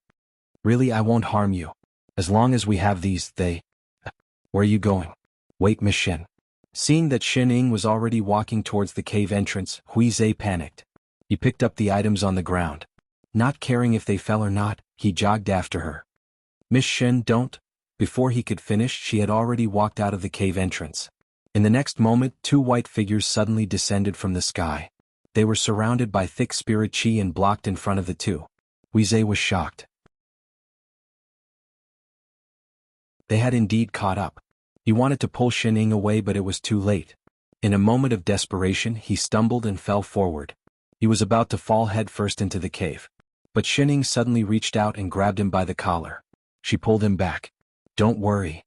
Really, I won't harm you. As long as we have these, Where are you going? Wait, Miss Shin. Seeing that Shining was already walking towards the cave entrance, Huizhe panicked. He picked up the items on the ground. Not caring if they fell or not, he jogged after her. Miss Shin, don't. Before he could finish, she had already walked out of the cave entrance. In the next moment, two white figures suddenly descended from the sky. They were surrounded by thick spirit chi and blocked in front of the two. Huizhe was shocked. They had indeed caught up. He wanted to pull Shining away, but it was too late. In a moment of desperation, he stumbled and fell forward. He was about to fall headfirst into the cave. But Shining suddenly reached out and grabbed him by the collar. She pulled him back. Don't worry.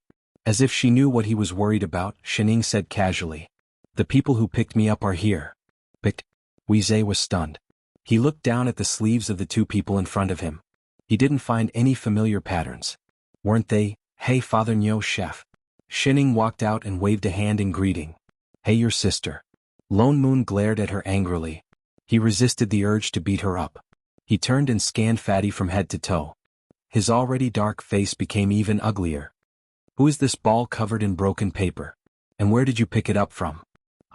As if she knew what he was worried about, Shining said casually. The people who picked me up are here. Picked? Huizhe was stunned. He looked down at the sleeves of the two people in front of him. He didn't find any familiar patterns. Weren't they? Hey, Father Nyo, chef. Shining walked out and waved a hand in greeting. Hey, your sister. Lone Moon glared at her angrily. He resisted the urge to beat her up. He turned and scanned Fatty from head to toe. His already dark face became even uglier. Who is this ball covered in broken paper? And where did you pick it up from?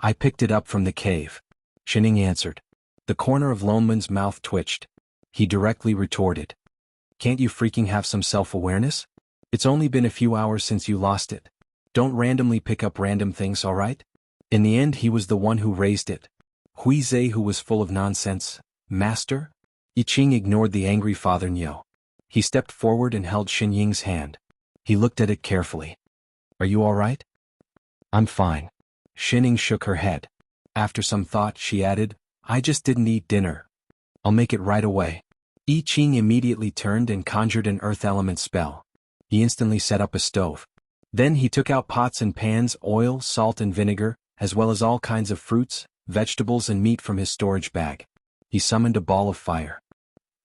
I picked it up from the cave. Shining answered. The corner of Lone Moon's mouth twitched. He directly retorted. Can't you freaking have some self-awareness? It's only been a few hours since you lost it. Don't randomly pick up random things, alright? In the end, he was the one who raised it. Huizhe, who was full of nonsense. Master? Yiqing ignored the angry Father Nyo. He stepped forward and held Xin Ying's hand. He looked at it carefully. Are you alright? I'm fine. Shining shook her head. After some thought, she added, I just didn't eat dinner. I'll make it right away. Yiqing immediately turned and conjured an earth element spell. He instantly set up a stove. Then he took out pots and pans, oil, salt and vinegar, as well as all kinds of fruits, vegetables and meat from his storage bag. He summoned a ball of fire.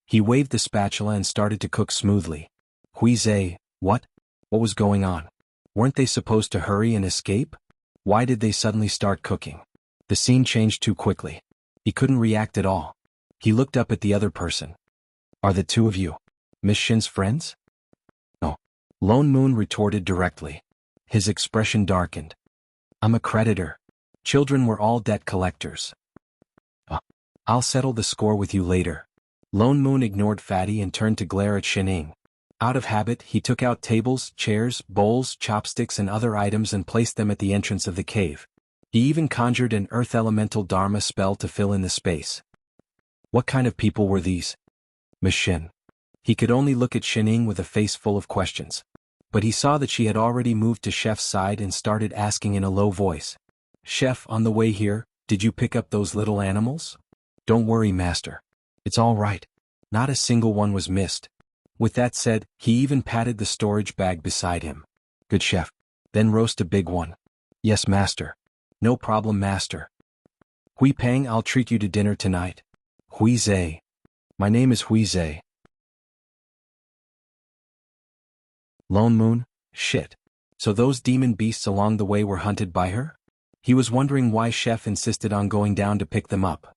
He waved the spatula and started to cook smoothly. Huizhe, what? What was going on? Weren't they supposed to hurry and escape? Why did they suddenly start cooking? The scene changed too quickly. He couldn't react at all. He looked up at the other person. Are the two of you Miss Shin's friends? No. Lone Moon retorted directly. His expression darkened. I'm a creditor. Children were all debt collectors. I'll settle the score with you later. Lone Moon ignored Fatty and turned to glare at Shining. Out of habit, he took out tables, chairs, bowls, chopsticks and other items and placed them at the entrance of the cave. He even conjured an earth elemental dharma spell to fill in the space. What kind of people were these? Miss Shin. He could only look at Shining with a face full of questions. But he saw that she had already moved to Chef's side and started asking in a low voice. Chef, on the way here, did you pick up those little animals? Don't worry, master. It's all right. Not a single one was missed. With that said, he even patted the storage bag beside him. Good chef. Then roast a big one. Yes, master. No problem, master. Hui Peng, I'll treat you to dinner tonight. Hui Zhe. My name is Hui Zhe. Lone Moon? Shit. So those demon beasts along the way were hunted by her? He was wondering why Chef insisted on going down to pick them up.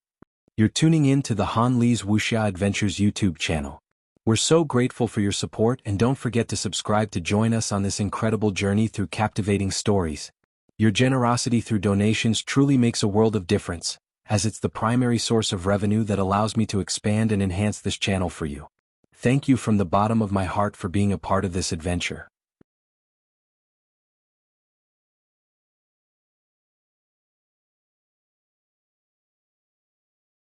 You're tuning in to the Han Li's Wuxia Adventures YouTube channel. We're so grateful for your support, and don't forget to subscribe to join us on this incredible journey through captivating stories. Your generosity through donations truly makes a world of difference, as it's the primary source of revenue that allows me to expand and enhance this channel for you. Thank you from the bottom of my heart for being a part of this adventure.